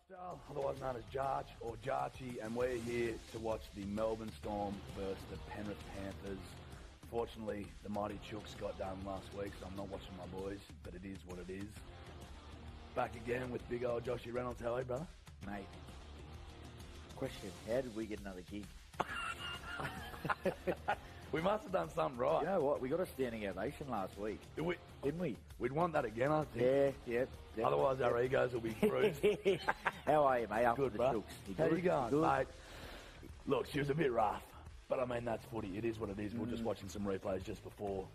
Lifestyle, otherwise known as Jarch or Jarchy, and we're here to watch the Melbourne Storm versus the Penrith Panthers. Fortunately, the mighty Chooks got done last week, so I'm not watching my boys, but it is what it is. Back again with big old Joshy Reynolds. How are you, brother? Mate, question, how did we get another gig? We must have done something right. You know what? We got a standing ovation last week, didn't we? We'd want that again, I think. Yeah. Otherwise, our egos will be bruised. How are you, mate? After Good, the bro. Chooks? How you going, Good. mate? Look, she was a bit rough, but I mean, that's footy. It is what it is. We're just watching some replays just before.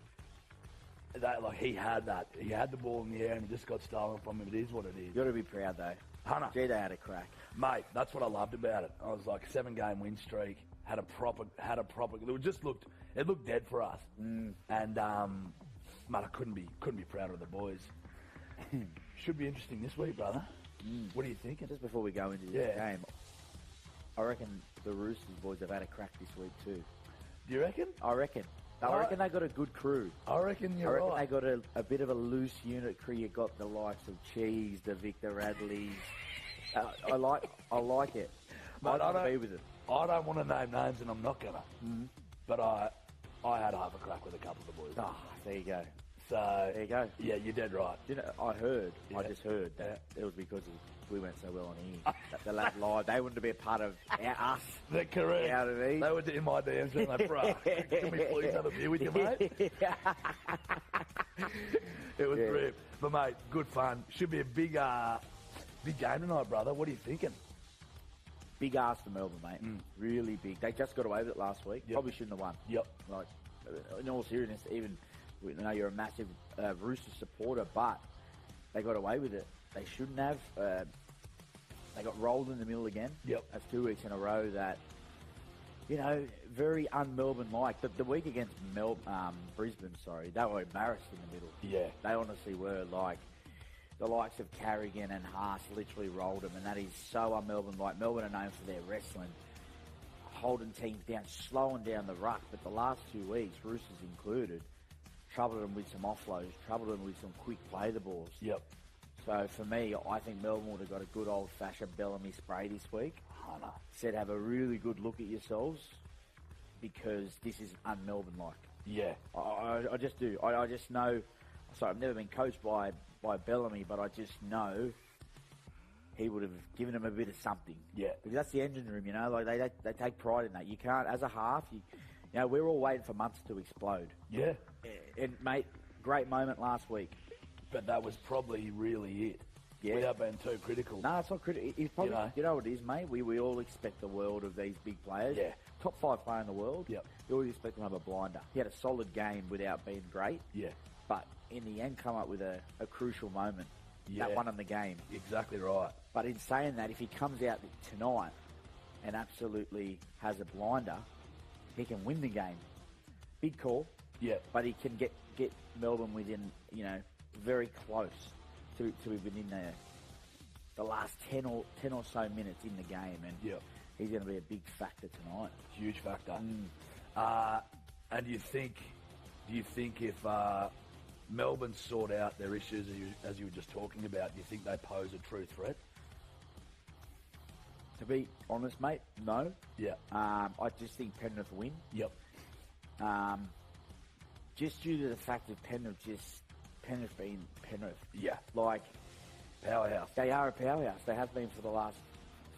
He had that. He had the ball in the air and it just got stolen from him. It is what it is. You got to be proud, though. Hunter. Gee, they had a crack. Mate, that's what I loved about it. I was like, 7-game win streak, had a proper, it looked dead for us. And, mate, I couldn't be prouder of the boys. Should be interesting this week, brother. What are you thinking? Just before we go into this game, I reckon the Roosters boys have had a crack this week too. Do you reckon? I reckon they got a good crew. I reckon you're right. They got a bit of a loose unit crew. You got the likes of Cheese, the Victor Radleys. I like it. Mate, I don't be with it. I don't want to name names, and I'm not gonna. But I had half a crack with a couple of the boys. Oh, there you go. So There you go. Yeah, you're dead right. You know, I just heard that it was because we went so well on here. That the lad live, they wanted to be a part of us. They're correct. Out of these. They were in my DMs and like, bro, can we please have a beer with you, mate? It was brilliant. But, mate, good fun. Should be a big game tonight, brother. What are you thinking? Big ask for Melbourne, mate. Really big. They just got away with it last week. Yep. Probably shouldn't have won. Yep. Like, in all seriousness, even we know you're a massive Roosters supporter, but they got away with it. They shouldn't have. They got rolled in the middle again. Yep. That's 2 weeks in a row that, you know, very un-Melbourne-like. But the week against Brisbane, they were embarrassed in the middle. Yeah. They honestly were. Like, the likes of Carrigan and Haas literally rolled them, and that is so un-Melbourne-like. Melbourne are known for their wrestling, holding teams down, slowing down the ruck. But the last 2 weeks, Roosters included, troubled them with some offloads, troubled them with some quick play the balls. Yep. So for me, I think Melbourne would have got a good old-fashioned Bellamy spray this week. Hunter. Said have a really good look at yourselves because this is un-Melbourne-like. Yeah. I just do. I just know. Sorry, I've never been coached by Bellamy, but I just know he would have given him a bit of something. Yeah. Because that's the engine room, you know. Like they take pride in that. You can't, as a half, you know, we're all waiting for Munster to explode. Yeah. And mate, great moment last week. But that was probably really it. Yeah. Without being too critical. No, it's not critical. He's probably, you know what it is, mate? We all expect the world of these big players. Yeah. Top 5 player in the world. Yep. You always expect them to have a blinder. He had a solid game without being great. Yeah. But in the end, come up with a crucial moment. Yeah. That won him the game. Exactly right. But in saying that, if he comes out tonight and absolutely has a blinder, he can win the game. Big call. Yeah. But he can get Melbourne within, you know, very close to within the last 10 or so minutes in the game. And he's going to be a big factor tonight. Huge factor. And do you think if Melbourne sort out their issues, as you were just talking about, do you think they pose a true threat? To be honest, mate, no. Yeah. I just think Penrith win. Yep. Just due to the fact that Penrith being Penrith. Yeah. Like, powerhouse. They are a powerhouse. They have been for the last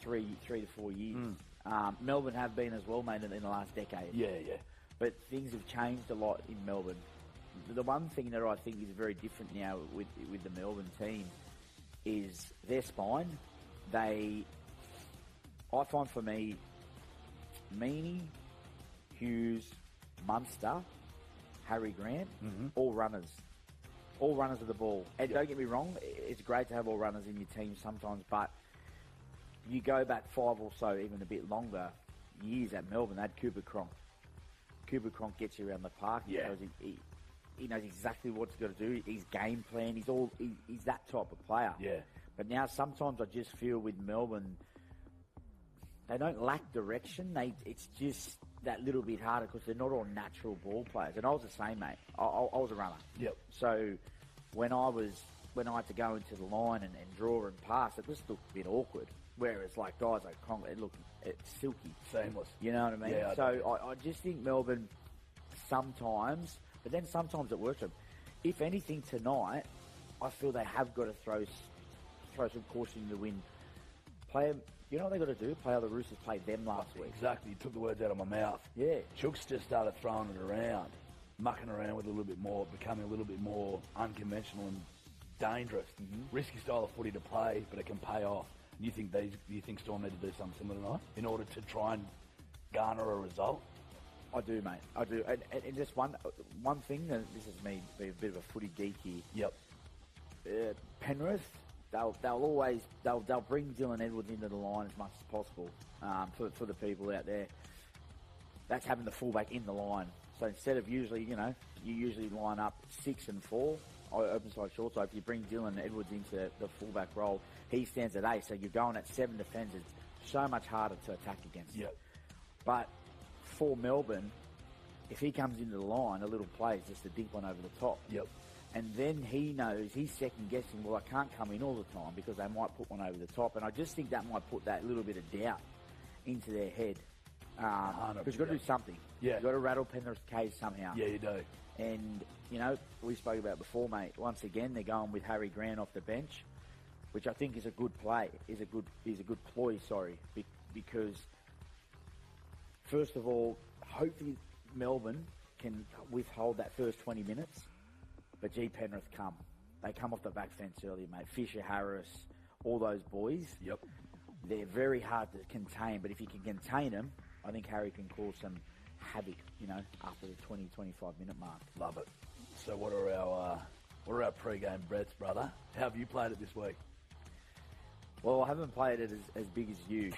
three to 4 years. Melbourne have been as well, mate, in the last decade. Yeah. But things have changed a lot in Melbourne. The one thing that I think is very different now with the Melbourne team is their spine. I find for me, Meaney, Hughes, Munster, Harry Grant, all runners of the ball. And don't get me wrong, it's great to have all runners in your team sometimes, but you go back 5 or so, even a bit longer, years at Melbourne, they had Cooper Cronk. Cooper Cronk gets you around the park. Yeah. He knows exactly what he's got to do. His game plan. He's that type of player. Yeah. But now sometimes I just feel with Melbourne, they don't lack direction. It's just that little bit harder because they're not all natural ball players. And I was the same, mate. I was a runner. Yep. So when I had to go into the line and draw and pass, it just looked a bit awkward. Whereas like guys like Conley, look, it's silky. Seamless. You know what I mean? Yeah, I just think Melbourne sometimes, but then sometimes it works. If anything tonight, I feel they have got to throw some caution in the wind. You know what they got to do? Play how the Roosters played them last week. Exactly. You took the words out of my mouth. Yeah. Chooks just started throwing it around, mucking around with it a little bit more, becoming a little bit more unconventional and dangerous. Mm-hmm. Risky style of footy to play, but it can pay off. You think Storm need to do something similar tonight in order to try and garner a result? I do, mate. I do. And just one thing, and this is me being a bit of a footy geek here. Yep. Penrith, they'll bring Dylan Edwards into the line as much as possible for the people out there. That's having the fullback in the line. So instead of you usually line up 6 and 4, open side short side. If you bring Dylan Edwards into the fullback role, he stands at 8. So you're going at 7 defenders. So much harder to attack against. Yep. But for Melbourne, if he comes into the line, a little play is just a dink one over the top. Yep. And then he knows, he's second guessing, well, I can't come in all the time because they might put one over the top. And I just think that might put that little bit of doubt into their head. Because you've got to do something. Yeah. You've got to rattle Penrith's cage somehow. Yeah, you do. And, we spoke about before, mate. Once again, they're going with Harry Grant off the bench, which I think is a good play, is a good ploy, because first of all, hopefully Melbourne can withhold that first 20 minutes. But Penrith come. They come off the back fence early, mate. Fisher, Harris, all those boys. Yep. They're very hard to contain, but if you can contain them, I think Harry can cause some havoc, after the 20, 25-minute mark. Love it. So what are our pre-game bets, brother? How have you played it this week? Well, I haven't played it as big as you.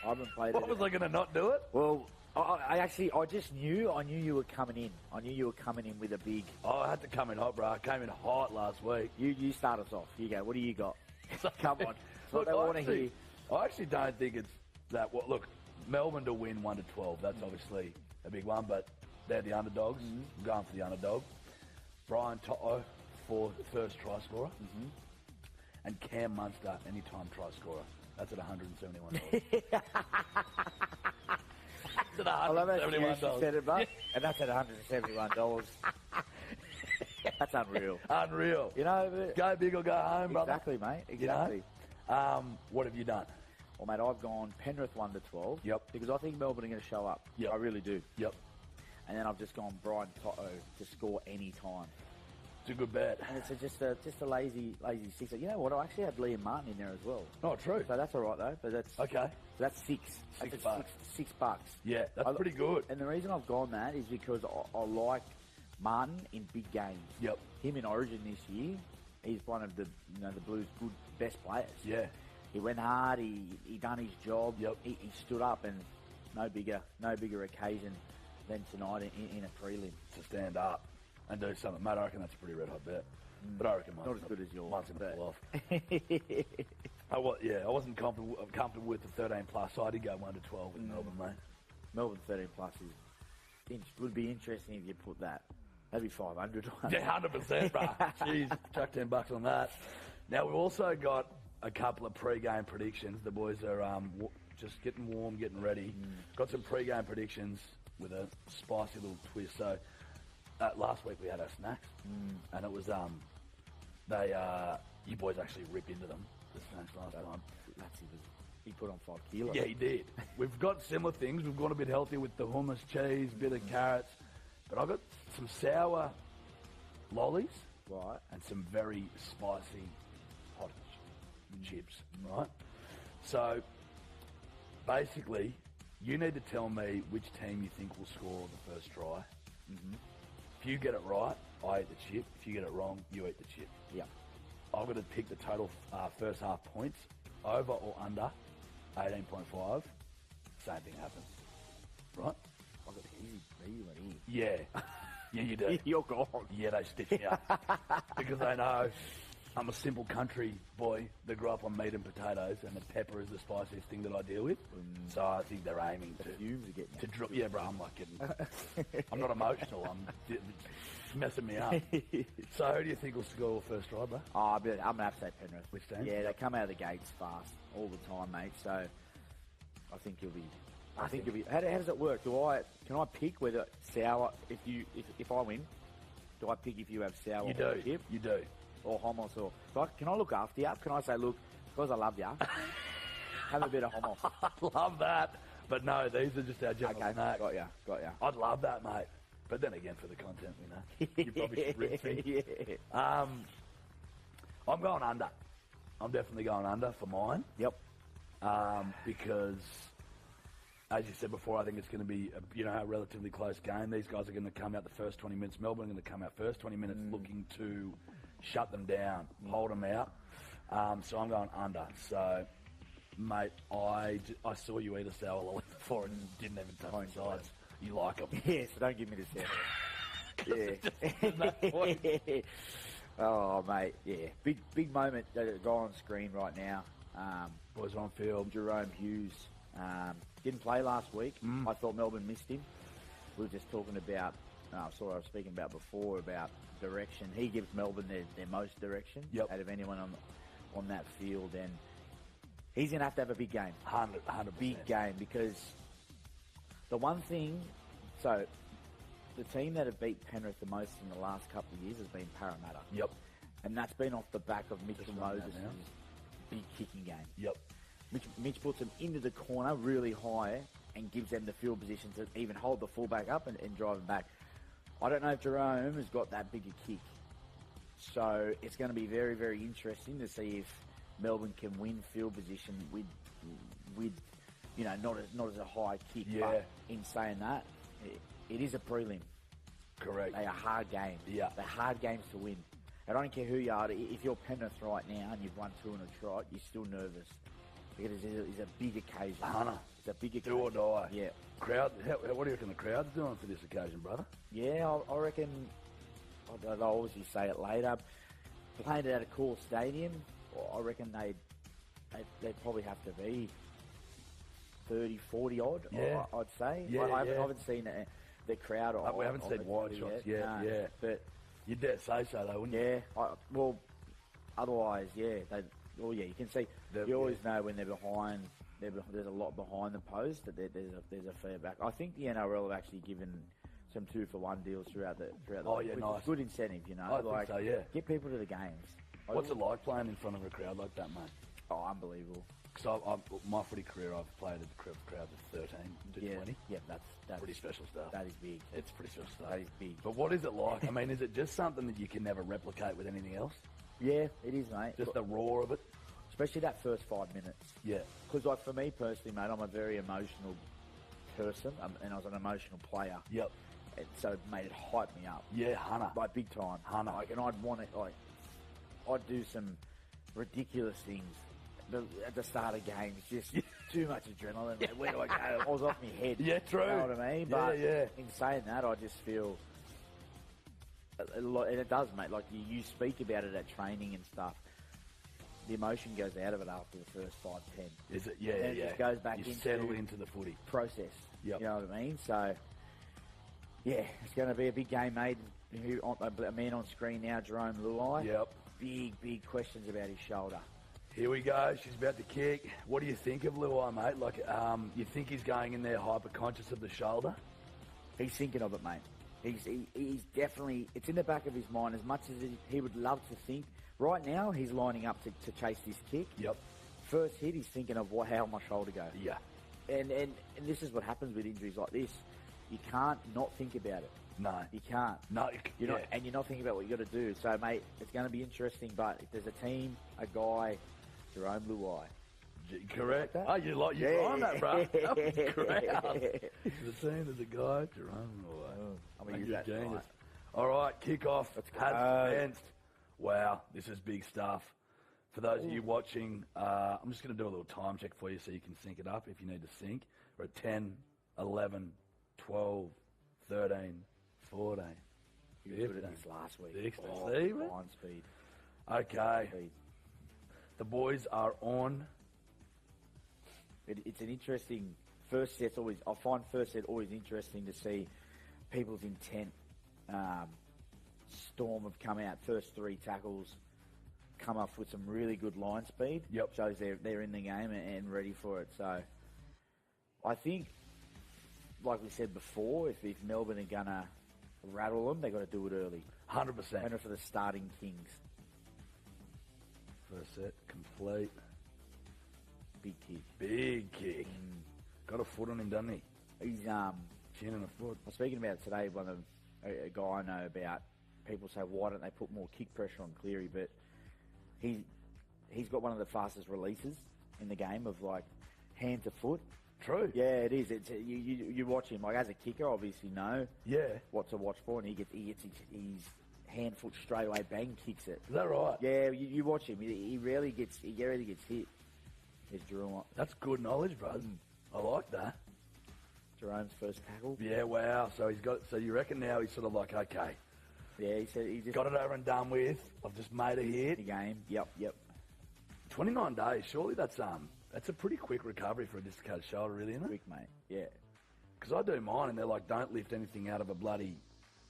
I haven't played What was I going to not do it? Well, I just knew you were coming in. I knew you were coming in with a big... Oh, I had to come in hot, bro. I came in hot last week. You start us off. You go, what do you got? Come on. Look, I want to hear. I actually don't think it's that... Well, look, Melbourne to win 1-12, that's obviously a big one, but they're the underdogs. Mm-hmm. I'm going for the underdog. Brian To'o for first try scorer. Mm-hmm. And Cam Munster, anytime try scorer. That's at $171. That's at $171. I love how you said it, mate. And that's at $171. That's unreal. Unreal. Go big or go home, brother. Exactly, mate. Exactly. What have you done? Well, mate, I've gone Penrith 1-12. Yep. Because I think Melbourne are going to show up. Yep. I really do. Yep. And then I've just gone Brian To'o to score any time. It's a good bet. And it's just a lazy sixer. You know what? I actually had Liam Martin in there as well. Oh, true. So that's all right though. But that's okay. So that's $6. $6. Yeah, that's pretty good. And the reason I've gone that is because I like Martin in big games. Yep. Him in Origin this year, he's one of the the Blues' best players. Yeah. He went hard. He done his job. Yep. He stood up, and no bigger occasion than tonight in a prelim to stand up and do something. Mate, I reckon that's a pretty red hot bet. But I reckon mine's not as good as yours. Mine's going to pull off. I wasn't comfortable with the 13 plus, so I did go 1-12 with Melbourne, mate. Melbourne 13 plus would be interesting if you put that. That'd be 500. Yeah, 100%, bro. Jeez, chuck $10 on that. Now we've also got a couple of pre-game predictions. The boys are just getting warm, getting ready. Got some pre-game predictions with a spicy little twist. So last week we had our snacks, and it was you boys actually ripped into them, the snacks last time. He put on 5 kilos. Yeah, he did. We've got similar things. We've gone a bit healthy with the hummus, cheese, bit of carrots, but I've got some sour lollies, right, and some very spicy hot chips, right? So basically, you need to tell me which team you think will score the first try. Mm-hmm. If you get it right, I eat the chip. If you get it wrong, you eat the chip. Yeah. I've got to pick the total first half points, over or under 18.5. Same thing happens, right? I've got easy Yeah. Yeah, you do. You're gone. Yeah, they stitch me up because they know I'm a simple country boy that grew up on meat and potatoes, and the pepper is the spiciest thing that I deal with. So I think they're aiming to drop. Yeah, bro, I'm not kidding. I'm not emotional. It's messing me up. So who do you think will score first try, bro? Oh, I'm going to have to say Penrith. Which team? Yeah, they come out of the gates fast all the time, mate. So I think you'll be. How does it work? Can I pick whether sour? If I win, do I pick if you have sour? You do. You do. Or hummus, or can I look after you? Can I say, look, because I love you, have a bit of hummus? I love that, but no, these are just our general snacks. Got ya. I'd love that, mate. But then again, for the content, you probably should rip things. Yeah. I'm going under. I'm definitely going under for mine. Yep. Because, as you said before, I think it's going to be a relatively close game. These guys are going to come out the first 20 minutes. Melbourne are going to come out first 20 minutes looking to shut them down, hold them out. So I'm going under. So, mate, I saw you eat a sour lolly before and didn't even touch the sides. You like them. Yeah, so don't give me the sour. Oh, mate, yeah. Big moment that go on screen right now. Boys on field. Jerome Hughes didn't play last week. I thought Melbourne missed him. We were just talking about, I was speaking about before, about direction. He gives Melbourne their most direction out of anyone on that field, and he's going to have a big game. 100%. Big game, because the one thing, so the team that have beat Penrith the most in the last couple of years has been Parramatta. Yep. And that's been off the back of Mitchell Moses' big kicking game. Yep. Mitch puts them into the corner really high and gives them the field position to even hold the fullback up and drive him back. I don't know if Jerome has got that big a kick. So it's going to be very, very interesting to see if Melbourne can win field position with not as a high kick. Yeah. But in saying that, it is a prelim. Correct. They are hard games. Yeah. They're hard games to win. I don't care who you are. If you're Penrith right now and you've won 2 in a trot, you're still nervous. Because it's a big occasion. It's a big occasion. Do or die. Yeah. Crowd. What do you reckon the crowd's doing for this occasion, brother? Yeah, I reckon. I'll obviously say it later. Playing it at a cool stadium, I reckon they'd probably have to be 30, 40 odd. Yeah. I'd say. Yeah, I haven't seen the crowd. We haven't seen wide shots yet. No, yeah. But you'd dare say so, though, wouldn't you? Yeah. Otherwise, yeah. You can see. You always know when they're behind. There's a lot behind the post that there's a fair back. I think the NRL have actually given some 2-for-1 deals throughout the. Oh yeah, nice. Good incentive, I think so, yeah. Get people to the games. What's it like playing in front of a crowd like that, mate? Oh, unbelievable. Because my footy career, I've played at crowds of 13 to 20. Yeah, that's pretty special stuff. That is big. It's pretty special stuff. That is big. But what is it like? I mean, is it just something that you can never replicate with anything else? Yeah, it is, mate. Just the roar of it? Especially that first 5 minutes. Yeah. Because for me personally, mate, I'm a very emotional person, and I was an emotional player. Yep. And so it made it hype me up. Yeah, Hunter. Like, big time. Hunter. And I'd want it, I'd do some ridiculous things at the start of games. Just too much adrenaline. Like, where do I go? I was off my head. Yeah, true. You know what I mean? But in saying that, I just feel a lot, and it does, mate. Like, you speak about it at training and stuff. The emotion goes out of it after the first 5, 10. Is it? Yeah, and it just goes back you settle into the footy. Process. Yep. You know what I mean? So, yeah, it's going to be a big game, mate. A man on screen now, Jerome Luai. Yep. Big questions about his shoulder. Here we go. She's about to kick. What do you think of Luai, mate? Like, you think he's going in there hyper-conscious of the shoulder? He's thinking of it, mate. He's definitely... It's in the back of his mind. As much as he would love to think... Right now, he's lining up to chase this kick. Yep. First hit, he's thinking of how my shoulder goes. Yeah. And this is what happens with injuries like this. You can't not think about it. No. You can't. No. You're not, and you're not thinking about what you got to do. So, mate, it's going to be interesting. But if there's a team, a guy, Jerome Luai. Correct. Like Oh, you're on that, bro. That was great. The team, there's a guy, Jerome Luai. I'm going to use that genius. tonight. All right, kick-off. Let's go. Has commenced. Wow, this is big stuff. For those of you watching, I'm just going to do a little time check for you so you can sync it up if you need to sync. We're at 10, 11, 12, 13, 14. You were good at this last week. 16. Blind speed. Okay. Speed. The boys are on. It's an interesting first set. I find first set always interesting to see people's intent. Storm have come out first 3 tackles, come up with some really good line speed. Yep. Shows they're in the game and ready for it. So I think, like we said before, if Melbourne are gonna rattle them, they got to do it early. 100%. And for the starting Kings. First set complete. Big kick. Big kick. Got a foot on him, doesn't he? He's Chin and a foot. I was speaking about it today with a guy I know about. People say, why don't they put more kick pressure on Cleary? But he's got one of the fastest releases in the game of like hand to foot. True. Yeah, it is. It's you watch him like as a kicker, obviously know what to watch for, and he gets his hand foot straight away, bang, kicks it. Is that right? Yeah, you watch him. He rarely gets hit. There's Jerome. That's good knowledge, bro. I like that. Jerome's first tackle. Yeah, wow. So you reckon now he's sort of like, okay. Yeah, he said he just got it over and done with. I've just made a hit. The game. Yep. 29 days. Surely that's a pretty quick recovery for a dislocated shoulder, really, isn't it? Quick, mate. Yeah. Because I do mine, and they're like, don't lift anything out of a bloody.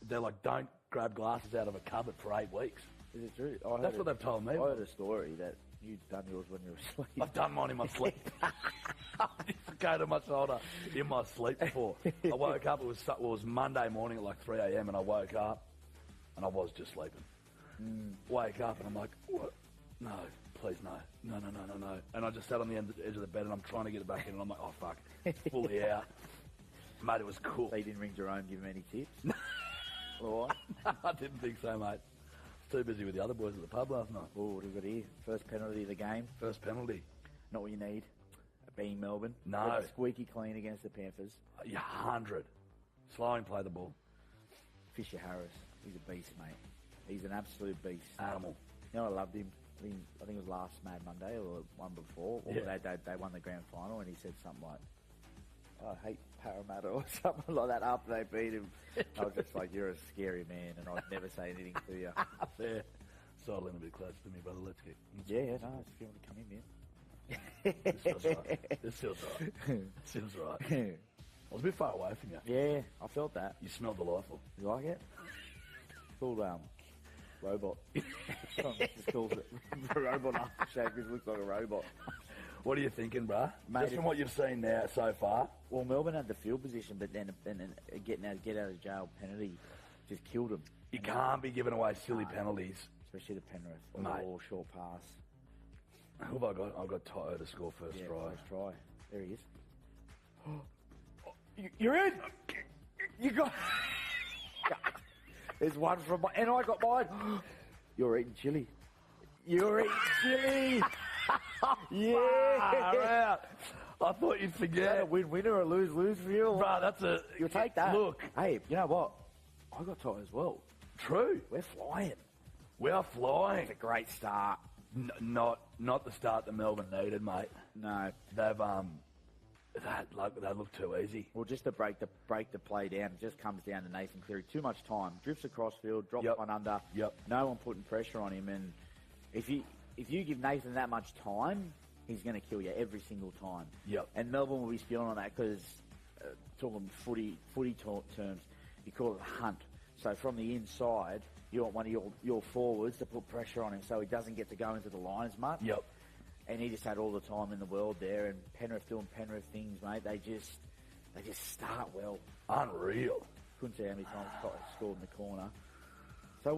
They're like, don't grab glasses out of a cupboard for 8 weeks. Is it true? That's what they've told me. I heard a story that you'd done yours when you were asleep. I've done mine in my sleep. I dislocated my shoulder in my sleep before. I woke up. It was Monday morning at like 3 a.m. and I woke up and I was just sleeping. Wake up and I'm like, what? No, please no. No. And I just sat on the edge of the bed and I'm trying to get it back in and I'm like, oh fuck, fully out. Mate, it was cool. So you didn't ring Jerome, give him any tips? Or what? I didn't think so, mate. Too busy with the other boys at the pub last night. Oh, what have we got here? First penalty of the game. First penalty. Not what you need. Being Melbourne. No. But squeaky clean against the Panthers. 100. Slow and play the ball. Fisher Harris. He's a beast, mate. He's an absolute beast. Animal. You know, I loved him. I think it was last Mad Monday or one before. Or they won the grand final and he said something like, I hate Parramatta or something like that after they beat him. I was just like, you're a scary man and I'd never say anything to you. Fair. Sidle in a bit closer to me, brother. Let's get. Yeah, no, if you want to come in, man. This feels right. I was a bit far away from you. Yeah, I felt that. You smelled delightful. You like it? It's called robot. It's called robot aftershave because it looks like a robot. What are you thinking, bruh? Mate, just from what you've seen now so far. Well, Melbourne had the field position, but then get out of jail penalty just killed them. You can't be giving away silly penalties. Especially the Penrith or short pass. Who have I got? I've got Toto to score first try. First try. There he is. You're in! You got... There's one from my... And I got mine. You're eating chili. You're eating chili! Yeah! I thought you'd forget. Is that a win-win or a lose-lose for you? Bruh, that's a... You'll take that. Look. Hey, you know what? I got Toto as well. True. We're flying. We are flying. It's a great start. Not the start that Melbourne needed, mate. No. They've that looked too easy. Well, just to break the play down, it just comes down to Nathan Cleary. Too much time. Drifts across field, drops one under. Yep. No one putting pressure on him. And if you give Nathan that much time, he's going to kill you every single time. Yep. And Melbourne will be spilling on that because, talking footy terms, you call it a hunt. So from the inside, you want one of your forwards to put pressure on him so he doesn't get to go into the line as much. Yep. And he just had all the time in the world there. And Penrith doing Penrith things, mate. They just start well. Unreal. Couldn't say how many times Scott scored in the corner. So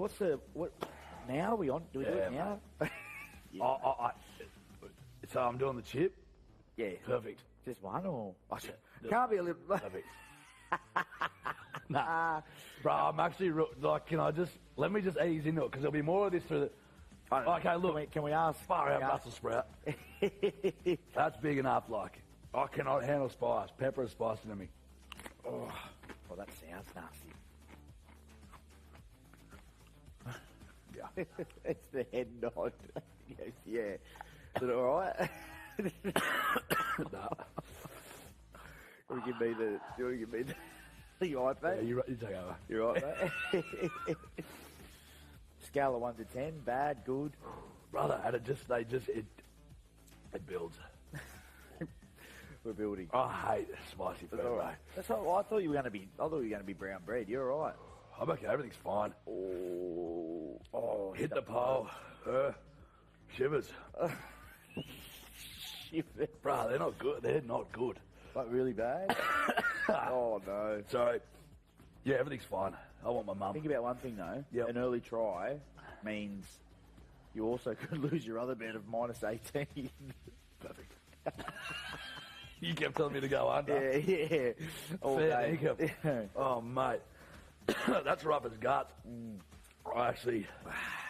what? Now are we on? Do we do it now? So I'm doing the chip? Yeah. Perfect. Just one or? Can't be a little... Perfect. Nah. Bro, I'm actually... Let me just ease into it, because there'll be more of this through the... Okay, look. Can we ask? Far out Brussels sprout. That's big enough, like. I cannot handle spice. Pepper is spicy to me. Oh, well, that sounds nasty. Yeah. It's the head nod. Yes, yeah. Is it all right? No. You want to give me the iPad? Yeah, you take over. You're right, mate. Scale of 1 to 10, bad, good. Brother, and it builds. We're building. I hate spicy food, All mate. right. That's all, I thought you were going to be. I thought you were going to be brown bread. You're all right. I'm okay. Everything's fine. Oh, Hit the pole. Shivers. Shivers. Bro, they're not good. They're not good. Like really bad? Oh no. Sorry. Yeah, everything's fine. I want my mum. Think about one thing though. Yep. An early try means you also could lose your other bet of minus 18. Perfect. You kept telling me to go under. Yeah. All Fair day. dinkum. Oh, mate. That's rough as guts. I actually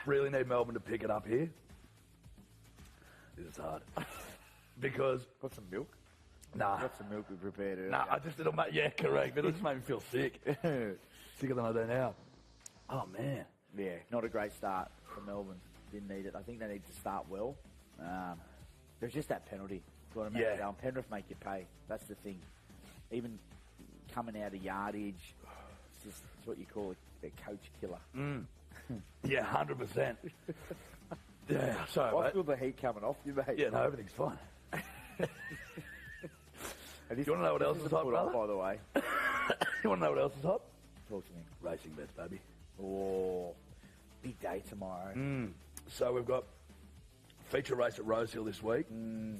really need Melbourne to pick it up here. This is hard. Because... Got some milk? Nah. Got some milk we prepared earlier. Nah, it'll make... Yeah, correct. It'll just make me feel sick. Sicker than I do now. Oh, man. Yeah, not a great start for Melbourne. Didn't need it. I think they need to start well. There's just that penalty. Got to make it down. Penrith make you pay. That's the thing. Even coming out of yardage, it's what you call a coach killer. Yeah, 100%. Yeah, sorry, I mate. feel the heat coming off you, mate. Yeah, no, everything's fine. And You want to know what else is hot, put brother? up, by the way. You want to know what else is hot? Talk to me. Racing bets, baby. Oh, big day tomorrow. So we've got feature race at Rosehill this week.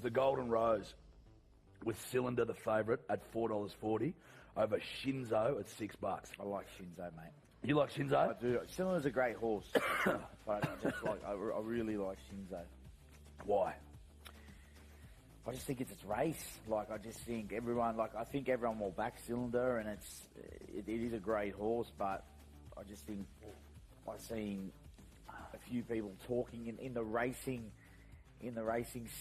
The Golden Rose with Cylinder the favourite at $4.40 over Shinzo at $6. I like Shinzo, mate. You like Shinzo? I do. Cylinder's a great horse, but I really like Shinzo. Why? I just think it's its race. Like I just think everyone will back Cylinder, and it is a great horse. But I just think I've seen a few people talking in the racing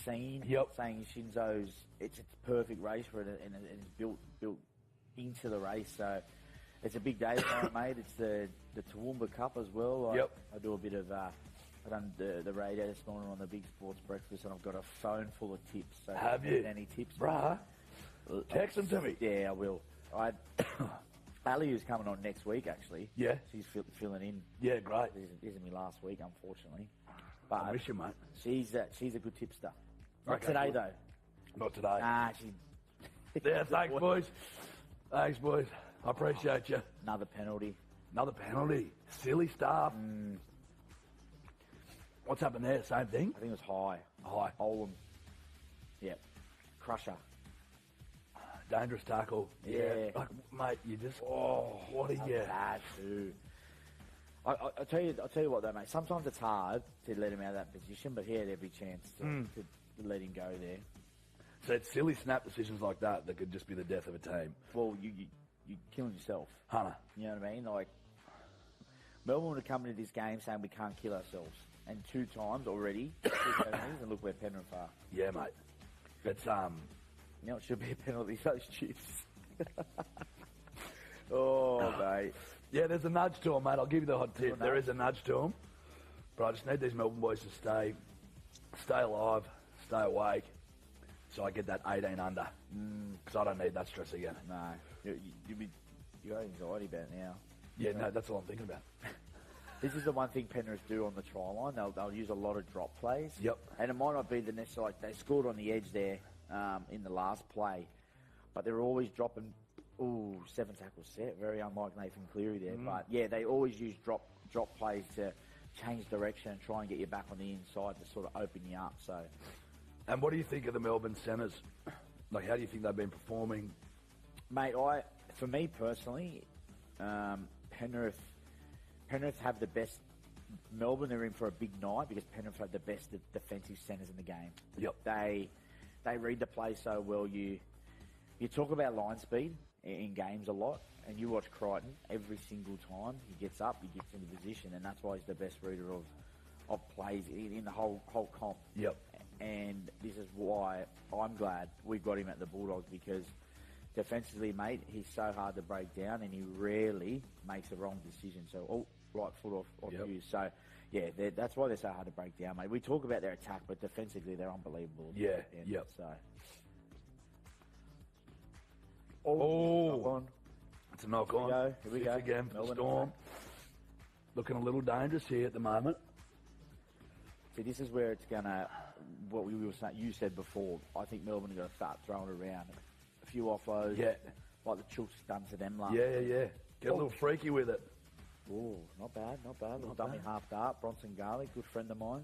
scene, saying Shinzo's it's a perfect race for it, and it's built into the race. So it's a big day tomorrow, mate. It's the Toowoomba Cup as well. I do a bit of. I done the radio this morning on the Big Sports Breakfast, and I've got a phone full of tips. So have if you? Any tips, Bruh? Text them to me. Yeah, I will. Ali is coming on next week, actually. Yeah. She's filling in. Yeah, great. This isn't me last week, unfortunately. But I miss you, mate. She's a good tipster. Not Okay, today, good. though. Not today. Nah, she... Yeah, thanks, boys. Thanks, boys. I appreciate you. Another penalty. Another penalty. Silly stuff. What's happened there? Same thing? I think it was high. Oldham. Yep. Crusher. Dangerous tackle. Yeah. Like, mate, you just... Oh, what are you... Bad, too. I'll tell you what, though, mate. Sometimes it's hard to let him out of that position, but he had every chance to let him go there. So it's silly snap decisions like that could just be the death of a team. Well, you're killing yourself. Hunter. You know what I mean? Like, Melbourne would have come into this game saying we can't kill ourselves. And 2 times already, 2 penalties, and look where Penrith are. Yeah, mate. It's, Now it should be a penalty, those chips. Oh, mate. Yeah, there's a nudge to them, mate. I'll give you the hot tip. There is a nudge to them. But I just need these Melbourne boys to stay alive, stay awake, so I get that 18 under. Because I don't need that stress again. No. You got anxiety about it now. Yeah, no, that's all I'm thinking about. This is the one thing Penrith do on the try line. They'll use a lot of drop plays. Yep. And it might not be the necessary, like they scored on the edge there in the last play, but they're always dropping, 7 tackles set. Very unlike Nathan Cleary there. But yeah, they always use drop plays to change direction and try and get you back on the inside to sort of open you up. So. And what do you think of the Melbourne centres? Like, how do you think they've been performing? Mate, for me personally, Penrith have the best. Melbourne are in for a big night because Penrith have the best defensive centres in the game. Yep. They read the play so well. You talk about line speed in games a lot, and you watch Crichton every single time he gets up, he gets into position, and that's why he's the best reader of plays in the whole comp. Yep. And this is why I'm glad we've got him at the Bulldogs, because defensively, mate, he's so hard to break down and he rarely makes a wrong decision. So, right foot off you. So, yeah, that's why they're so hard to break down, mate. We talk about their attack, but defensively, they're unbelievable. Yeah, yep. So. Oh, it's a knock on. Here we go. Again for the Storm. looking a little dangerous here at the moment. See, this is where it's gonna. What you said before. I think Melbourne are going to start throwing around a few offloads. Yeah. Like the Chooks done to them last. Yeah. Get a little freaky with it. Oh, not bad. Little dummy half dart. Bronson Garlic, good friend of mine.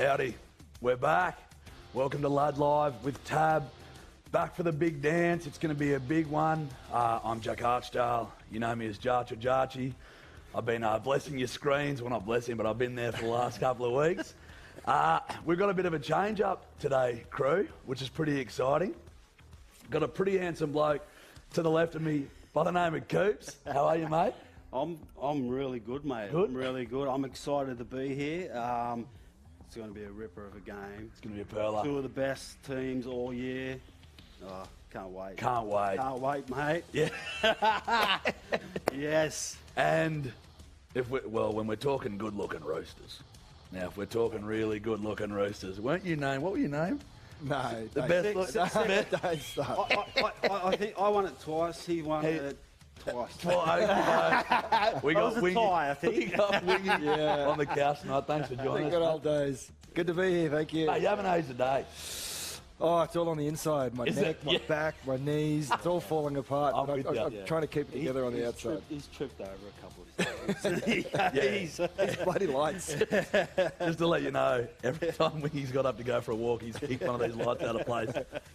Howdy, we're back. Welcome to Lad Live with Tab. Back for the big dance. It's going to be a big one. I'm Jack Archdale. You know me as Jarch or Jarchy. I've been blessing your screens. Well, not blessing, but I've been there for the last couple of weeks. We've got a bit of a change up today, crew, which is pretty exciting. Got a pretty handsome bloke to the left of me by the name of Coops. How are you, mate? I'm really good, mate. Good? I'm really good. I'm excited to be here. It's going to be a ripper of a game. It's going to be a perler. Two of the best teams all year. Oh, can't wait. Can't wait. Can't wait, mate. Yeah. Yes. And when we're talking good-looking roosters. Now, if we're talking really good-looking roosters, what were your name? No, The best. don't start. I think I won it twice. He won it twice. We got was a Wingy. tie, I think. We got Wingy on the couch tonight. Thanks for joining Good us. old days. Good to be here, thank you. Mate, you haven't aged a day. Oh, it's all on the inside. My Is neck, it? my Yeah. back, my knees. It's all falling apart. I'm but with you. I'm trying to keep it together on the outside. He's tripped over a couple of times. It's bloody lights. Just to let you know, every time Wingy's got up to go for a walk, he's kicked one of these lights out of place.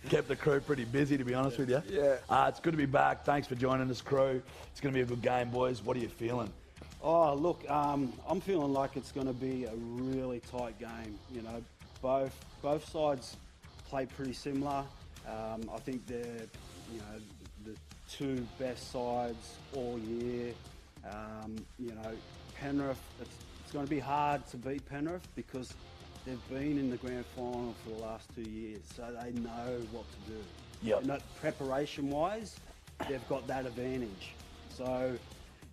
Kept the crew pretty busy, to be honest with you. Yeah. It's good to be back. Thanks for joining us, crew. It's going to be a good game, boys. What are you feeling? Oh, look, I'm feeling like it's going to be a really tight game. You know, both sides play pretty similar. I think they're, you know, the two best sides all year. You know, Penrith, it's going to be hard to beat Penrith because they've been in the grand final for the last 2 years, so they know what to do. Yep. You know, preparation-wise, they've got that advantage. So,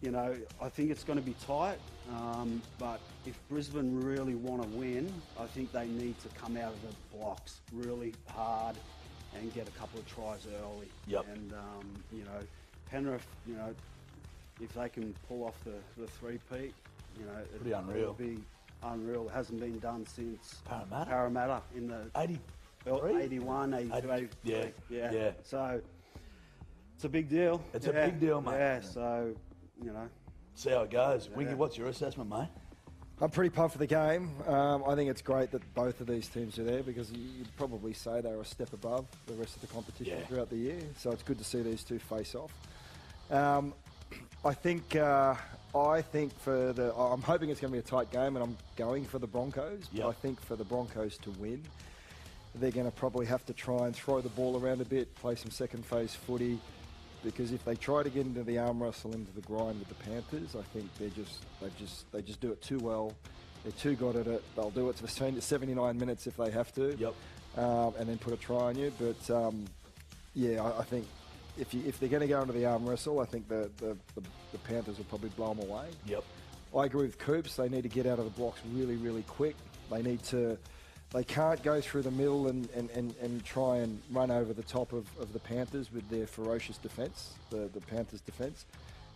you know, I think it's going to be tight, but if Brisbane really want to win, I think they need to come out of the blocks really hard and get a couple of tries early. Yep. And, you know, Penrith, you know, if they can pull off the three-peat, you know, Pretty unreal. it'll be unreal. It hasn't been done since Parramatta? in the 83? 81, 82, 83. Yeah. So it's a big deal. It's a big deal, mate. Yeah, so, you know. See how it goes. Wingy, what's your assessment, mate? I'm pretty pumped for the game. I think it's great that both of these teams are there because you'd probably say they're a step above the rest of the competition throughout the year. So it's good to see these two face off. I think for I'm hoping it's going to be a tight game, and I'm going for the Broncos. Yep. But I think for the Broncos to win, they're going to probably have to try and throw the ball around a bit, play some second phase footy. Because if they try to get into the arm wrestle, into the grind with the Panthers, I think they just do it too well. They're too good at it. They'll do it for 79 minutes if they have to. Yep. And then put a try on you. But I think if they're going to go into the arm wrestle, I think the Panthers will probably blow them away. Yep. I agree with Coops. They need to get out of the blocks really, really quick. They can't go through the middle and try and run over the top of the Panthers with their ferocious defence, the Panthers' defence.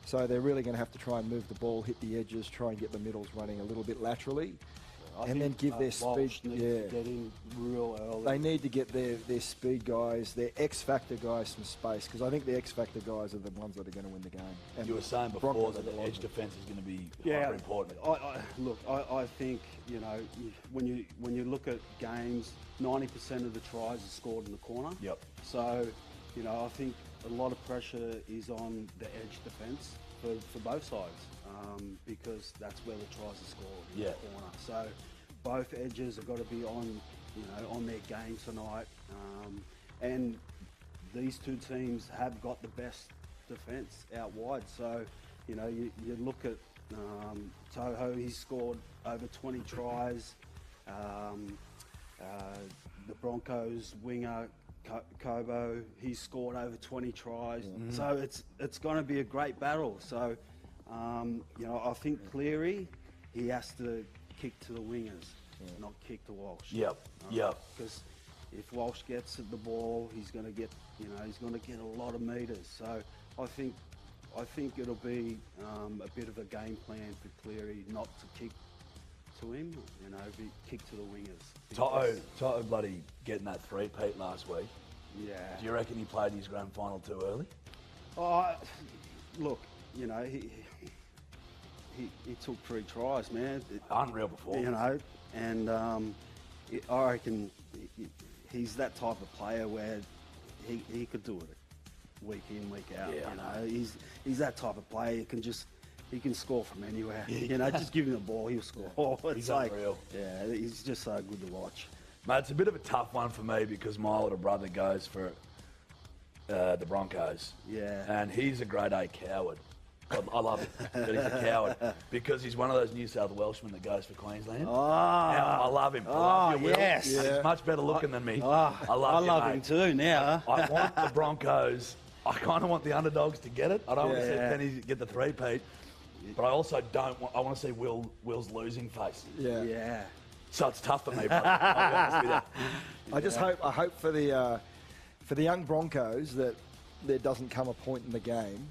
So they're really going to have to try and move the ball, hit the edges, try and get the middles running a little bit laterally, and then give their speed. To get in real early. They need to get their speed guys, their X-factor guys some space, because I think the X-factor guys are the ones that are going to win the game. And You were saying before Broncos that have the a lot edge of it. defence is going to be Yeah, hyper important. I think, you know, when you look at games, 90% of the tries are scored in the corner. Yep. So, you know, I think a lot of pressure is on the edge defence for both sides, because that's where the tries are scored in the corner. So both edges have got to be on their game tonight, and these two teams have got the best defence out wide. So, you know, you look at Toho, he's scored over 20 tries. The Broncos winger Kobo, he's scored over 20 tries. Mm-hmm. So it's going to be a great battle. So, you know, I think Cleary, he has to kick to the wingers, not kick to Walsh. Yep. Because if Walsh gets the ball, he's going to get a lot of metres. So I think it'll be a bit of a game plan for Cleary not to kick to him, you know, kick to the wingers. Toto bloody getting that three-peat last week. Yeah. Do you reckon he played his grand final too early? Oh, look, you know, he took 3 tries, man. Unreal performance. You know, and I reckon he's that type of player where he could do it week in, week out. Yeah, you know, he's that type of player. He can score from anywhere. You know, just give him the ball, he'll score. He's unreal. Yeah, he's just so good to watch. Mate, it's a bit of a tough one for me because my older brother goes for the Broncos. Yeah. And he's a grade A coward. I love it, but he's a coward because he's one of those New South Welshmen that goes for Queensland. Oh, I love him. I love you, Will. yes. And he's much better looking than me. Oh, I love him too now. I want the Broncos. I kind of want the underdogs to get it. I don't want to see Penny get the three-peat, but I also don't want. I want to see Will's losing face. Yeah. So it's tough for me, brother. I'll be honest with you. I just hope for the young Broncos that there doesn't come a point in the game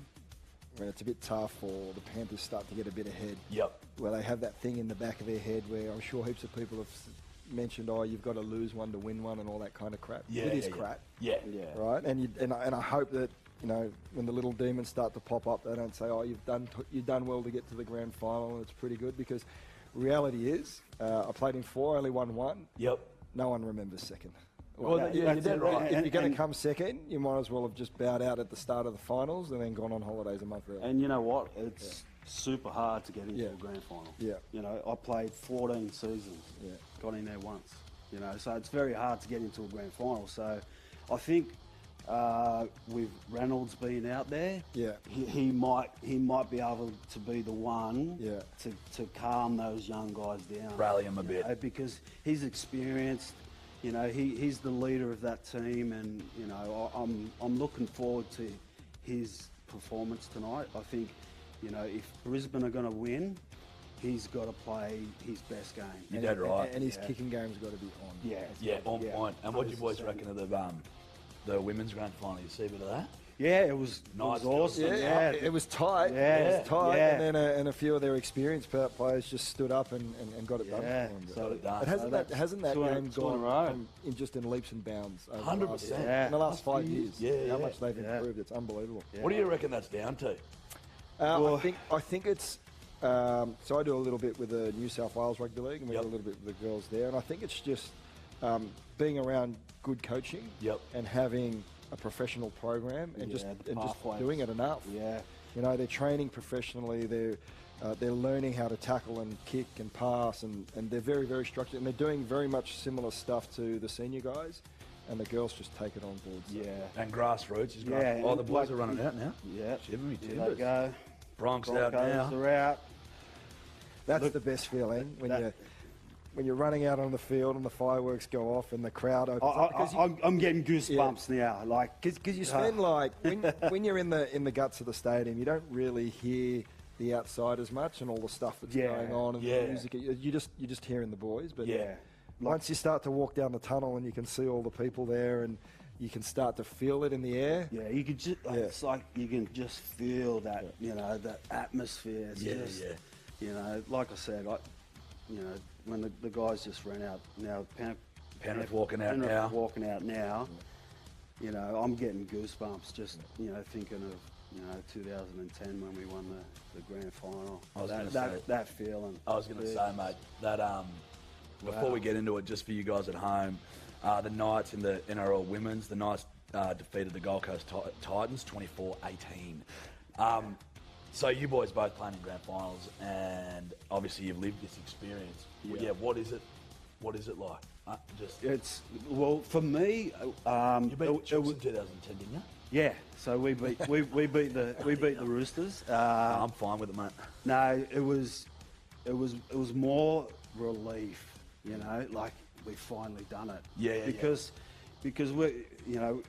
when it's a bit tough or the Panthers start to get a bit ahead. Yep. Where they have that thing in the back of their head where I'm sure heaps of people have mentioned, you've got to lose one to win one and all that kind of crap. Yeah, it is crap. Yeah. Right? And I hope that, you know, when the little demons start to pop up, they don't say, you've done well to get to the grand final and it's pretty good, because reality is, I played in 4, I only won 1. Yep. No one remembers second. Well, you're dead right. If you're going to come second, you might as well have just bowed out at the start of the finals and then gone on holidays a month early. And you know what? It's super hard to get into a grand final. Yeah. You know, I played 14 seasons. Yeah. Got in there once. You know, so it's very hard to get into a grand final. So I think with Reynolds being out there, he might be able to be the one to calm those young guys down. Rally them a bit. Know, because he's experienced. You know, he's the leader of that team, and you know, I'm looking forward to his performance tonight. I think, you know, if Brisbane are going to win, he's got to play his best game. You're dead right. And his kicking game's got to be on. Yeah, on point. And what do you boys reckon of the women's grand final? You see a bit of that? Yeah, it was Nice. awesome. Yeah, it was tight. Yeah, it was tight. yeah. And then a few of their experienced players just stood up and got it done. Yeah, for them. so Got it done. But hasn't that two in a game row. gone just in leaps and bounds? Over the last- 100%. In the last 5 years. Yeah, How yeah. much they've improved. It's unbelievable. What do you reckon that's down to? I think it's. So I do a little bit with the New South Wales Rugby League, and we do a little bit with the girls there. And I think it's just being around good coaching and having a professional program and just doing it enough. Yeah. You know, they're training professionally. They're learning how to tackle and kick and pass, and they're very, very structured. And they're doing very much similar stuff to the senior guys, and the girls just take it on board. So. Yeah. And grassroots is great. Yeah, Oh, the and boys like- are running out now. Yeah. Shiver me There timbers. they go. Broncos out Broncos now. are out. That's the best feeling when you're running out on the field and the fireworks go off and the crowd opens up. Because I'm getting goosebumps now. Like, Because you spend when you're in the guts of the stadium, you don't really hear the outside as much and all the stuff that's going on and the music. You're just hearing the boys. But once you start to walk down the tunnel and you can see all the people there and you can start to feel it in the air. Yeah, you could just. It's like you can just feel that. You know, that atmosphere. It's just, you know, like I said, you know, when the guys just ran out now, Penrith walking out Penrith now. walking out now. You know, I'm getting goosebumps just thinking of 2010 when we won the grand final. That feeling. I was going to say, mate, that before we get into it, just for you guys at home, the Knights in the NRL Women's, the Knights defeated the Gold Coast Titans 24-18. So you boys both playing in grand finals, and obviously you've lived this experience. Yeah, what is it? What is it like? It's for me. You beat Chooks in 2010, didn't you? Yeah, so we beat the Roosters. I'm fine with it, mate. No, it was more relief, you know, like we finally done it. Yeah. Because we, you know,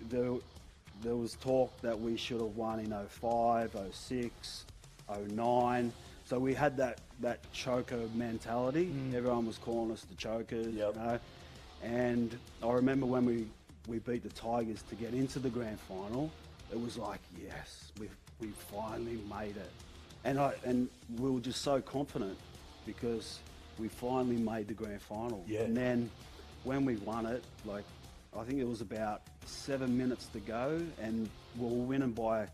there was talk that we should have won in 05, 06, 09. So we had that choker mentality. Everyone was calling us the chokers, you know. And I remember when we beat the Tigers to get into the grand final, it was like, yes, we finally made it. And we were just so confident because we finally made the grand final. Yeah. And then when we won it, like, I think it was about 7 minutes to go, and we were winning by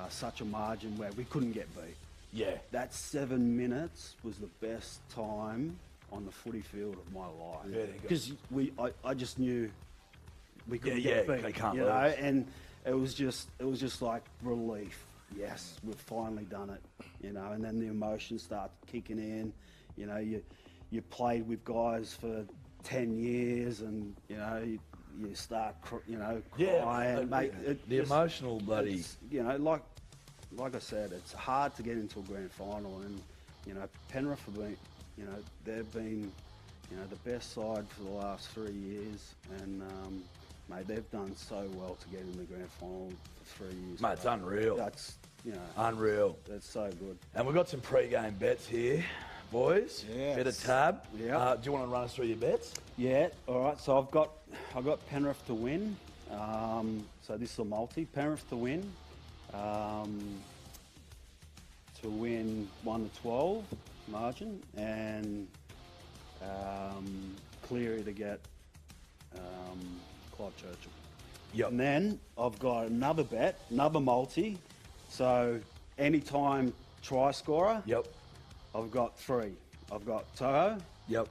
such a margin where we couldn't get beat. Yeah. That 7 minutes was the best time on the footy field of my life. Yeah, there you go. Because I just knew we couldn't Yeah, get yeah, beat, they can't you know, lose. and it was just like relief. Yes, we've finally done it, you know. And then the emotions start kicking in. You know, you played with guys for 10 years, and you know you start crying, mate. The emotional bloody. It's, you know, like I said, it's hard to get into a grand final, and you know Penrith have been, you know, they've been, you know, the best side for the last 3 years, and mate, they've done so well to get in the grand final for 3 years. Mate, it's unreal. That's, you know, Unreal. that's so good. And we've got some pre-game bets here, boys. Yes. Bit of tab. Yeah. Do you want to run us through your bets? Yeah, all right. So I've got Penrith to win. So this is a multi. Penrith to win. To win 1-12 margin, and Cleary to get Clive Churchill. Yep. And then I've got another bet, another multi. So anytime try scorer, Yep. I've got 3. I've got Toho, Yep.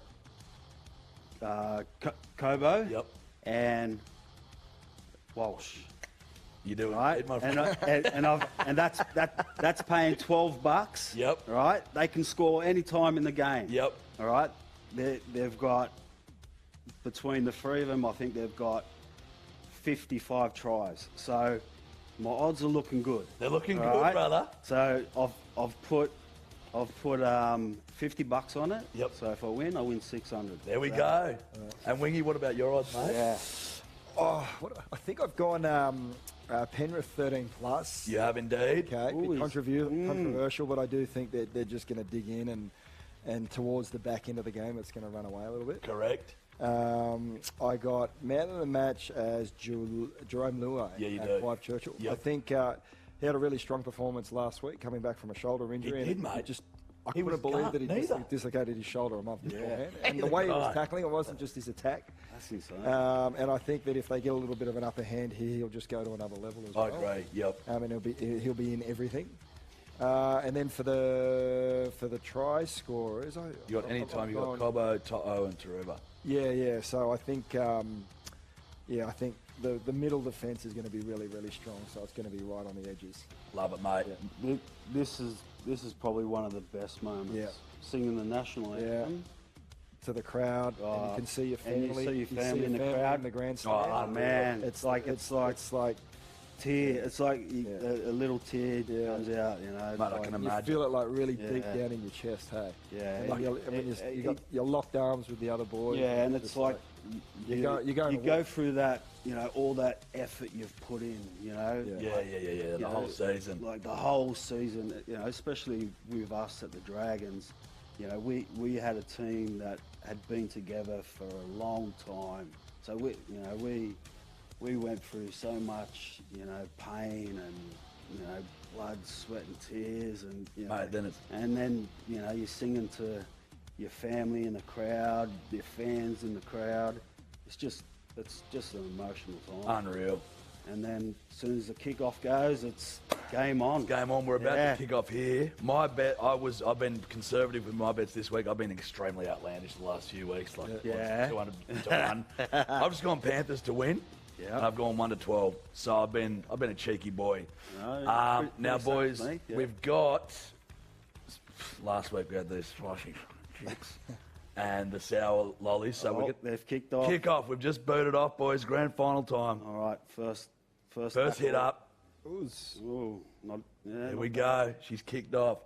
Kobo, Yep. and Walsh. You doing Right, it, my and, friend. and that's paying $12. Yep. Right, they can score any time in the game. Yep. All right, they've got, between the 3 of them, I think they've got 55 tries. So my odds are looking good. They're looking All good, right? brother. So I've put $50 on it. Yep. So if I win 600. There we go. And Wingy, what about your odds, mate? Yeah. Oh, I think I've gone Penrith 13 plus. You have indeed. Okay, Ooh, bit controversial, but I do think that they're just going to dig in and towards the back end of the game, it's going to run away a little bit. Correct. I got man of the match as Jerome Luai Yeah, you at do. Clive Churchill. Yep. I think he had a really strong performance last week, coming back from a shoulder injury. did, and mate. I He couldn't was believe gone, that he neither. dislocated his shoulder a month beforehand. And He's the a way he was guy. tackling, it wasn't just his attack. That's insane. And I think that if they get a little bit of an upper hand here, he'll just go to another level as I well. agree. Yep. And he'll be in everything. And then for the try scorers, You got any time. You got Cobo, To'o, and Taruba. Yeah. So I think, I think the middle defence is going to be really, really strong. So it's going to be right on the edges. Love it, mate. Yeah. This is probably one of the best moments. Yeah. Singing the national anthem. To the crowd, and you can see your and you family. see your family in the crowd. in the grandstand. Oh, Man, it's like tear. It's like Yeah. a little tear comes out. You know. Mate, I like- can you imagine. feel it like really Yeah. deep down in your chest, hey. Yeah. And you got your locked arms with the other boys. Yeah, and it's just like you you go go through that. You know, all that effort you've put in. You know. Yeah. Yeah. The you whole know, season. Like the whole season, you know, especially with us at the Dragons, you know, we had a team that had been together for a long time. So we went through so much, you know, pain and, you know, blood, sweat and tears, and you know, Mate, then it's- and then, you know, you're singing to your family in the crowd, your fans in the crowd. It's just an emotional time. Unreal. And then as soon as the kickoff goes, it's game on. Game on. We're about Yeah. to kick off here. My bet, I've been conservative with my bets this week. I've been extremely outlandish the last few weeks, like Yeah. 200 to 1. I've just gone Panthers to win. Yeah. And I've gone 1-12. So I've been a cheeky boy. No, Now, pretty boys, safe, mate. Yeah. we've got. Last week we had these spicy chicks and the sour lollies. So we're they've kicked off. kick off. We've just booted off, boys. Grand final time. All right, first Hit up. Ooh, not, yeah, Here we go. She's kicked off.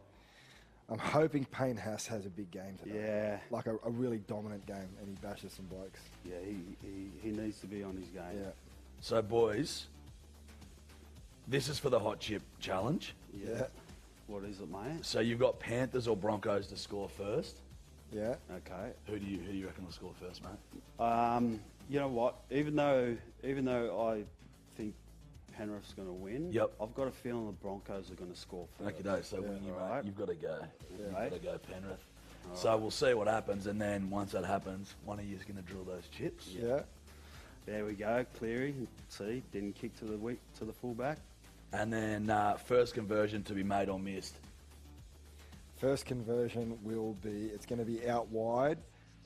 I'm hoping Payne Haas has a big game today. Yeah, Like a really dominant game, and he bashes some blokes. yeah, he needs to be on his game. Yeah. So, boys, this is for the hot chip challenge. Yeah. What is it, mate? So you've got Panthers or Broncos to score first. Yeah. Okay. Who do you reckon will score first, mate? You know what? Even though I think Penrith's going to win, Yep. I've got a feeling the Broncos are going to score first. Okay, so when you, Alright. mate, you've got to go. You've Right. got to go Penrith. So we'll see what happens, and then once that happens, one of you is going to drill those chips. Yeah. There we go, Cleary. See, didn't kick to the fullback. And then first conversion to be made or missed. First conversion will be, it's going to be out wide,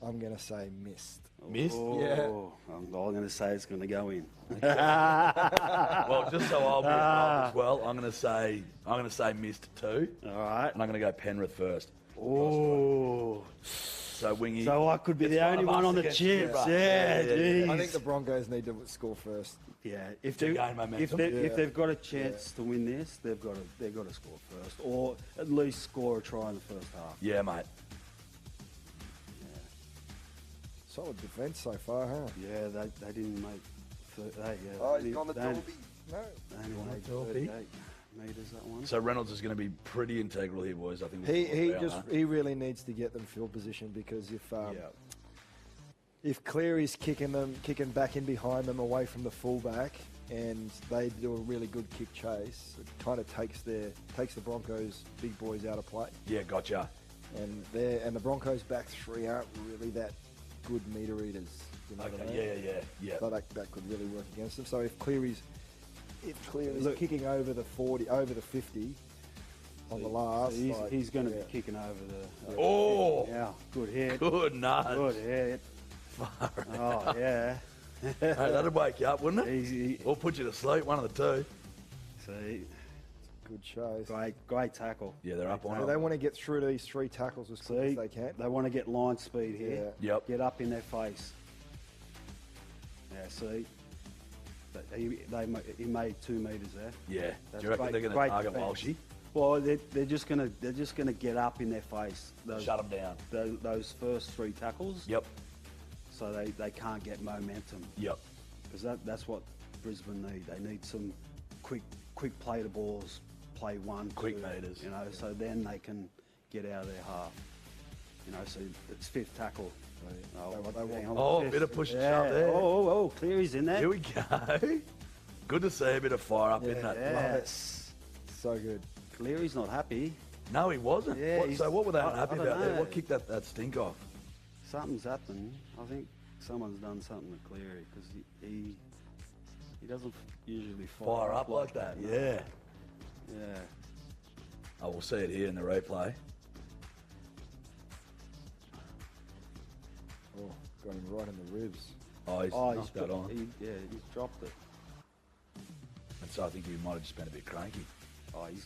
I'm going to say missed. Missed? Yeah. I'm going to say it's going to go in. Well, just so I'll be involved as well, I'm going to say missed too. All right. And I'm going to go Penrith first. Oh. So Wingy. So I could be it's the only of us one on the against chips. you, Yeah, geez. I think the Broncos need to score first. Yeah, if To they gain momentum. if they've got a chance to win this, they've got to score first, or at least score a try in the first half. Yeah, mate. Solid defence so far, huh? Yeah, they didn't make. Oh, he's gone the they only- Dolby. No. they only made Dolby? 38 metres that one. So Reynolds is going to be pretty integral here, boys. I think He really needs to get them field position because if Cleary's kicking back in behind them away from the fullback and they do a really good kick chase, it kind of takes the Broncos big boys out of play. Yeah, gotcha. And the Broncos back three aren't really that good meter eaters. You know what I mean? Yeah. So that could really work against them. So if Cleary's Look- kicking over the 40, over the 50 on the last, He's going to be kicking over the. Oh! Yeah, good hit. Good nudge. Good hit. Oh yeah. Hey, that'd wake you up, wouldn't it? Easy. Or put you to sleep, one of the two. See, good chase. great tackle. Yeah, they're up on So it. they want to get through these three tackles as quick See, as they can. they want to get line speed here. Yeah. Yep. Get up in their face. Yeah, see. He made 2 metres there. Yeah. That's Do you reckon great- they're going to great target defence. Walshy? Well, they're just gonna get up in their face. Shut them down. Those first 3 tackles. Yep. So they can't get momentum. Yep. Because that's what Brisbane need. They need some quick play to balls, play 1, Quick 2, meters. You know, so then they can get out of their half. You know, so it's 5th tackle. Hang on, Oh, 5th. bit of push and Yeah. shove there. Oh, Cleary's in there. Here we go. Good to see a bit of fire up in that. Yeah. Yes. So good. Cleary's not happy. No, he wasn't. Yeah, So what were they I unhappy don't about there? know. What kicked that stink off? Something's happened. I think someone's done something to Cleary because he doesn't usually Fire up like that. no. Yeah. Yeah. Oh, we'll see it here in the replay. Oh, got him right in the ribs. Oh, he's knocked that on. He's dropped it. And so I think he might have just been a bit cranky. Oh, he's.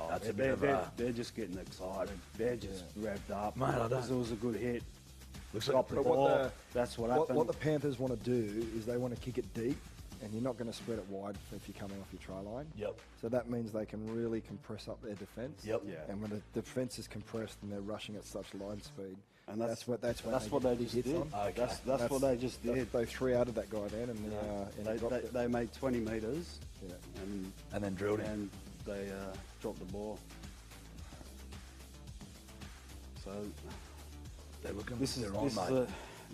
That's a bit of a... They're just getting excited. They're just revved up. Mate, I don't- Because it was a good hit. Looks Drop like the But what ball. the- That's what happened. What the Panthers want to do is they want to kick it deep, and you're not going to spread it wide if you're coming off your try line. Yep. So that means they can really compress up their defence. Yep. Yeah. And when the defence is compressed and they're rushing at such line speed, And that's what they get just hits did. on. Okay. That's what they just did. They threw out of that guy then, and dropped it. They made 20 metres Yeah. And then drilled him. and they dropped the ball. So They're looking. this is they're on, mate.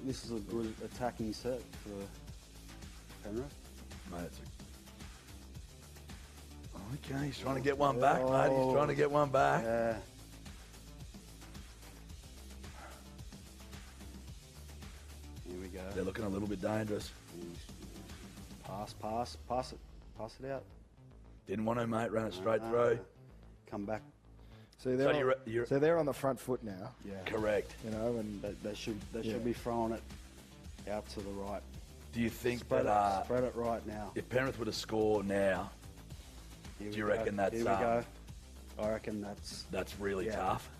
this is a good attacking set for Penrith. Mate, okay, he's trying to get one back, mate. He's trying to get one back. Yeah. Here we go. They're looking a little bit dangerous. Pass it out. Didn't want to, mate. Ran it straight through. Come back. So they're, So you're so they're on the front foot now, Yeah. correct. you know, and They should Yeah. be throwing it out to the right. Do you think Spread that it right now. if Penrith were to score now, Here do we you go. reckon that's Here we go. I reckon that's really Yeah. tough?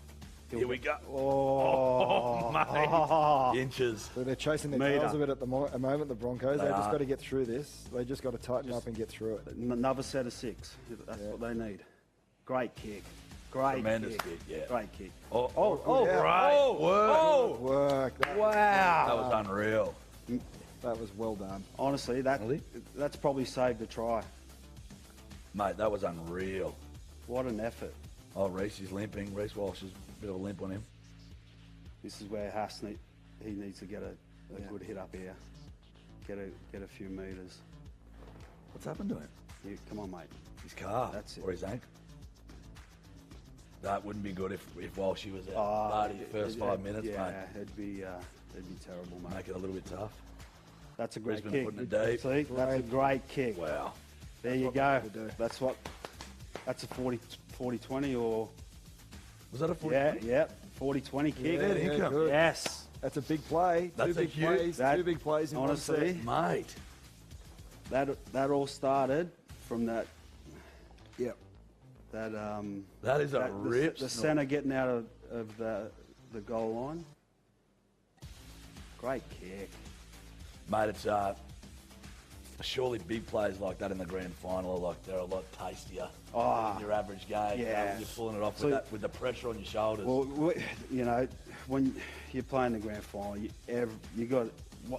He'll Here we get- go. Oh, Mate. Inches. so they're chasing their Meter. tails a bit at the moment. The Broncos, They they've just are. got to get through this. They just got to tighten up and get through it. Another set of 6. That's Yeah. what they need. Great kick. Great Tremendous kick. kick, yeah. Great kick. Oh, yeah. great work. Work. That Wow. was unreal. That was well done. Honestly, that's probably saved a try. Mate, that was unreal. What an effort. Oh, Reece is limping. Reece Walsh has a bit of a limp on him. This is where he needs to get a good hit up here. Get a few metres. What's happened to him? Come on, mate. His calf That's it. or his ankle. That wouldn't be good if Walshy was out. Oh, Bloody first 5 minutes, yeah, mate. it'd be terrible, mate. Make it a little bit tough. That's a great Brisbane kick. putting it deep. See, that's a great kick. Wow. There you what go. they do. That's a 40-20 or Was that a 40? Yeah. 40-20 kick. Yeah, income. good. Yes. That's a big play. That's two a big huge- plays. that- Two big plays in honestly, one Mate. That all started from that set. Yep. That is a that- rip. the centre getting out of the goal line. Great kick. Mate, it's surely big plays like that in the grand final, like they're a lot tastier than your average game. yeah. When you're pulling it off So- with the pressure on your shoulders. Well, when you're playing the grand final, you got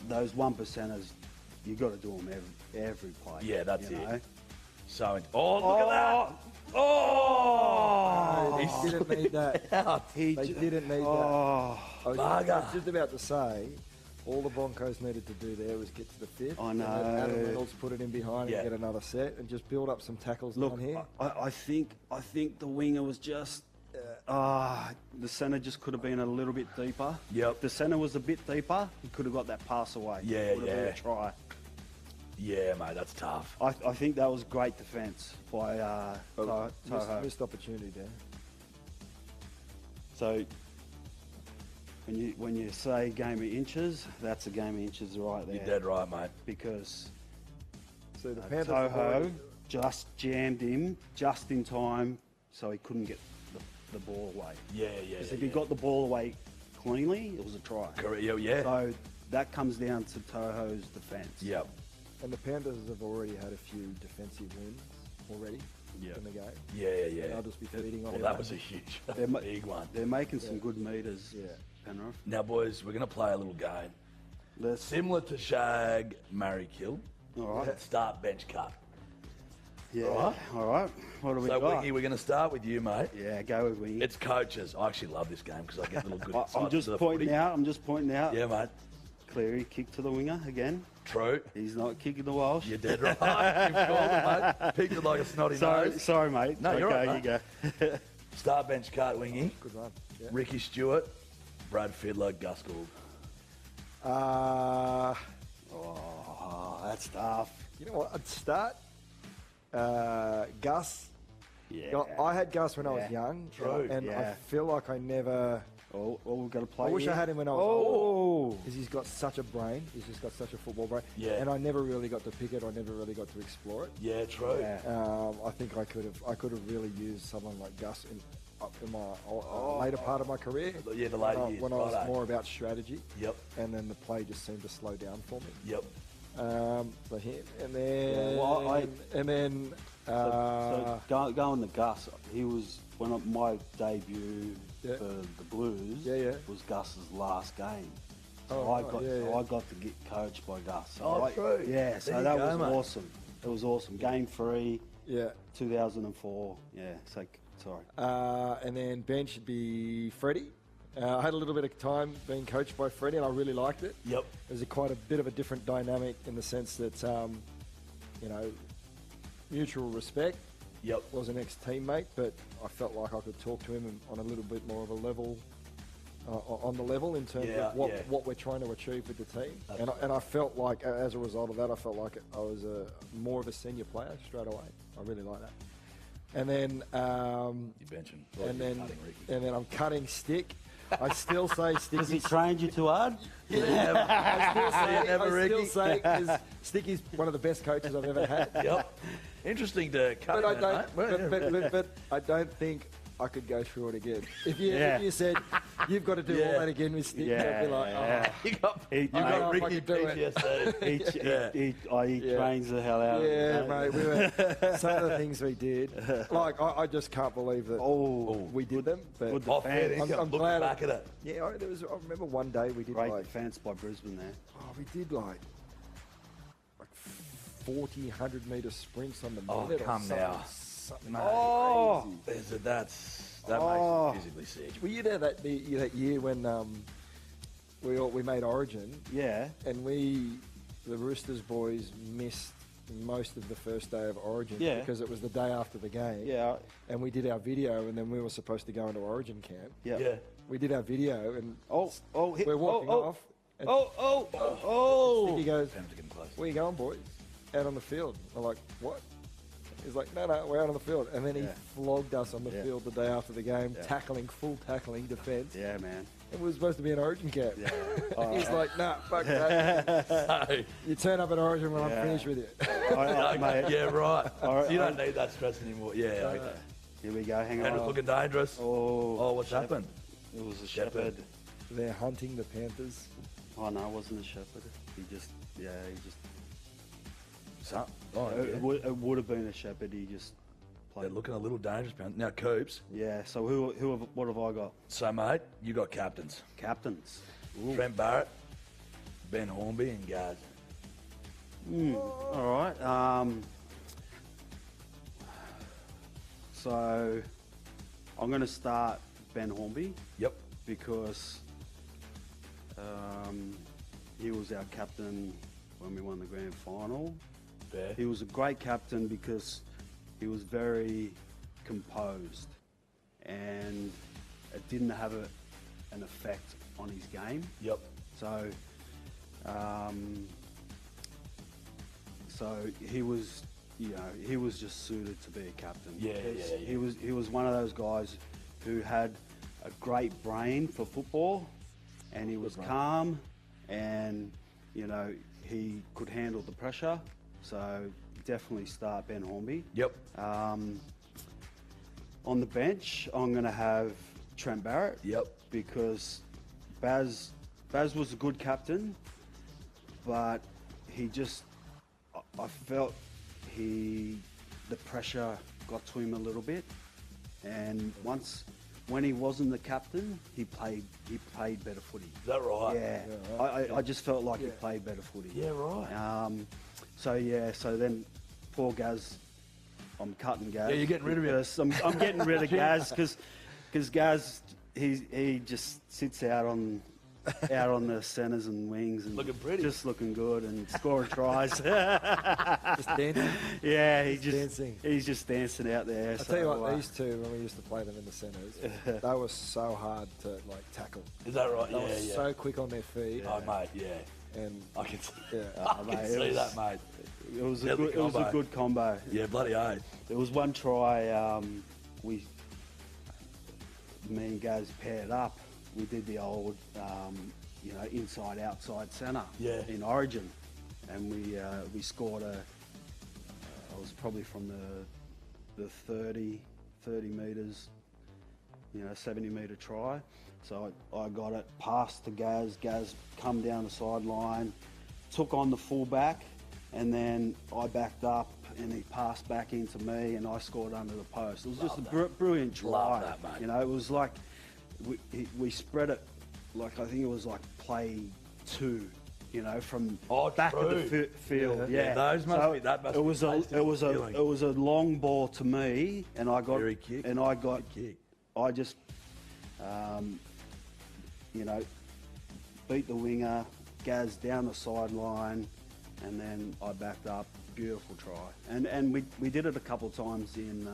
those 1%ers. You got to do them every play. Yeah, that's you it. know? So, look at that! Oh! He didn't need that. They didn't need that. Oh, I was Bugger. just about to say, all the Broncos needed to do there was get to the fifth. I and then know. Adam Reynolds put it in behind Yeah. and get another set and just build up some tackles look, down here. I think the winger was just. The centre just could have been a little bit deeper. Yep. If the centre was a bit deeper, he could have got that pass away. Yeah, Would have been yeah. a try. Yeah, mate, that's tough. I think that was great defence by Toho. Missed opportunity there. So when you say game of inches, that's a game of inches right there. You're dead right, mate. Because So the Panthers Toho just jammed him just in time, so he couldn't get the ball away. Yeah. Because if he got the ball away cleanly, it was a try. Correct. Yeah. So that comes down to Toho's defence. Yep. And the Panthers have already had a few defensive wins already in the game. Yeah. And I'll just be feeding on Well, that was a huge, big one. They're making some good meters, Yeah. Penrith. Now, boys, we're going to play a little game. Let's, Similar to Shag, Marry, Kill. all right. Start, bench, cut. Yeah. All All right. What do we So, got? Wingy, we're going to start with you, mate. Yeah, go with Wingy. It's coaches. I actually love this game because I get little good insights I'm just to the pointing footy. out. I'm just pointing out. Yeah, mate. Cleary kick to the winger again. True. He's not kicking the Walsh. You're dead right. You've called it, mate. Picked it like a snotty nose. Sorry, mate. No, you're okay, right, you go. Start, bench, cut, Wingy. Good run. Yeah. Ricky Stewart, Brad Fiddler, Gus Gould. Oh, that's tough. You know what? I'd start Gus. Yeah. I had Gus when I was Yeah. young, True. and Yeah. I feel like I never. Oh, we've got to play. I wish I here. had him when I was Oh, because he's got such a brain. He's just got such a football brain. Yeah. And I never really got to pick it. I never really got to explore it. Yeah, true. Yeah. I think I could have really used someone like Gus in my later part of my career. Yeah, the later years. when I was righto. more about strategy, Yep, and then the play just seemed to slow down for me. yep. So him, and then Yeah, well, and then So going to Gus, he was my debut Yeah. for the Blues. Yeah. Was Gus's last game. So Oh, I right, got yeah. I got to get coached by Gus. So Oh, true. Yeah, There so you that go, was mate. awesome. It was awesome. Game 3, yeah. 2004. Yeah. So sorry. And then bench would be Freddie. I had a little bit of time being coached by Freddie, and I really liked it. Yep. It was quite a bit of a different dynamic in the sense that, mutual respect. Yep. Was an ex-teammate, but I felt like I could talk to him on a little bit more of a level, on the level in terms Yeah, of yeah. what we're trying to achieve with the team. That's And I felt like, as a result of that, I felt like I was more of a senior player straight away. I really like that. And then, You're benching. and then, Cutting Ricky. and then I'm cutting Stick. I still say Has he Sticky's. trained you too hard? I still say 'cause Sticky's one of the best coaches I've ever had. Yep. Interesting to cut. But I that, don't. mate. But I don't think I could go through it again. If you Yeah. if you said you've got to do all Yeah. that again with Stick, Yeah, I'd be like, yeah. You got, He- you I got don't know if I Ricky could do it. PTSD. Yeah. He Yeah. trains the hell out of yeah, it. mate. We were some of the things we did. Like I just can't believe that we did them. But good Off fair defence. income. I'm Looking glad back at it. yeah, I remember one day we did Great like defence by Brisbane there. we did like 40, 100 metre sprints on the Oh, minute. or come something, now. Something Oh. crazy. That Oh. makes me physically sick. Were you there that year when we made Origin? Yeah. And the Roosters boys, missed most of the first day of Origin Yeah. because it was the day after the game. Yeah. And we did our video, and then we were supposed to go into Origin camp. Yeah. Yeah. We did our video, and Hit, we're walking off. And Oh. He goes, Pens are getting close. "Where you going, boys?" Out on the field. I'm like, "What?" He's like, no, we're out on the field. And then he flogged us on the field the day after the game, full tackling defence. Yeah, man. It was supposed to be an Origin cap. Yeah. He's like, nah, fuck that. You turn up at Origin when I'm finished with you. Mate. Yeah, right. So you don't need that stress anymore. Yeah, okay. Here we go. Hang And on. it's looking dangerous. Oh, what's happened? It was a shepherd. They're hunting the Panthers. Oh, no, it wasn't a shepherd. He just. It It would have been a shepherd. He just played. They're looking a little dangerous. Now, Coops. Yeah. So what have I got? So, mate, you got captains. Captains. Ooh. Trent Barrett, Ben Hornby, and Gaz. All right. So I'm going to start Ben Hornby. Yep. Because he was our captain when we won the grand final. Fair. He was a great captain because he was very composed and it didn't have an effect on his game. Yep. So, he was, he was just suited to be a captain. Yeah. He was one of those guys who had a great brain for football, and he was calm, and he could handle the pressure. So definitely start Ben Hornby. Yep. On the bench, I'm going to have Trent Barrett. Yep. Because Baz was a good captain, but I felt the pressure got to him a little bit, and when he wasn't the captain, he played better footy. Is that right? Yeah, I just felt like he played better footy. Yeah, right. So then poor Gaz, I'm cutting Gaz. Yeah, you're getting rid of him. I'm getting rid of Gaz because Gaz, he just sits out on the centres and wings and looking pretty, just looking good and scoring tries. Just dancing. Yeah, dancing. He's just dancing out there. I tell you what, these two, when we used to play them in the centres, they were so hard to tackle. Is that right? They were so quick on their feet. Oh, mate, yeah. And I can see, mate, that, mate. It was a good combo. Yeah, bloody oath. There was one try me and Gaz paired up. We did the old, inside outside centre in Origin, and we scored I was probably from the 30 metres, 70 metre try. So I got it past to Gaz. Gaz come down the sideline, took on the fullback, and then I backed up and he passed back into me and I scored under the post. It was just a brilliant try. Love that, mate. It was like we spread it, like I think it was like play 2, from back of the field. Yeah, those must be. That must it was be it was a long ball to me, and I got kick. and I got kick. I just beat the winger, Gaz down the sideline, and then I backed up. Beautiful try, and we did it a couple of times in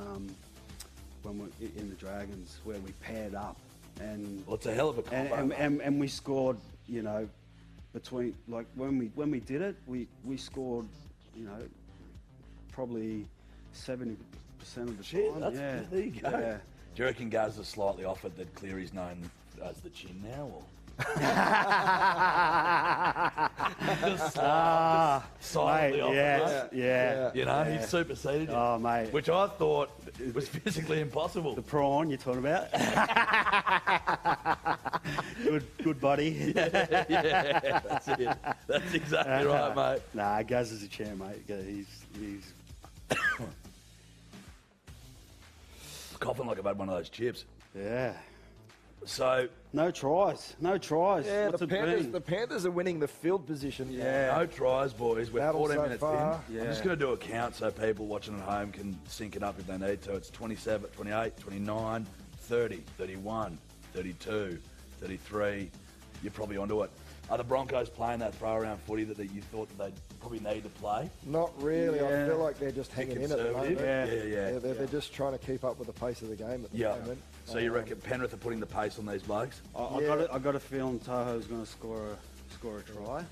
the Dragons where we paired up, and well, it's a hell of a combo. And we scored, between like when we did it, we scored, probably 70% of the time. There you go. Yeah. Do you reckon Gaz is slightly off it that Cleary's known as the chin now, or? Just silently off it. Yeah. He's superseded you. Oh, mate. Which I thought was physically impossible. The prawn you're talking about? good buddy. Yeah, that's it. That's exactly right, mate. Nah, Gaz is a champ, mate. He's coughing like I've had one of those chips. Yeah. So no tries. Yeah, What's the Panthers are winning the field position. no tries, boys. We're Battle 14 so minutes far. in. Yeah. I'm just going to do a count so people watching at home can sync it up if they need to. It's 27, 28, 29, 30, 31, 32, 33. You're probably onto it. Are the Broncos playing that throw-around footy that you thought that they'd probably need to play? Not really. I feel like they're just hanging in at the moment. Yeah. They're just trying to keep up with the pace of the game at the moment. So you reckon Penrith are putting the pace on these blokes? I got a feeling Toho's going to score a try.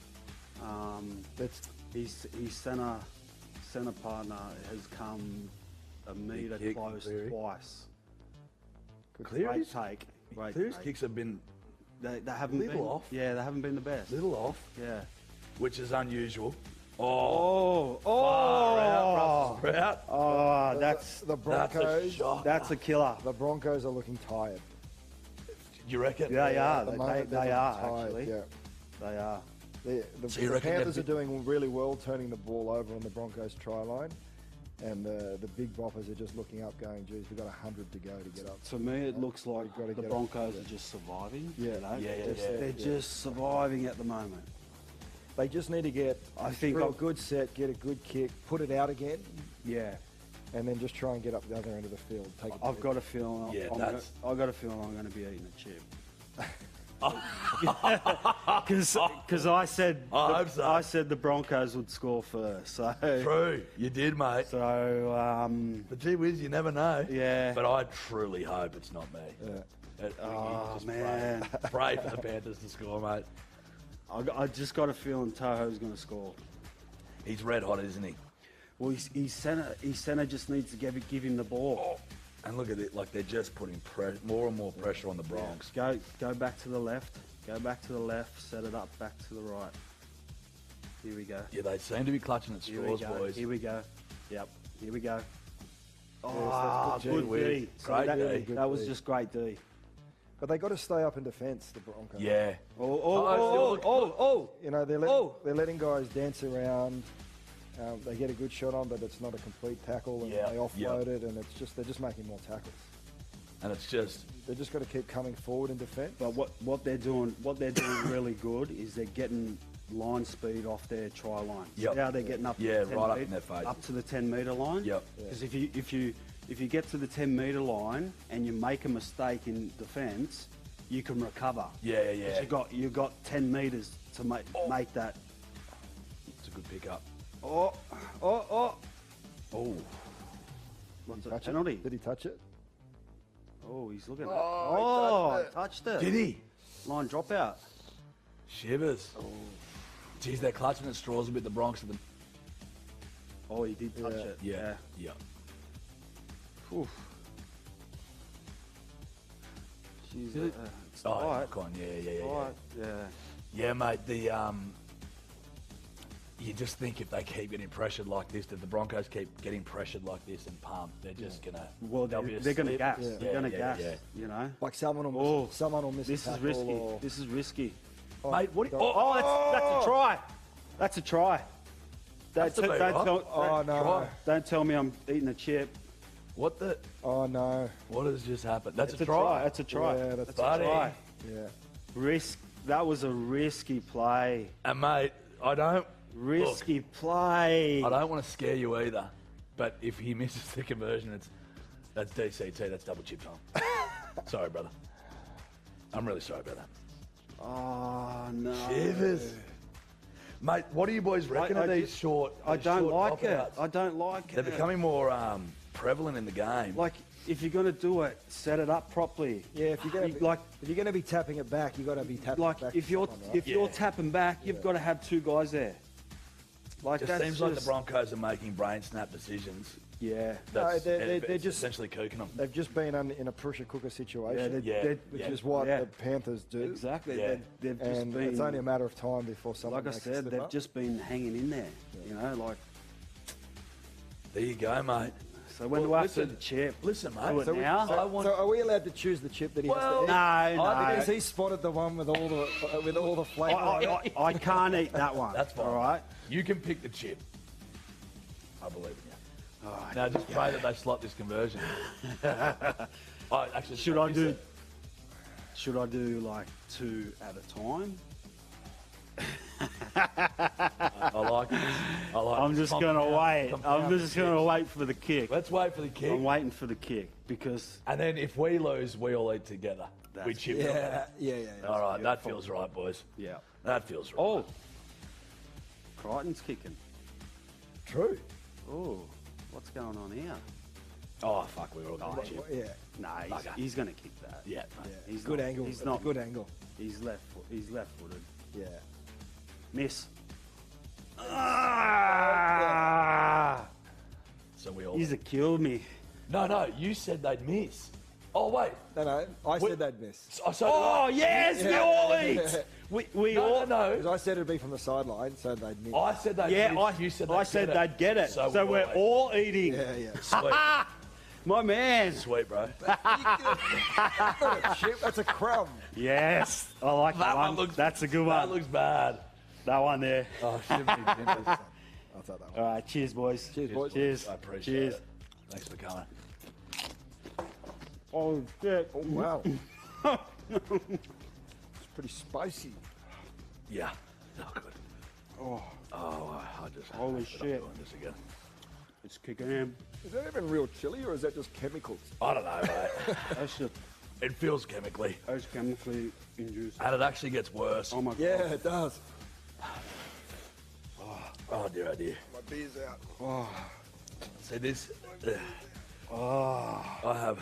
His centre partner has come a metre kick, close Cleary. twice. Cleary's Great take. Great Cleary's take. kicks have been They haven't little been off. Yeah, they haven't been the best. little off, Yeah. which is unusual. Oh, Far out, Russell Sprout. Oh, that's the That's a Broncos. shock. that's a killer. The Broncos are looking tired. You reckon? Yeah, they are. At the They, moment, they they're are tired, actually. Yeah. They are. The So you the reckon Panthers they've are doing really well, turning the ball over on the Broncos' try line, and the big boppers are just looking up, going, "Geez, we've got 100 to go to get up." To me, it looks like We've gotta the get Broncos up. are just surviving. Yeah. you know? Yeah, yeah, They're yeah. just surviving at the moment. They just need to get I think through a I've- good set, get a good kick, put it out again, Yeah, and then just try and get up the other end of the field. Take it I've got a feeling. Yeah, I've got a feeling I'm going to be eating a chip. Because I said I hope so. I said the Broncos would score first. So True, you did, mate. So But gee whiz, you never know. Yeah. But I truly hope it's not me. Yeah. Oh, Just man. pray for the Panthers to score, mate. I just got a feeling Toho's going to score. He's red hot, isn't he? Well, his centre just needs to give him the ball. And look at it, like they're just putting more and more pressure on the Bronx. Go back to the left. Go back to the left. Set it up back to the right. Here we go. Yeah, they seem to be clutching at Here we straws, go. boys. Here we go. Yep. Here we go. Oh, gee good whiz. D. So Great that, D. that was just great D. But they got to stay up in defence, the Broncos. Yeah. Oh. You know, they're letting guys dance around. They get a good shot on, but it's not a complete tackle, and Yeah, they offload it, and they're just making more tackles. And it's just, They just got to keep coming forward in defence. But what they're doing really good is they're getting line speed off their try line. Yep. Now they're getting up. To Yeah, the 10 right up metre- in their face. Up to the 10-metre line. Yep. Because if you get to the 10-metre line and you make a mistake in defence, you can recover. yeah, yeah. 'Cause you got 10 metres to make that. It's a good pickup. Oh. Oh, What's Touch it? Penalty. it? Did he touch it? Oh, he's looking at it. Oh, he Oh, touched it. did he? Line dropout. Shivers. Oh. Geez, they're clutching at straws a bit, the Bronx. Oh, he did touch Yeah. it. Yeah, yeah. Oof. Jeez, Did it? it's Oh, all right. knock on. Yeah. All right. Yeah. Yeah, mate, you just think if they keep getting pressured like this, if the Broncos keep getting pressured like this and pumped, they're just gonna. Well, they'll be they're going to asleep. gas. Yeah. They're going to Yeah, gas. yeah. You know. Like someone will Oh, miss This a is tackle risky. or- This is risky. Mate, what? Do you, Oh, that's a try. That's a try. That's a bit right. Oh, no. Try. Don't tell me I'm eating a chip. What the? Oh, no. What has just happened? That's It's a try. That's a try. Yeah, that's Buddy. a try. Yeah. Risk. That was a risky play. And mate, I don't. Risky play. I don't want to scare you either, but if he misses the conversion, that's DCT. That's double chip time. Sorry, brother. I'm really sorry about that. Oh no. Shivers. Mate, what do you boys reckon of these short? I these don't short like it. pop-outs? I don't like They're it. becoming more prevalent in the game. Like, if you're going to do it, set it up properly. Yeah, if you're going to be tapping it back, you got to be tapping Like, it back. if you're to someone, right? if you're Yeah. tapping back, you've got to have two guys there. Like, It that's seems like the Broncos are making brain snap decisions. Yeah. That's, they're it's just- essentially cooking them. They've just been in a pressure cooker situation, Yeah. which is what yeah. the Panthers do. Exactly. Yeah. They've just And been. it's only a matter of time before someone like I makes a said, slip they've up. just been hanging in there. You know, like. There you go, mate. So when Well, do I have to listen- chip? Listen, Do mate. it now? I want. So are we allowed to choose the chip that he has to eat? No. Because he spotted the one with all the flavour. on it. I can't eat that one. That's fine. All right. You can pick the chip. I believe in you. Now just pray that they slot this conversion. Actually, Should I do? Should I do like two at a time? I like it. I'm just gonna wait. I'm just gonna wait for the kick. Let's wait for the kick. I'm waiting for the kick because And then if we lose, we all eat together. We chip it. Yeah. All right, that feels right, boys. yeah. That feels right. Oh, Crichton's kicking. true. Oh, what's going on here? Oh, fuck, we were all going to chip. Yeah. Nah, Bugger. he's gonna kick that. Yeah. He's Good not, angle. He's not. Good angle. He's left-footed. Yeah. Miss. So we all all. He's a kill me. No, you said they'd miss. Oh, wait. No, I said they'd miss. Oh, yes, New Orleans! We all... No. Because I said it'd be from the sideline, so they'd miss. I said they'd Yeah, miss. You said I said they'd get it. So we're all eating. Yeah. Sweet. My man. Sweet, bro. That's a crumb. Yes. I like that one. That's a good one. That looks bad. That one there. Oh, shouldn't be Panthers. I'll take that All one. right, cheers, boys. Cheers, boys. Cheers. I appreciate Cheers. it. Thanks for coming. Oh, shit. Oh, wow. It's pretty spicy. Yeah. Not good. Oh, I just... Holy I'm not shit. doing this again. it's kicking in. Is that even real chili, or is that just chemicals? I don't know, mate. That's It feels chemically. chemically induced. And it actually gets worse. Oh, my God. Yeah, it does. Oh, dear, oh, dear. My beer's out. Oh, See, this... oh, I have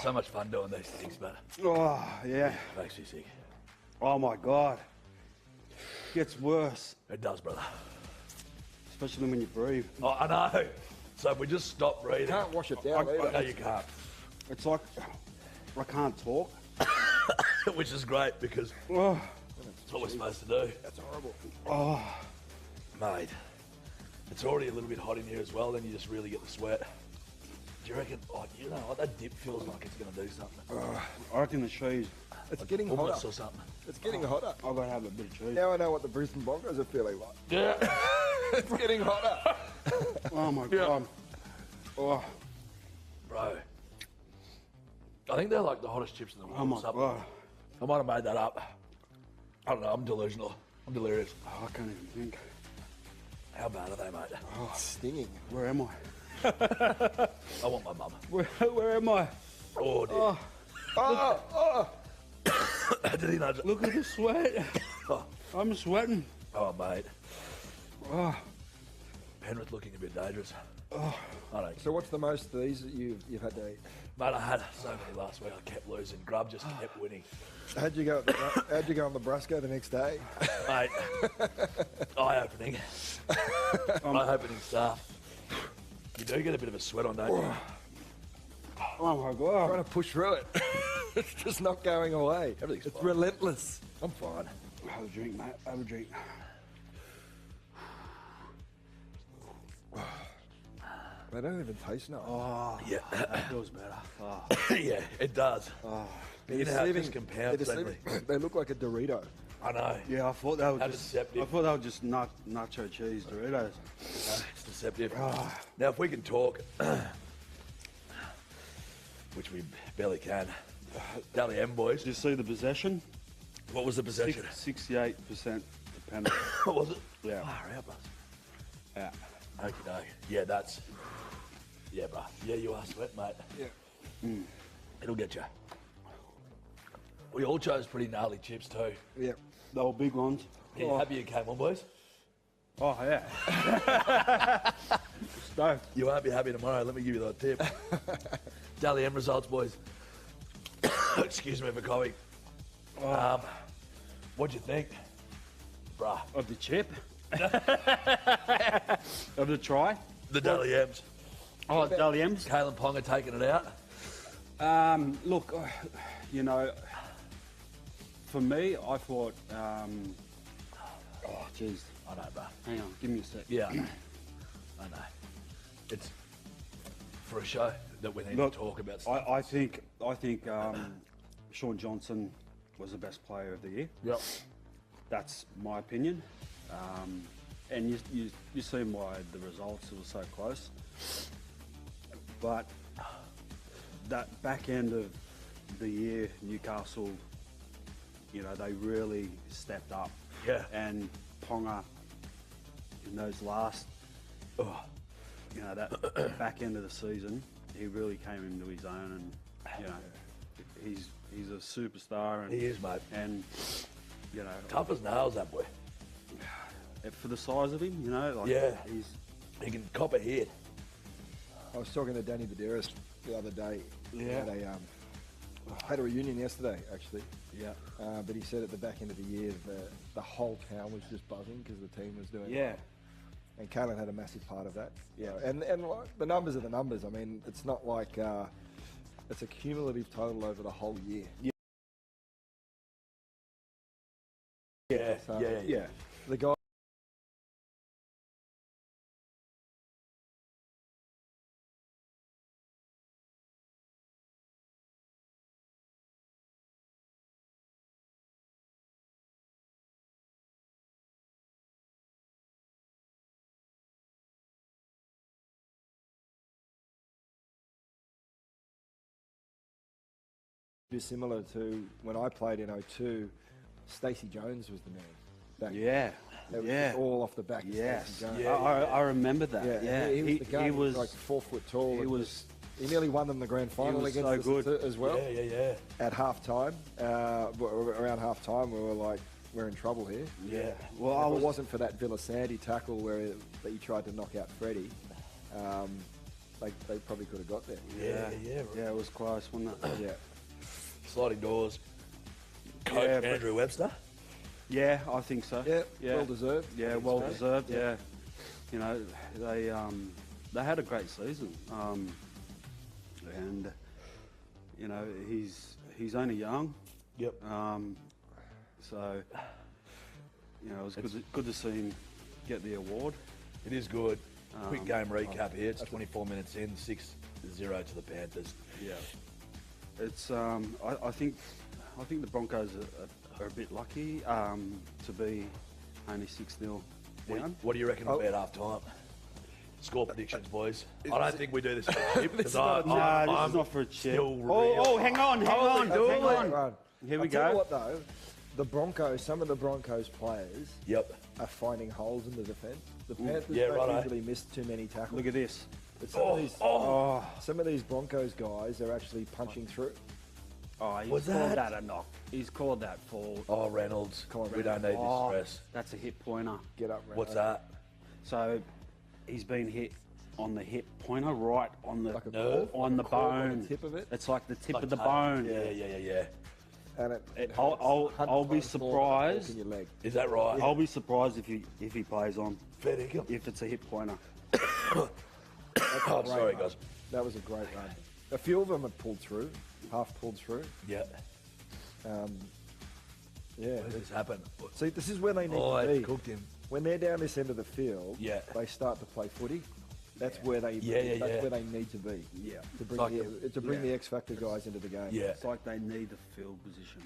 so much fun doing these things, but oh, yeah. it makes me sick. Oh, my God. Gets worse, It does, brother. especially when you breathe. Oh, I know. So if we just stop breathing... Can't wash it down either. No, you can't. It's like I can't talk. Which is great because Oh, it's what we're supposed to do. That's horrible. oh, Mate, it's already a little bit hot in here as well, then you just really get the sweat. Do you reckon, you know what, that dip feels like it's going to do something. I reckon the cheese. It's getting Hummus hotter. or something. It's getting hotter. I've got to have a bit of cheese. Now I know what the Brisbane Broncos are feeling like. Yeah. It's getting hotter. Oh, my God. Oh, Bro. I think they're like the hottest chips in the world. oh, my or something. God. I might have made that up. I don't know, I'm delusional. I'm delirious. Oh, I can't even think. How bad are they, mate? It's stinging. Where am I? I want my mum. Where am I? Oh, dear. Oh, Did he nudge it? look at the sweat. Oh, I'm sweating. oh, mate. Oh, Penrith looking a bit dangerous. oh. I don't. So what's the most of these that you've had to eat? Mate, I had so many last week. I kept losing. Grub just kept winning. How'd you go on Nebraska the next day? Mate, eye-opening. Eye-opening stuff. You do get a bit of a sweat on, don't you? Oh, my God. Trying to push through it. It's just not going away. Everything's It's fine. relentless. I'm fine. Have a drink, mate. Have a drink. They don't even taste nice. Oh, Yeah. that feels better. Oh. Yeah, it does. You know how it just They're compounds, don't deceiving. They look like a Dorito. I know. Yeah, I thought they were How just. deceptive. I thought they were just nacho cheese Doritos. It's deceptive. Oh. Now, if we can talk, which we barely can, Dally M boys, Did you see the possession? what was the possession? 68% to Panthers. What was it? Yeah. Far out, bus. Yeah. Okay, no. Yeah, that's... Yeah, bro. Yeah, you are sweat, mate. Yeah. It'll get you. We all chose pretty gnarly chips too. Yeah. They were big ones. Are you happy you came on, boys? Oh, yeah. Stoked. You won't be happy tomorrow. Let me give you that tip. Dally M results, boys. Excuse me for coughing. What'd you think? Bruh. Of the chip? Of the try? The Dally M's. Oh, Dally M's. Kalen Ponga taking it out. Look, you know, for me, I thought, oh, jeez. I know, bruh. Hang on, give me a sec. Yeah, I know. I know. It's for a show that we need Look, to talk about stuff. I think Sean Johnson was the best player of the year. Yep. That's my opinion. And you see why the results were so close. But that back end of the year, Newcastle, you know, they really stepped up. Yeah. And Ponga, in those last, you know, that back end of the season, he really came into his own, and you know, he's a superstar. And, He is, mate. And you know, Tough as nails, that boy. for the size of him, you know, like Yeah. he's He can cop a hit. I was talking to Danny Badiris the other day. Yeah. They had a reunion yesterday, actually. yeah, But he said at the back end of the year, the whole town was just buzzing because the team was doing yeah. well. And Kalen had a massive part of that. Yeah, and like, the numbers are the numbers. I mean, it's not like it's a cumulative total over the whole year. Yeah, So, yeah. The guy. Is similar to when I played in 02, Stacey Jones was the man. Back Yeah. It was Yeah. just all off the back of Yes. Stacey Jones. Yeah. I remember that. Yeah, Yeah. he was the gun. He was like 4 foot tall. He and was. He nearly won them the grand final was against so us good. as well. Yeah. At half time, around half time, we were like, we're in trouble here. Yeah. Well, If it wasn't for that Villa Sandy tackle where he tried to knock out Freddie, they probably could have got there. Yeah. Yeah, it was close, wasn't it? Yeah. Sliding doors. Coach Yeah, but- Andrew Webster. Yeah, I think so. Yeah, Yeah. well deserved. Yeah, well deserved. Yeah, you know, they had a great season, and you know he's only young. Yep. So you know it was good to see him get the award. It is good. Quick game recap here. It's 24 minutes in, 6-0 to the Panthers. Yeah, it's I think the Broncos are a bit lucky to be only 6-0 down. What do you reckon will be at half time? Score predictions, boys. I don't think we do this for a chip. This is because not a No, this I'm is not for a chip. still Oh, hang on. Right. Here we I'll tell you go. what though, some of the Broncos players Yep. are finding holes in the defence. The Panthers Yeah, don't righto. usually miss too many tackles. Look at this. But some of these Broncos guys are actually punching through. Oh, he's Was called that- that a knock. He's called that for. Oh, Reynolds. Come on, we don't need Oh, this stress. that's a hip pointer. Get up, What's Renato. that? So he's been hit on the hip pointer, right on the Like a nerve? on the Cord on bone. the tip of it? It's like the tip Like of the tape. bone. Yeah. And it I'll- hurts. I'll 100 be times more than a fork surprised. in your leg. Is that right? I'll be surprised if he plays on. Fair dinkum. If it's a hip pointer. Oh, sorry, guys. That was a great run. A few of them have pulled through, half pulled through. Yeah. Yeah. Where did this happen? See, this is where they need Oh, to it's be. cooked him. When they're down this end of the field, Yeah. they start to play footy. That's where they Yeah. where they need to be. Yeah. To bring like the X Factor guys into the game. Yeah. It's like they need the field position.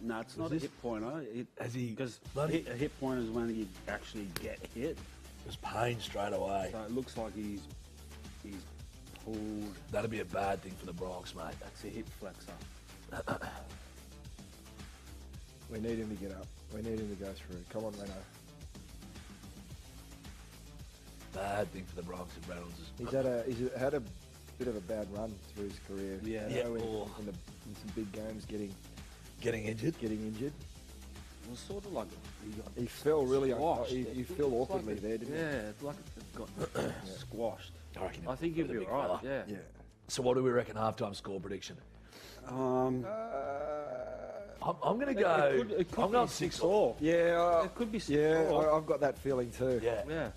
No, it's not a this- hip pointer. Has he- Because bloody- a hip pointer is when you actually get hit. There's pain straight away. So it looks like he's pulled. That'd be a bad thing for the Bronx, mate. That's a hip flexor. We need him to get up. We need him to go through. Come on, Reno. Bad thing for the Bronx if Reynolds is. He's had a bit of a bad run through his career. Yeah. You know, Yeah. in some big games, getting Getting injured. It was sort of like He fell really. squashed. He fell awkwardly there, didn't Yeah, it's like it got squashed. I reckon I think he'll he's be a big right. fella. Yeah. he? Yeah. So what do we reckon halftime score prediction? Um, I'm going to it go. could I'm going be 6-all. Yeah. It could be Yeah, 6-4. I've got that feeling too. Yeah. Yeah.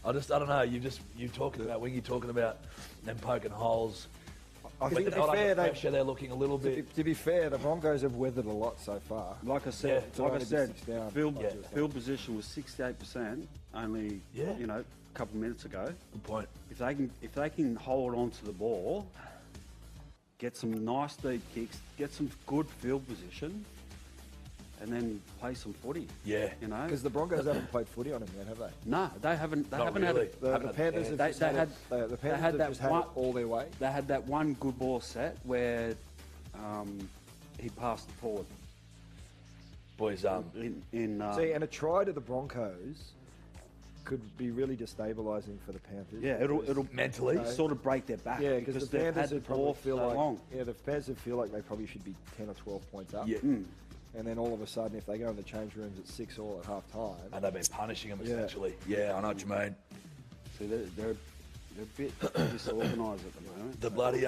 I don't know. You talking about Wingy talking about them poking holes. I But think they're to be not fair, under pressure. They're looking a little bit. to be fair, the Broncos have weathered a lot so far. Like I said, Yeah. like I Only said, 6 down. field, Yeah. field position was 68% only. Yeah. You know, a couple of minutes ago. Good point. If they can hold on to the ball, get some nice deep kicks, get some good field position, and then play some footy. Yeah. You know. Because the Broncos haven't played footy on him yet, have they? No, they haven't. They Not haven't really. had. The Haven't had Panthers the have They- just they had, had- it, the they Panthers had have that just had one- it all their way. They had that one good ball set where he passed it forward. Boys, In See, and a try to the Broncos could be really destabilising for the Panthers. yeah, it'll mentally. sort of break their back. Yeah, because the they've Panthers had the would probably ball feel so like long. the Panthers feel like they probably should be 10 or 12 points up. Yeah. And then all of a sudden, if they go in the change rooms at 6-all at half time, And they've been punishing them Yeah. essentially. Yeah, I know what you mean. See, they're a bit disorganised at the moment. The bloody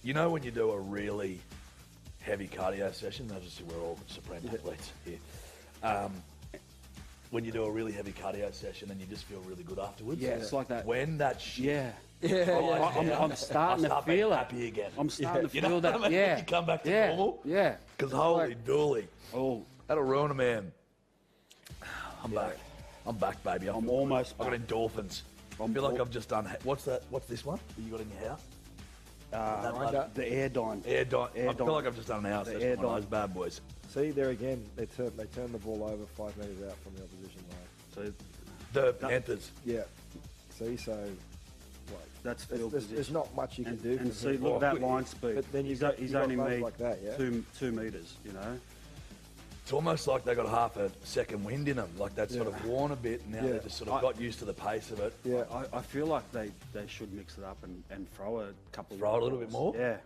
you know when you do a really heavy cardio session, obviously we're all supreme athletes here. when you do a really heavy cardio session and you just feel really good afterwards. Yeah, it's like that. When that shit. Yeah. I'm starting to being feel it. happy again. I'm starting to You know feel what I that. mean? Yeah. You come back to yeah. normal. Yeah. Because holy dooly. Oh, That'll ruin a man. I'm back. I'm back, baby. I'm almost I've got back. endorphins. I feel like I've just done. What's that? What's this one that you got in your house? the Airdyne. I feel like I've just done an house. The That's one of Airdyne. those bad boys. See, there again, they turn the ball over 5 metres out from the opposition line. So The Panthers. Yeah. See, so that's field there's position. not much you can do. And from see, here. look at that line speed. But then he's you've got only runs made like that, yeah? 2 metres, you know. It's almost like they got half a second wind in them. Like they'd sort of worn a bit, and now Yeah. they just sort of got used to the pace of it. Yeah. I feel like they should mix it up and throw a couple. Throw of a little bit balls. more? Yeah.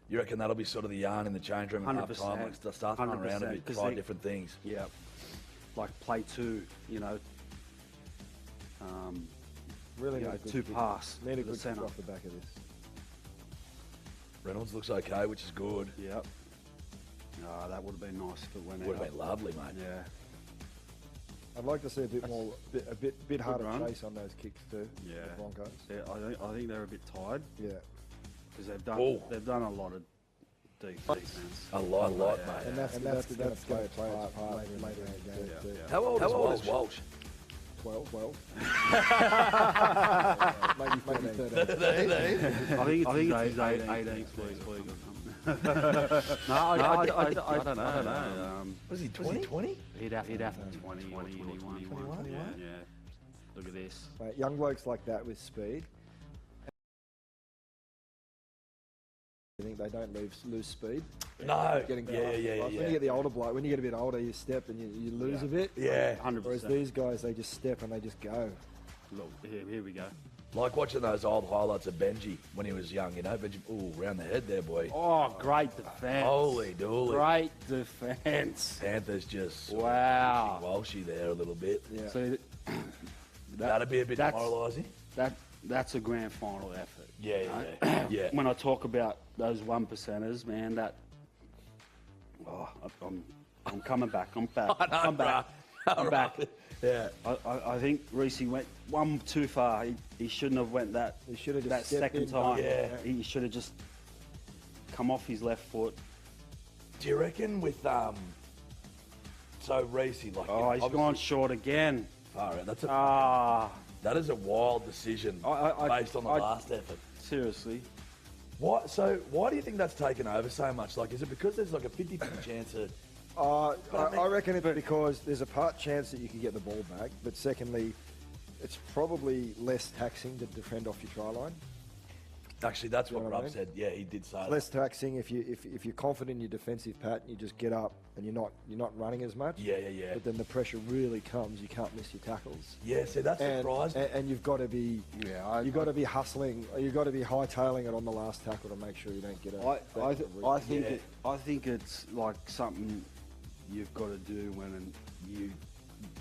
You reckon that'll be sort of the yarn in the change room at half 100%. time? Like start running around a bit, 100%, try different things. Yeah. Like play 2, you know. Really Yeah, need a good 2 kick. pass Need a to the good kick centre. off the back of this. Reynolds looks okay, which is good. Yep. That would have been nice if it went Would out. have been lovely, mate. Yeah. I'd like to see a bit more, a bit harder run. chase on those kicks too. Yeah. The Broncos. Yeah, I think they're a bit tired Yeah. because they've done a lot of defense. A lot, Yeah. mate. And that's going to play its part later in the game too. Yeah. How old is Walsh? 12. Maybe 13. I think it's his 18th week or something. No, I don't know. Was he 20? He'd have to 20, 21. Yeah. Look at this. Mate, young blokes like that with speed. I think they don't lose speed. No. Getting Yeah. When you get the older bloke, when you get a bit older, you step and you lose a bit. Yeah. 100%. Whereas these guys, they just step and they just go. Look, here we go. Like watching those old highlights of Benji when he was young, you know? Benji, round the head there, boy. Oh, great defense. Holy dooly. Great defense. Panthers just Wow. Walshy there a little bit. Yeah. So That'd be a bit that's- demoralising. that's a grand final effort. Yeah. When I talk about those 1%ers, man, I'm coming back. I'm back. I'm back. I'm back. Yeah. I think Reece went one too far. He shouldn't have went that. He should have just that stepped second in. time. Yeah. He should have just come off his left foot. Do you reckon with so Reece, like Oh, he's gone short again. far out. Ah, That is a wild decision based on the last effort. seriously. So why do you think that's taken over so much? Like, is it because there's like a 50% chance that I reckon it's because there's a part chance that you can get the ball back, but secondly, it's probably less taxing to defend off your try line. actually that's what You know what I Rob mean? said. Yeah, he did say Less taxing if you're confident in your defensive pattern, you just get up and you're not running as much. that. Yeah. But then the pressure really comes. You can't miss your tackles. Yeah, see, that surprised me. And you've got to be Yeah, you've got to be hustling. You've got to be hightailing it on the last tackle to make sure you don't get a. I think Yeah. I think it's like something you've got to do when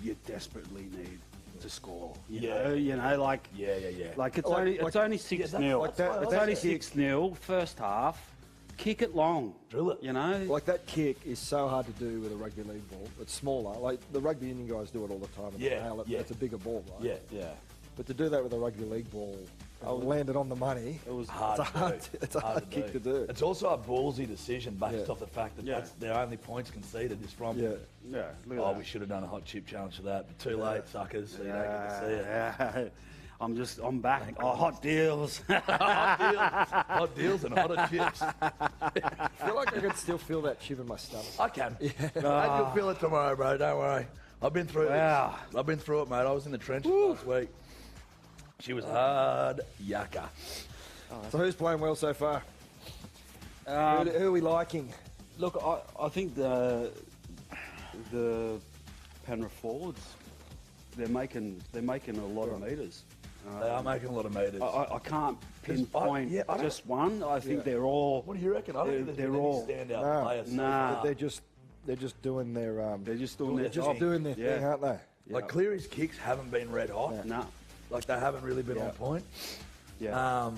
you desperately need to score. You know, like Yeah. like it's Like- only like- it's only 6-0. like that- It's that's only a kick. 6-0 first half. Kick it long. Drill it. You know. Like that kick is so hard to do with a rugby league ball. It's smaller. Like the rugby union guys do it all the time. And Yeah, nail it. yeah. It's a bigger ball, right? Yeah. But to do that with a rugby league ball, land it on the money. It was Hard It's a hard kick to do. It's also a ballsy decision based Yeah. off the fact that Yeah. that's their only points conceded is from. Yeah. yeah. Look at Oh, that. we should have done a hot chip challenge for that. But too late, suckers. So you don't get to see it. Yeah. I'm back. Oh, hot deals. Hot deals and hotter chips. I feel like I can still feel that chip in my stomach. I can. You'll feel it tomorrow, bro. Don't worry. I've been through Wow. this. I've been through it, mate. I was in the trenches last week. She was hard yakka. So who's playing well so far? Who are we liking? Look, I think the Penrith forwards, they're making a lot of meters. They are making a lot of meters. I can't pinpoint I don't- just one. I think they're all. What do you reckon? I don't think there's they're been any all- standout No. players. so Nah. far. They're just doing their They're just doing their just job. doing their thing, aren't they? Like Cleary's kicks haven't been red hot. Nah. Like they haven't really been on point. Yeah.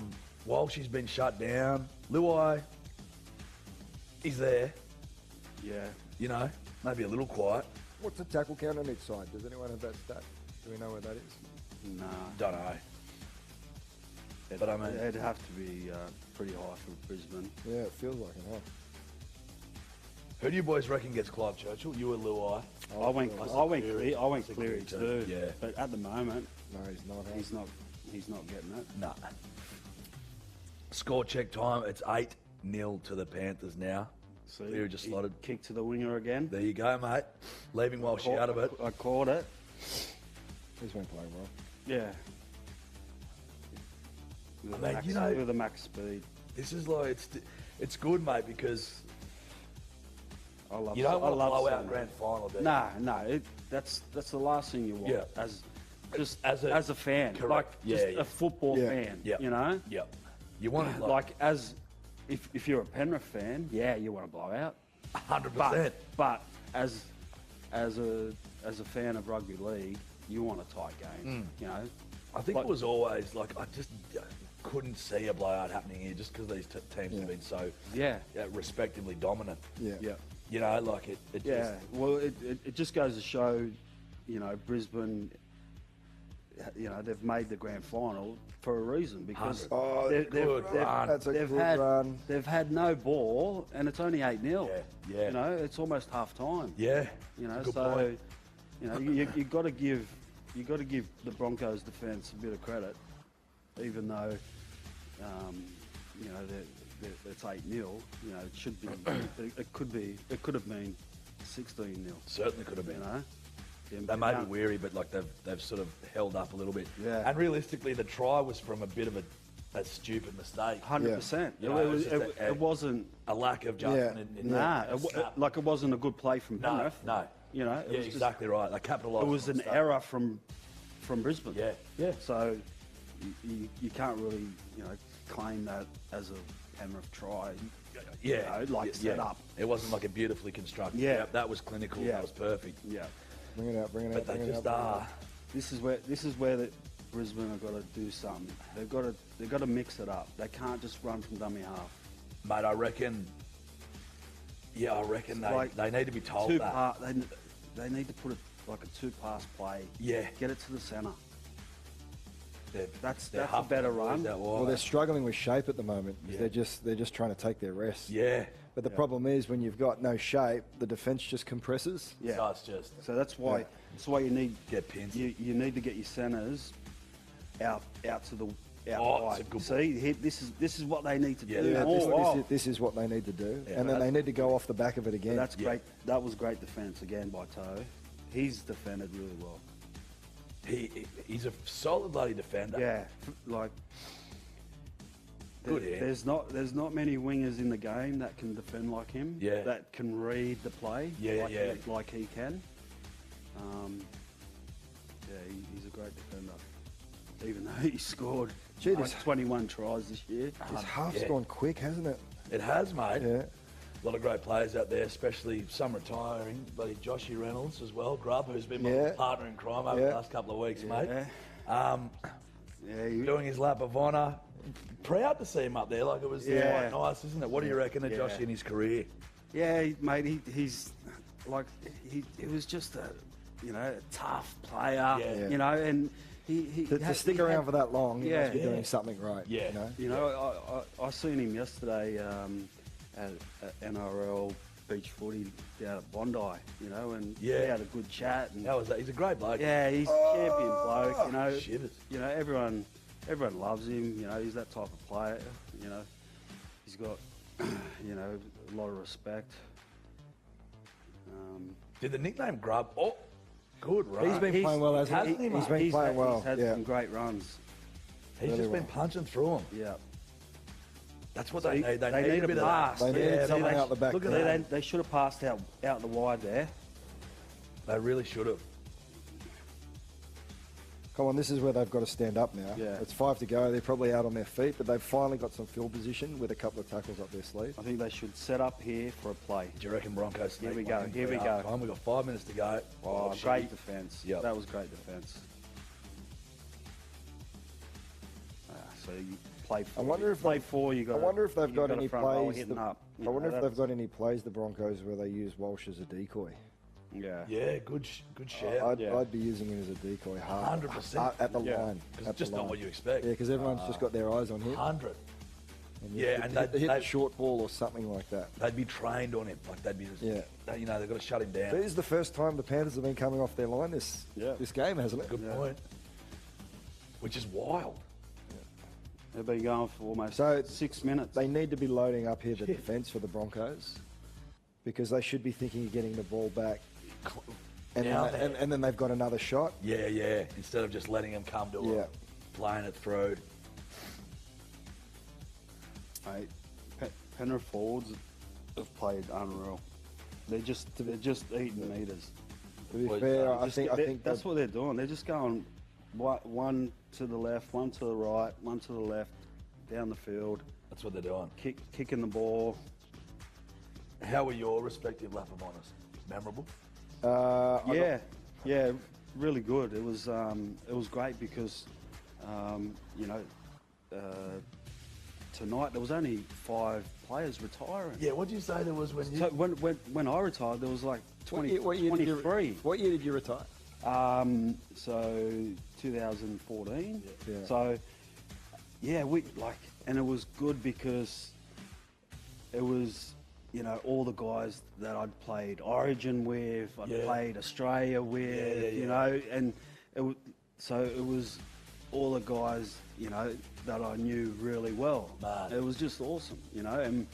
Walsh has been shut down. Luai, he's there. Yeah. You know, maybe a little quiet. What's the tackle count on each side? Does anyone have that stat? Do we know where that is? Nah. Don't know. But I mean, It'd have to be pretty high for Brisbane. Yeah, it feels like it, huh? who do you boys reckon gets Clive Churchill? You or Luai? I went Cleary too. Yeah. But at the moment, No, he's not. he's not getting it. Nah. Score check time. It's 8-0 to the Panthers now. See, Cleary just he slotted. kick to the winger again. There you go, mate. Leaving Walsh out of it. I caught it. He's been playing well. Yeah. With, I mean, with the max speed. This is like it's good, mate, because I love. you don't want I to love blow seeing out it. grand final. Do you? No. That's the last thing you want. Yeah. As a fan, Correct. like Yeah, just yeah. a football Yeah. fan. Yeah. You know, Yep. You want to like as if you're a Penrith fan, yeah, you want to blow out. 100%. But as a fan of rugby league, you want a tight game. You know, I think it was always like I just couldn't see a blowout happening here just because these teams have been so respectively dominant. Yeah. yeah. You know, like it Yeah, well, it just goes to show, you know, Brisbane, you know, they've made the grand final for a reason because Oh, that's a they've good had run. they've had no ball and it's only 8-0. Yeah. You know, it's almost half time. Yeah. You know, Good so point. you know you got to give the Broncos defence a bit of credit, even though you know it's 8-0. You know, it should be it could have been 16-0. Certainly could have been. You know. They may be weary, but like they've sort of held up a little bit. Yeah. And realistically, the try was from a bit of a stupid mistake. 100%. You know, it was just It wasn't. A lack of judgment. in Nah, that snap. like it wasn't a good play from No, Penrith. no. You know, it Yeah, was just- exactly right. They capitalised. It was on an the stuff. error from Brisbane. Yeah, yeah. So you can't really claim that as a Penrith try. Yeah, You know, like set up. It wasn't like a beautifully constructed. Yeah. That was clinical. Yeah. That was perfect. Yeah. Bring it out. But they bring it just out. are. This is where the Brisbane have got to do something. They've got to mix it up. They can't just run from dummy half. Mate, I reckon. Yeah, I reckon they need to be told that. They need to put like a two-pass play. Yeah. Get it to the centre. That's They're a huffing better the boys run. out Well, wide. they're struggling with shape at the moment. 'Cause Yeah. They're just trying to take their rest. Yeah. But the problem is when you've got no shape, the defence just compresses. Yeah. So it's just So that's why you need get pins. you need to get your centres out to the out Oh, wide. it's a good See, this is what they need to Yeah, do. yeah, more. This is what they need to do, Yeah, and then they need to go off the back of it again. That's Yeah. great. That was great defence again by Toe. He's defended really well. He's a solid bloody defender. Yeah, like Good hand. there's not many wingers in the game that can defend like him. Yeah. That can read the play. Yeah, yeah. Like he can. He's a great defender. Even though he scored Gee, like this- 21 tries this year. This half's Yeah. gone quick, hasn't it? It has, mate. Yeah. A lot of great players out there, especially some retiring. Bloody Joshy Reynolds as well, Grub, who's been my Yeah. partner in crime over Yeah. the last couple of weeks, mate. Yeah. Yeah, Doing his lap of honour. Proud to see him up there. Like it was Yeah. quite nice, isn't it? What do you reckon of Yeah. Joshy in his career? Yeah, mate. He's like he was just a tough player. Yeah. You know, and he To stick around for that long, he must be Yeah. doing something right. Yeah. You know? You know, I seen him yesterday at NRL beach footy down at Bondi. You know, and Yeah. we had a good chat. And How was that? He's a great bloke. yeah, he's a champion bloke. You know, Shivers. you know everyone loves him. You know, he's that type of player. You know, he's got a lot of respect. Did the nickname Grub? Oh, good, right? He's been playing well, hasn't he? hasn't he, He's mate? been playing well. He's had Yeah. some great runs. He's really just been well. punching through him. Yeah. That's what So they need. They need a bit of pass. that. They need someone out the back Look at there. that. They should have passed out the wide there. They really should have. Come on, this is where they've got to stand up now. Yeah. It's 5 to go. They're probably out on their feet, but they've finally got some field position with a couple of tackles up their sleeve. I think they should set up here for a play. Do you reckon Broncos? Here sneak we one go, in here for we half go. time? We've got 5 minutes to go. Oh, shit. great defence. Yep. That was great defence. So you play 4. I wonder if play they- 4. You got. I wonder if they've you got got a any front row plays. hitting up. I wonder if they've got any plays, the Broncos, where they use Walsh as a decoy. Yeah. Yeah, good shout. I'd be using him as a decoy hard. 100%. At the line. Because At it's just the not line. what you expect. Yeah, because everyone's just got their eyes on him. 100. And Yeah, and hit the they'd- short ball or something like that. They'd be trained on him. Like they'd be, Yeah. they've got to shut him down. But it is the first time the Panthers have been coming off their line this game, hasn't it? Good point. Which is wild. They've been going for almost So 6 minutes. They need to be loading up here the defence for the Broncos because they should be thinking of getting the ball back. And, Now and then they've got another shot. Yeah. Instead of just letting him come to Yeah. it, playing it through. Mate, Penrith forwards have played unreal. They're just eating meters. To be Well, fair, I Just think that's what they're doing. They're just going one to the left, one to the right, one to the left, down the field, That's what they're doing. kicking the ball. How were your respective lap of honours? Memorable? Yeah, really good. It was great because tonight there was only 5 players retiring. Yeah, what did you say there was when you... So when I retired, there was like 20, what year 23. What year did you retire? So 2014. Yeah. So yeah, and it was good because it was all the guys that I'd played Origin with, I'd played Australia with, and so it was all the guys that I knew really well. Man. It was just awesome, and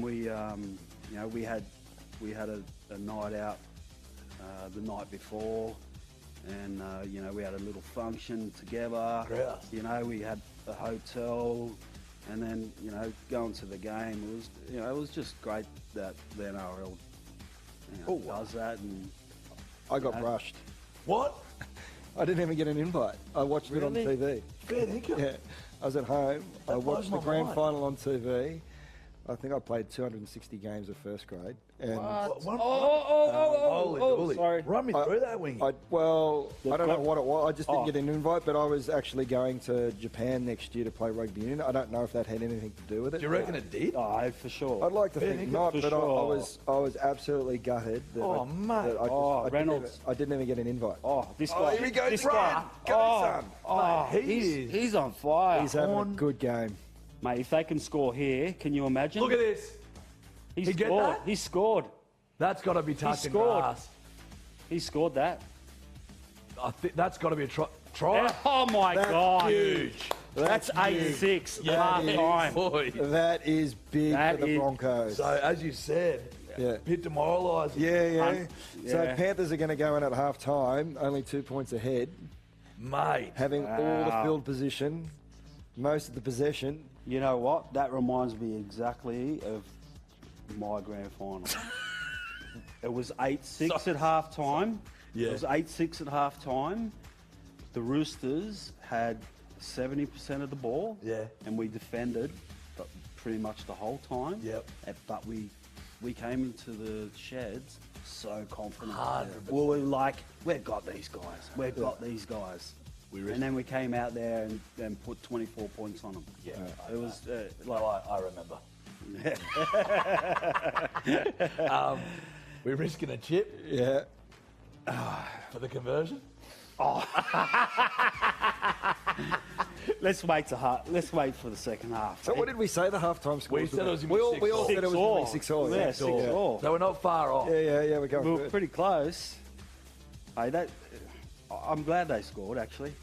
we we had a night out the night before, and we had a little function together. Grouse. We had a hotel, and then going to the game. It was just great that the NRL does that, and I got brushed. What? I didn't even get an invite. I watched it on Really? TV. Fair dinkum. Yeah, I was at home. I That watched the blows my grand mind. final on TV. I think I played 260 games of first grade. And Holy dooly. sorry. Run me through that, Wingy. I don't know what it was. I just didn't Oh. get an invite, but I was actually going to Japan next year to play rugby union. I don't know if that had anything to do with it. Do you reckon it did? Oh, for sure. I'd like to Fair think dinkum. not, For but sure. I was absolutely gutted. That Oh, I, mate. that I, just, Oh, I, didn't Reynolds. even, I didn't even get an invite. Oh, this Oh, guy. here he goes, This Ryan. guy. Go, son. Oh, Mate, he is. he's on fire. He's having a on- good game. Mate, if they can score here, can you imagine? Look at this. He He get scored. that? He scored. That's got to be touching scored. grass. He scored that. I think that's got to be a try. Oh my That's God. Huge. That's 8-6 half is- time. Boy. That is big That for the is- Broncos. So, as you said, Yeah. bit demoralising. Yeah. So Yeah. Panthers are going to go in at half time, only 2 points ahead, Mate. having all the Wow. field position, most of the possession. You know what? That reminds me exactly of my grand final. It was 8-6 at half time. Yeah. It was 8-6 at half time. The Roosters had 70% of the ball. Yeah. And we defended pretty much the whole time. Yep. But we came into the sheds so confident. 100%. We were like, we've got these guys. We've got these guys. And then we came out there and put 24 points on them. Yeah. It was I remember. We're risking a chip Yeah. for the conversion. Let's wait for the second half. So what did we say the halftime score? We said it was gonna be we all 6-6. said it was going to be 6-all. Yeah, Yeah, 6-all. So we're not far off. yeah, we're going We were good. pretty close. Hey, I'm glad they scored. Actually,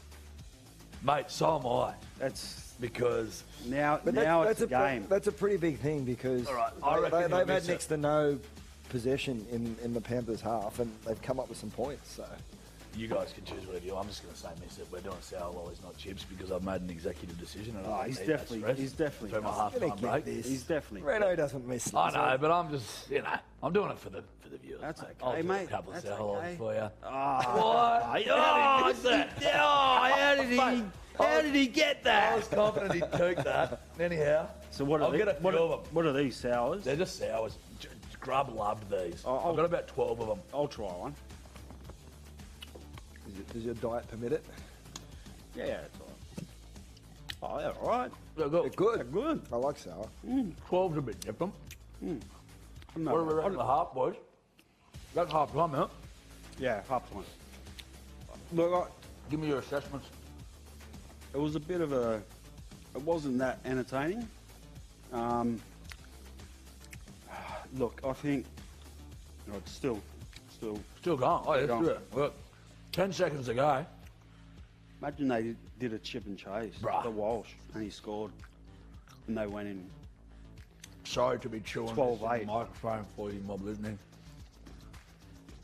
Mate, so am I. that's Because now But it's a pre- game. That's a pretty big thing because All right, I reckon they've you'll had miss next it. to no possession in the Panthers half, and they've come up with some points. So you guys can choose whatever you want. I'm just going to say miss it. We're doing sour lollies, not chips, because I've made an executive decision. And I don't He's need that definitely stress through my gonna half-time break. He's definitely. Reno doesn't miss. I know, but I'm just, I'm doing it for the viewers. That's mate. okay, I'll do mate. a couple of That's sour lollies okay. for you. How did he get I that? was confident he'd cook that. Anyhow, So what I'll are get a few of them. what are these sours? They're just sours. Grub loved these. I'll- I've got about 12 of them. I'll try one. Does your diet permit it? Yeah, it's all right. Oh, yeah, all right. They've got They're good. They're good. I like sour. 12's a bit different. I'm What are we not, reckon the half, boys? That's half time, huh? Yeah, half time. Look, Give me your assessments. it was a bit of a. It wasn't that entertaining. Look, I think. No, it's still. Still going. Oh, yeah, Going. let's do it. Look, 10 seconds to go. Imagine they did a chip and chase. Bruh. The Walsh, and he scored, and they went in. Sorry to be chewing 12-8. this microphone for you, mob listening.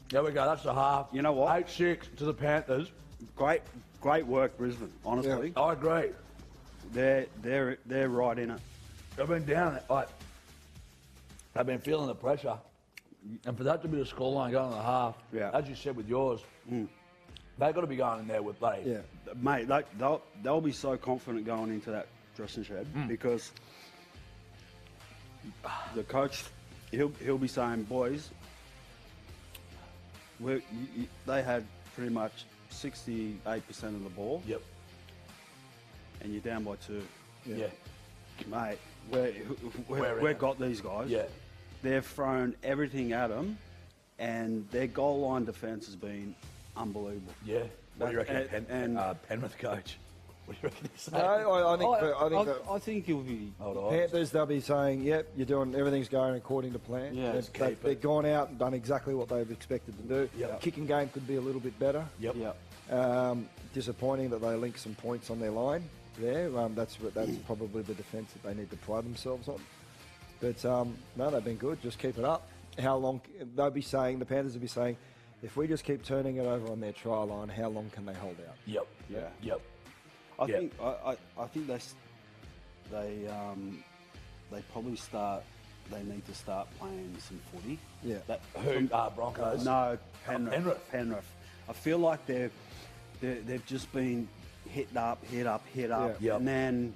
There we go. That's the half. You know what? 8-6 to the Panthers. Great work, Brisbane. Honestly, I agree. they're right in it. They've been down it. Like, they've been feeling the pressure. And for that to be the scoreline going in the half, Yeah. as you said with yours, they've got to be going in there with bloody. Yeah. Mate, they'll be so confident going into that dressing shed because the coach, he'll be saying, boys, they had pretty much 68% of the ball, Yep. and you're down by 2. Yeah. Mate, We're in we've it. got these guys. Yeah. They've thrown everything at them, and their goal line defence has been unbelievable. Yeah. What do you reckon, And- Penrith coach? What do you reckon he's saying? No, I think I think he'll be. Hold on. Panthers, they'll be saying, yep, you're doing, everything's going according to plan. Yeah. They've gone out and done exactly what they've expected to do. Yep. Kicking game could be a little bit better. Yep. Yeah. Disappointing that they link some points on their line there. That's probably the defence that they need to pride themselves on. But no, they've been good. Just keep it up. How long they'll be saying? The Panthers will be saying, if we just keep turning it over on their try line, how long can they hold out? Yep. Yeah. Yep. I Yeah. think I think they probably start. They need to start playing some footy. Yeah. Who? Broncos? No, Penrith. Penrith. Penrith. I feel like they've just been hit up, Yeah. Yep. and then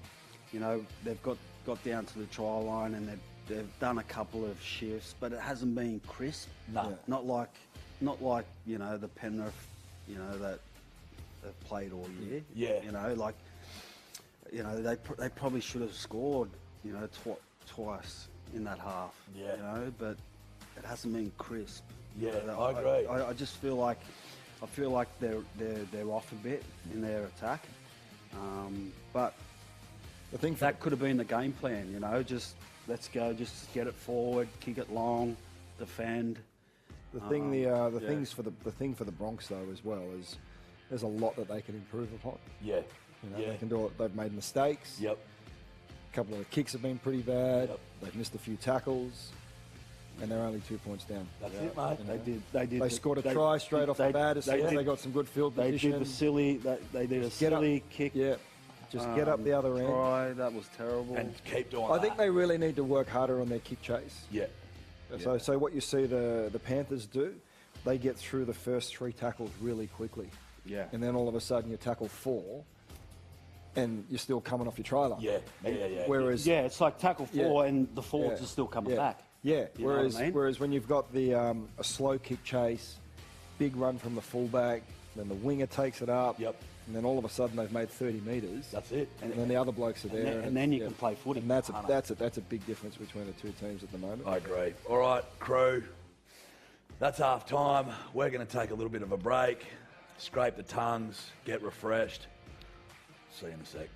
they've got down to the try line and they've done a couple of shifts, but it hasn't been crisp. No. Yeah. Not like the Penrith that they've played all year. Yeah. They probably should have scored twice in that half. Yeah. But it hasn't been crisp. Yeah, I agree. I just feel like they're off a bit in their attack, but The thing for that could have been the game plan. Just let's go, just get it forward, kick it long, defend. the thing yeah. thing for the Bronx though as well is there's a lot that they can improve upon. Yeah. They can do it. They've made mistakes. Yep. A couple of the kicks have been pretty bad. Yep. They've missed a few tackles, and they're only 2 points down. That's it, mate. They did. They scored a try straight off the bat as soon as they got some good field They position. did the silly. They did a Get up. silly kick. Yeah, just get up the other end. Try that was terrible. And keep doing I that. think they really need to work harder on their kick chase. Yeah. So what you see the Panthers do, they get through the first 3 tackles really quickly. Yeah. And then all of a sudden you tackle 4, and you're still coming off your try line. Yeah. Whereas Yeah, it's like tackle 4 Yeah. and the forwards Yeah. are still coming Yeah. back. Yeah. You know what I mean? Whereas when you've got the a slow kick chase, big run from the fullback, then the winger takes it up. Yep. And then all of a sudden they've made 30 metres. That's it. And then the other blokes are there. And then you can play footy. And that's a big difference between the two teams at the moment. I agree. All right, crew. That's half time. We're going to take a little bit of a break, scrape the tongues, get refreshed. See you in a sec.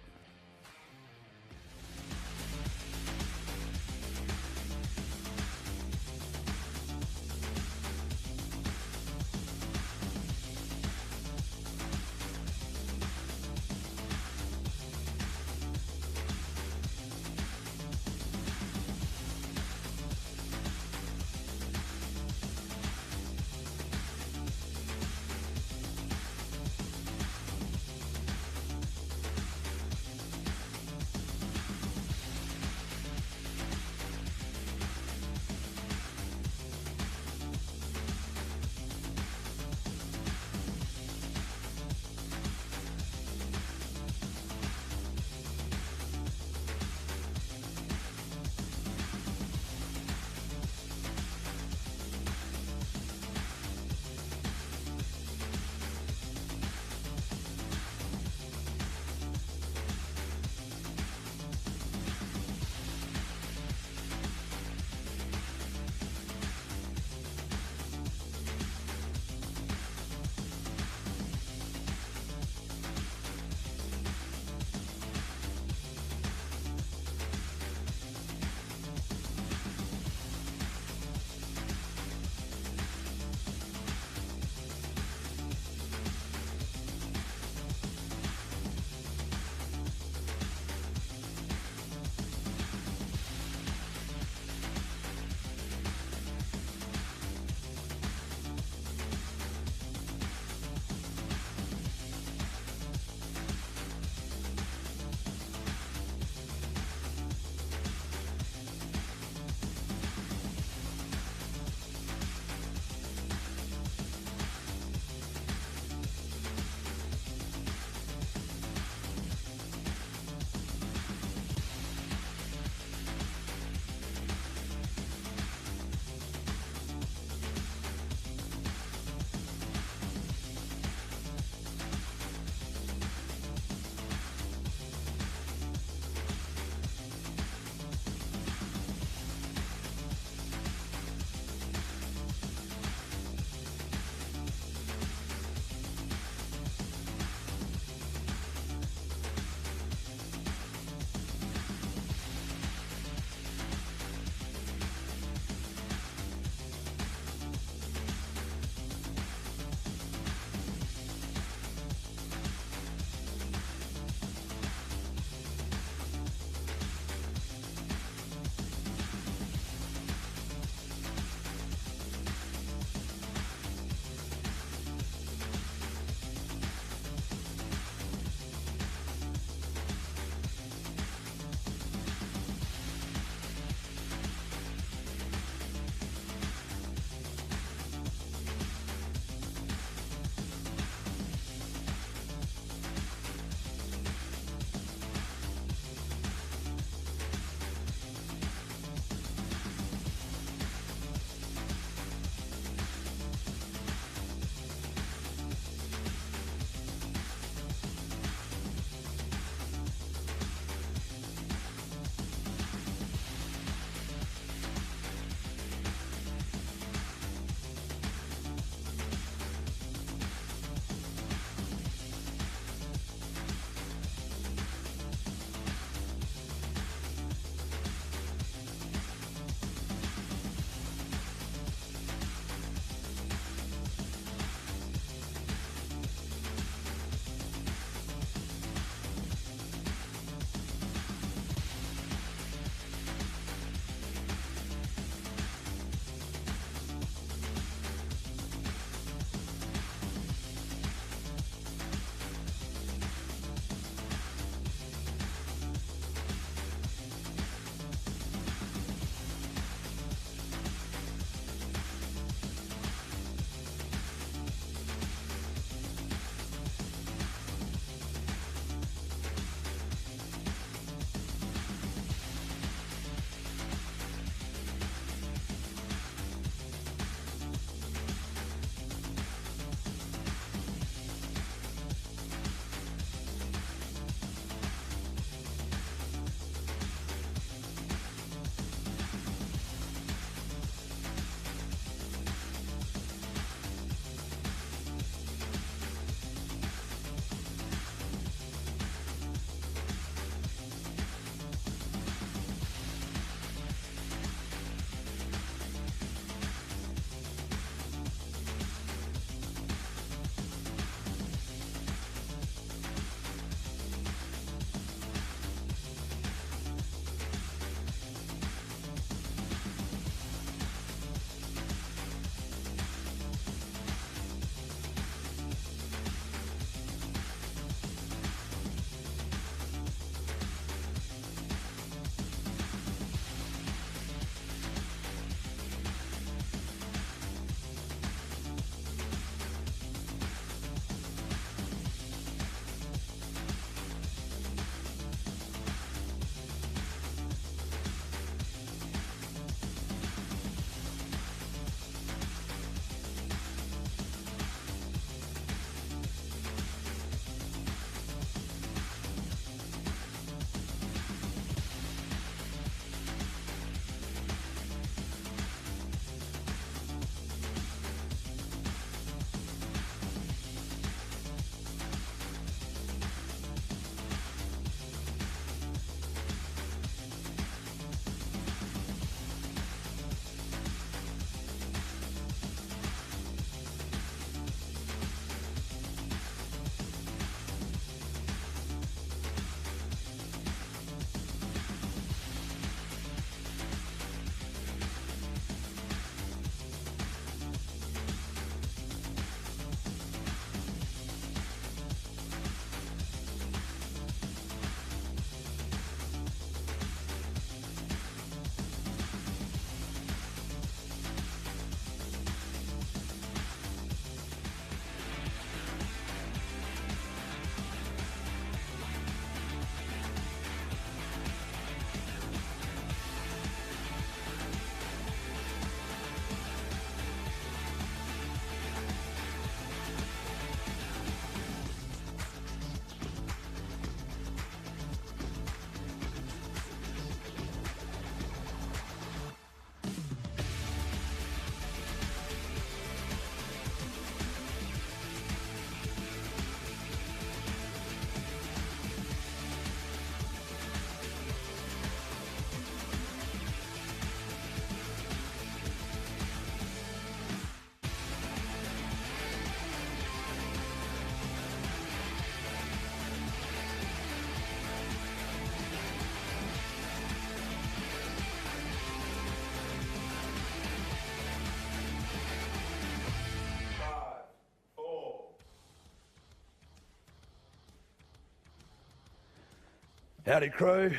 Howdy crew,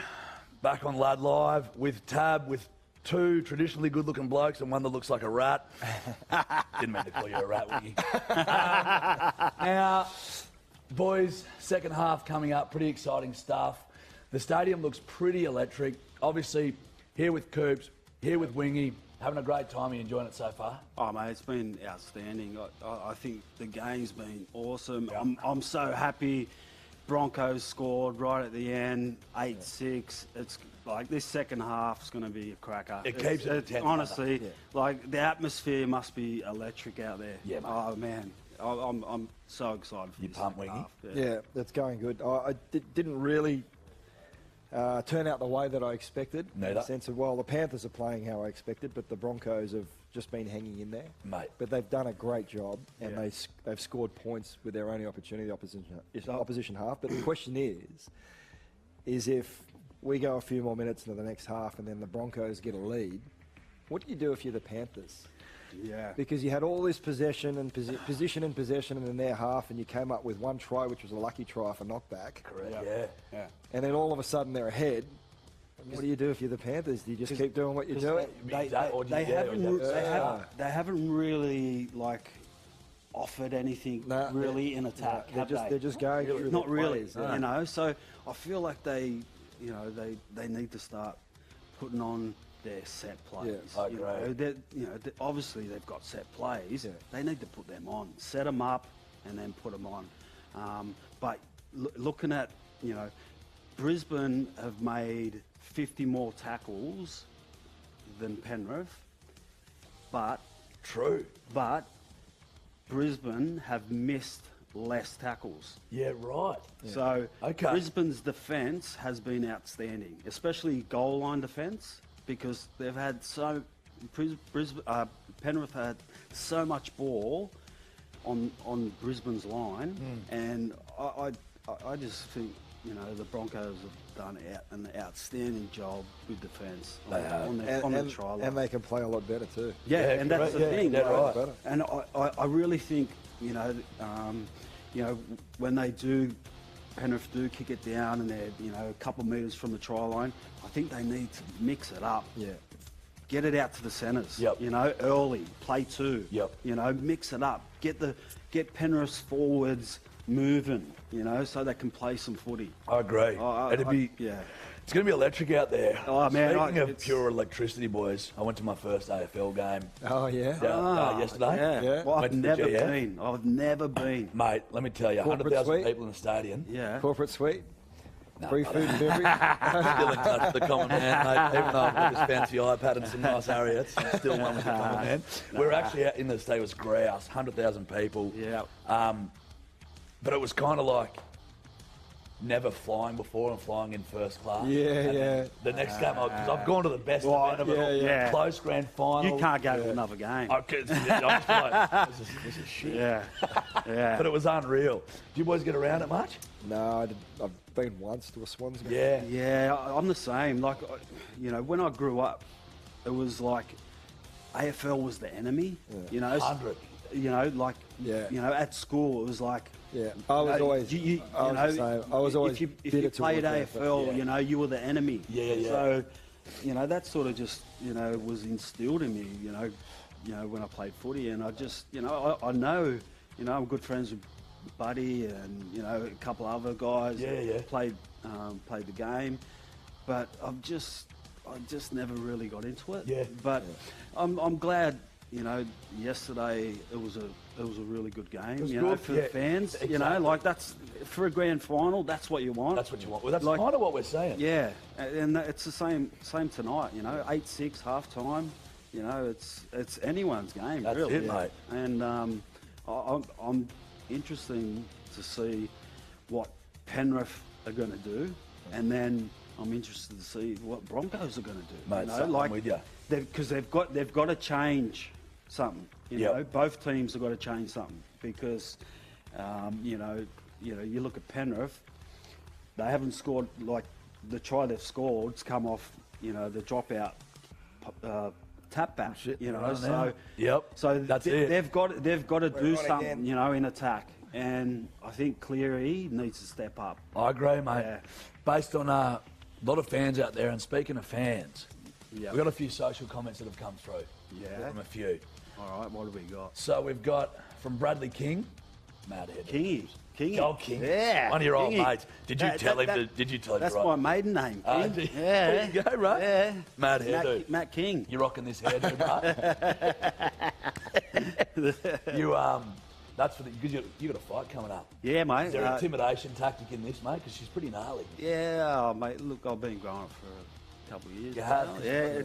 back on Lad Live with Tab, with two traditionally good-looking blokes and one that looks like a rat. Didn't mean to call you a rat, Wiggy. Now, boys, second half coming up, pretty exciting stuff. The stadium looks pretty electric. Obviously, here with Coops, here with Wingy, having a great time. Are you enjoying it so far? Oh, mate, it's been outstanding. I think the game's been awesome. Yep. I'm so happy. Broncos scored right at the end, 8-6. It's like this second half is going to be a cracker. It keeps it intense. Honestly, like the atmosphere must be electric out there. Yeah, mate. Oh man, I'm so excited for you this pumped, second half. Yeah, that's going good. I didn't really turn out the way that I expected. Neither. In the sense of, well, the Panthers are playing how I expected, but the Broncos have just been hanging in there. Mate. But they've done a great job, and they've scored points with their only opportunity, the opposition half. But the question is if we go a few more minutes into the next half and then the Broncos get a lead, what do you do if you're the Panthers? Yeah. Because you had all this possession and possession in their half, and you came up with one try, which was a lucky try for knockback. Correct. Yeah. And then all of a sudden they're ahead. What do you do if you're the Panthers? Do you just keep doing what you're doing? They haven't really like offered anything really in attack. They're just going through not really, plays, you know. So I feel like they need to start putting on their set plays. Yeah, obviously they've got set plays. Yeah. They need to put them on, set them up, and then put them on. But looking at, Brisbane have made 50 more tackles than Penrith, but Brisbane have missed less tackles. Yeah, right. Yeah. So Brisbane's defence has been outstanding, especially goal line defence, because they've had Penrith had so much ball on Brisbane's line, and I just think the Broncos have done an outstanding job with defence on the try line. And they can play a lot better too. Yeah, and that's the thing. Right. And I really think when they do, Penrith do kick it down and they're a couple metres from the try line, I think they need to mix it up. Yeah. Get it out to the centres. Yep. Early, play two. Yep. Mix it up. Get Penrith's forwards moving, so they can play some footy. I agree. It's going to be electric out there. Oh, man. Speaking of pure electricity, boys, I went to my first AFL game. Oh, yeah? Yesterday. Yeah. Well, I've never been. Mate, let me tell you, 100,000 people in the stadium. Yeah. Corporate suite? No, free food and beverage? Still in touch with the common man, mate. Even though I've got this fancy iPad and some nice Harriets, I'm still one with the common man. We're actually out in the stadium. It was grouse, 100,000 people. Yeah. But it was kind of like never flying before and flying in first class. Yeah. The next game, because I've gone to the best event of it all. Close grand final. You can't go to another game. I'm just like, this is shit. Yeah. But it was unreal. Do you boys get around it much? No, I've been once to a Swans game. Yeah, I'm the same. Like, when I grew up, it was like AFL was the enemy. 100. At school it was like. Yeah, I was always. I was always. If you played AFL, you were the enemy. Yeah. So, that sort of just, was instilled in me. When I played footy, and I just, I know, I'm good friends with Buddy and a couple other guys. Played the game, but I just never really got into it. Yeah. But I'm glad. Yesterday it was a really good game. For the fans. Exactly. That's for a grand final. That's what you want. That's what you want. Well, that's kind of what we're saying. Yeah, and it's the same tonight. 8-6 half time. It's anyone's game. That's really. it, mate. And I'm interested to see what Penrith are going to do, and then I'm interested to see what Broncos are going to do. Mate, I'm with you. Because they've got to change something. Both teams have got to change something because, you look at Penrith, they haven't scored like the try they've scored. It's come off, the dropout tap back. Shit, So that's it. They've got to do something, in attack. and I think Cleary needs to step up. I agree, mate. Yeah. Based on a lot of fans out there, and speaking of fans, Yeah. we've got a few social comments that have come through. Yeah. From a few. All right, what have we got? So we've got from Bradley King, mad head. Kingy. Oh, King. Yeah. One of your old Kingy. mates. Did you tell him to That's write? my maiden name, King. There yeah. you go, right? Yeah. Mad hair, dude. Matt King. You're rocking this hair, dude, mate. You that's for because you got a fight coming up. Yeah, mate. Is there an intimidation tactic in this, mate? Because she's pretty gnarly. Yeah, mate. Look, I've been growing for a couple of years. You have? now. Yeah,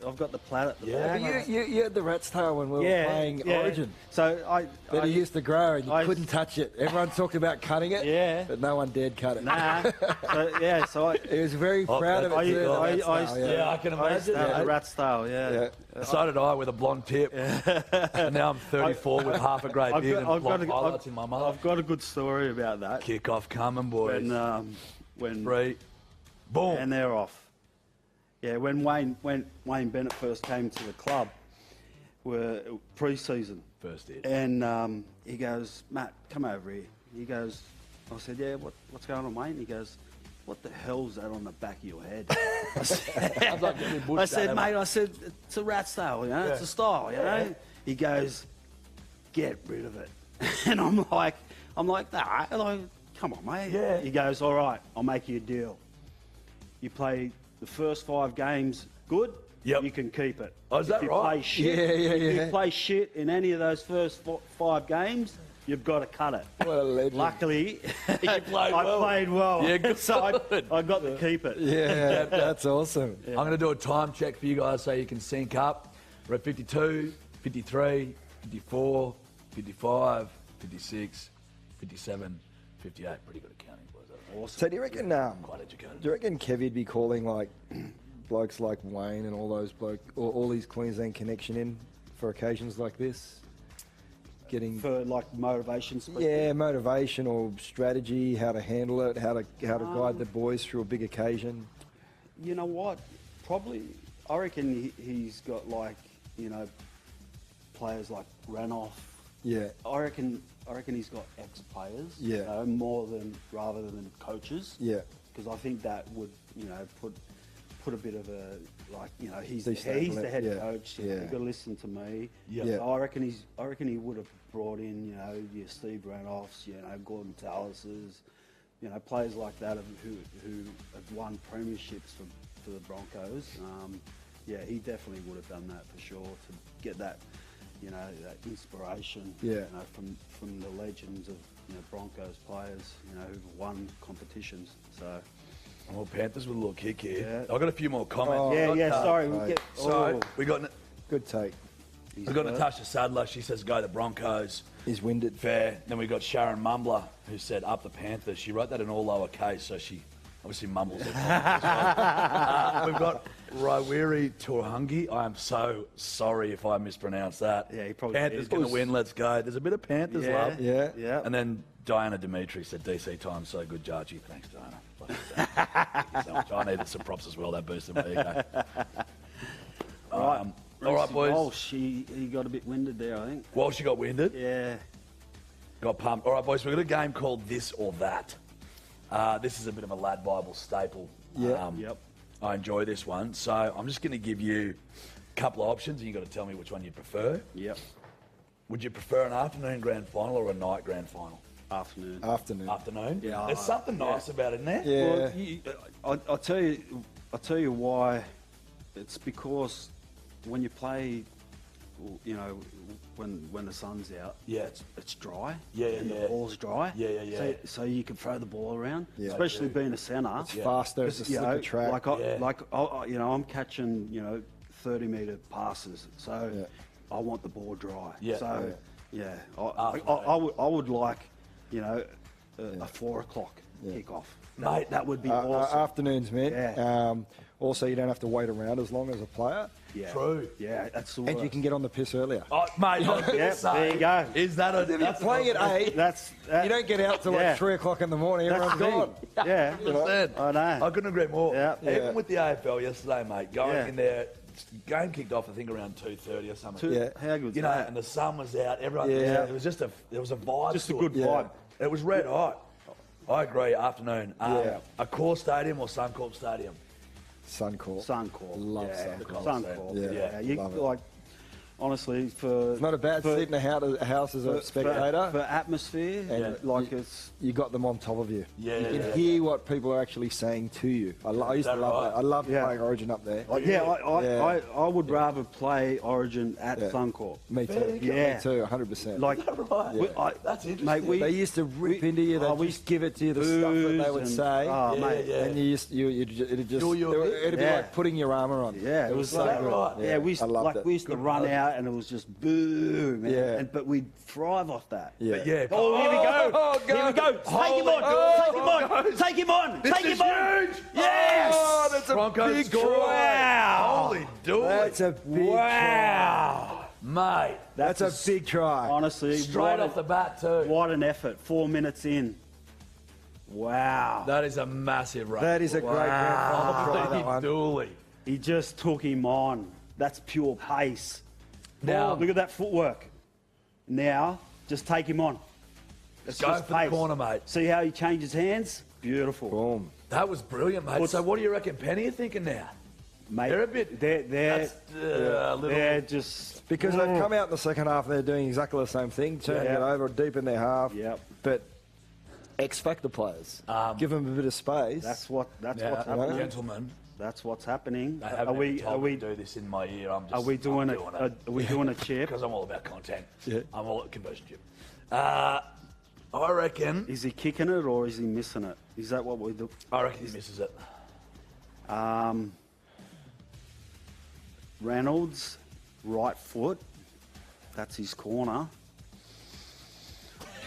I've got the plat at the back. But you had the rat's tail when we were playing Origin. So That he used to grow and you I- couldn't touch it. Everyone talked about cutting it, Yeah. but no one dared cut it. Nah. so He was very proud of it. I- too, the I- rat's I- tail, Yeah, I can I used to imagine. have the rat's tail, yeah. So did I with a blonde tip. And now I'm 34 with half a grey beard and blonde highlights in my mouth. I've got a good story about that. Kick off coming, boys. When 3, boom. and they're off. Yeah, when Wayne Bennett first came to the club, were pre-season, First hit. and he goes, Matt, come over here. He goes, I said, yeah, what's going on, Wayne? He goes, what the hell's that on the back of your head? I said, mate, it's a rat's tail, you know, it's a style, you know. He goes, get rid of it. And I'm like, nah, like, come on, mate. Yeah. He goes, all right, I'll make you a deal. You play the first 5 games good, Yep. you can keep it. Oh, is that if you right? Play shit, Yeah. If you play shit in any of those first 5 games, you've got to cut it. What a legend. Luckily, You played I well. played well. Yeah, good. So I got to keep it. Yeah, that's awesome. I'm going to do a time check for you guys so you can sync up. We're at 52, 53, 54, 55, 56, 57, 58. Pretty good accounting, boys. So do you reckon? Quite educated. Do you reckon Kevy'd be calling like blokes like Wayne and all those all these Queensland connection in for occasions like this? Getting For like motivation speaking. motivation or strategy, how to handle it, how to guide the boys through a big occasion. You know what? Probably, I reckon he's got like, you know, players like Renoff. Yeah, I reckon he's got ex-players. Yeah. You know, rather than coaches. yeah, Because I think that would, you know, put a bit of a, like, you know, he's Destabilize, the head yeah, coach. yeah. You've got to listen to me. Yeah. Yeah. So I reckon he would have brought in, you know, your Steve Renoffs, you know, Gordon Tallis's, you know, players like that who have won premierships for the Broncos. Yeah, he definitely would have done that for sure to get that, you know, that inspiration. Yeah. You know, from the legends of, you know, Broncos players, you know, who've won competitions. So. Well, Panthers with a little kick here. Yeah. I've got a few more comments. Oh, Sorry, right. we get. So we got good take. Natasha Sadler. She says go the Broncos. He's winded. Fair. Then we got Sharon Mumbler who said up the Panthers. She wrote that in all lowercase, so she obviously mumbles it. We've got Rawiri Turhungi. I am so sorry if I mispronounced that. Yeah, he probably Panthers did. going to win. Let's go. There's a bit of Panthers love. Yeah. Yeah. And then Diana Dimitri said DC time so good, Jarchi. Thanks, Diana. Thank you so much. I needed some props as well. That boosted me. Okay. Right. All right, boys. Walsh, he got a bit winded there, I think. Well, she got winded. Yeah. Got pumped. All right, boys, we've got a game called This or That. This is a bit of a LADbible staple. Yeah. Yep. I enjoy this one. So I'm just going to give you a couple of options and you've got to tell me which one you prefer. Yep. Would you prefer an afternoon grand final or a night grand final? Afternoon. Afternoon? Yeah. There's something nice about it, isn't there? Yeah. Well, I'll tell you why. It's because when you play, you know, when the sun's out, Yeah. it's dry. Yeah, and yeah. the ball's dry. Yeah. So you can throw the ball around, Yeah. especially being a centre. It's faster. It's a You know, slicker track. you know, I'm catching, you know, 30-metre passes, so Yeah. I want the ball dry. Yeah. So yeah, Afternoon. I would like, you know, a 4 o'clock kickoff. Mate, That would be awesome. Afternoons, man. Yeah. Also, you don't have to wait around as long as a player, Yeah. True. Yeah, that's the and worst. you can get on the piss earlier. Oh, mate, I was going Yep, to say. there you go. Is that a... If you're that's playing at 8, That- you don't get out till Yeah. like 3 o'clock in the morning. That's Everyone's the gone. thing. Yeah. 100%. I know. I couldn't agree more. Yeah. Even Yeah. with the AFL yesterday, mate, going Yeah. in there game kicked off, I think, around 2:30 or something. Yeah. How good's You know, that? and the sun was out. Everyone, Yeah. it was just there was a vibe. Just a to good it. vibe. It was red hot. I agree. Afternoon. Yeah. A core stadium or Suncorp Stadium? Suncorp. Suncorp. Love yeah, Suncorp. Suncorp. Yeah, Yeah. You, love it. like, honestly, for It's not a bad for, seat in a house as a spectator. for atmosphere, And like you- it's You got them on top of you. Yeah, You can yeah, hear what people are actually saying to you. I used to that love right? that. I loved Yeah. playing Origin up there. like, Yeah. I would rather play Origin at Yeah. Suncorp. Me too. Fair Yeah. Me too, 100%. Like, right? That's interesting. mate, they used to rip into you. They'd we just give it to you, the stuff that they would booze say. oh, Yeah, mate, yeah. And it'd just Do your bit. it'd be Yeah. like putting your armour on. Yeah, it was so like, good. right. yeah, we used, I loved like it. we used to run out, and it was just boom, man. Yeah. But we'd thrive off that. Yeah. But yeah. Oh, here we go. Oh, Here we go. Take him Holy on. God. Take him on. Take him on. This Take is him on. huge. Yes. Oh, that's a Broncos big score. try. Wow. Holy dooly. That's a big try. Wow. Mate. That's a big try. Honestly, Straight off the bat, too. what an effort. 4 minutes in. Wow. That is a massive run. That is a great grand final try, that one. Dooley. He just took him on. That's pure pace. Now- Oh, look at that footwork. Now, just take him on. It's Go just for the pace. corner, mate. See how he changes hands? Beautiful. Boom. That was brilliant, mate. What's- So what do you reckon Penny are thinking now? Mate, They're a bit- They're That's a little... they're just Because they've come out in the second half, they're doing exactly the same thing, turning Yeah. it over deep in their half. Yep. But X-factor players, give them a bit of space. That's what's Now, happening. gentlemen, That's what's happening. they haven't Are even we told me to do this in my ear. I'm just, are we doing it are we doing a chip? because I'm all about content. Yeah. I'm all at conversion chip. I reckon Is he kicking it or is he missing it? Is that what we do? he misses it. Reynolds, right foot. That's his corner.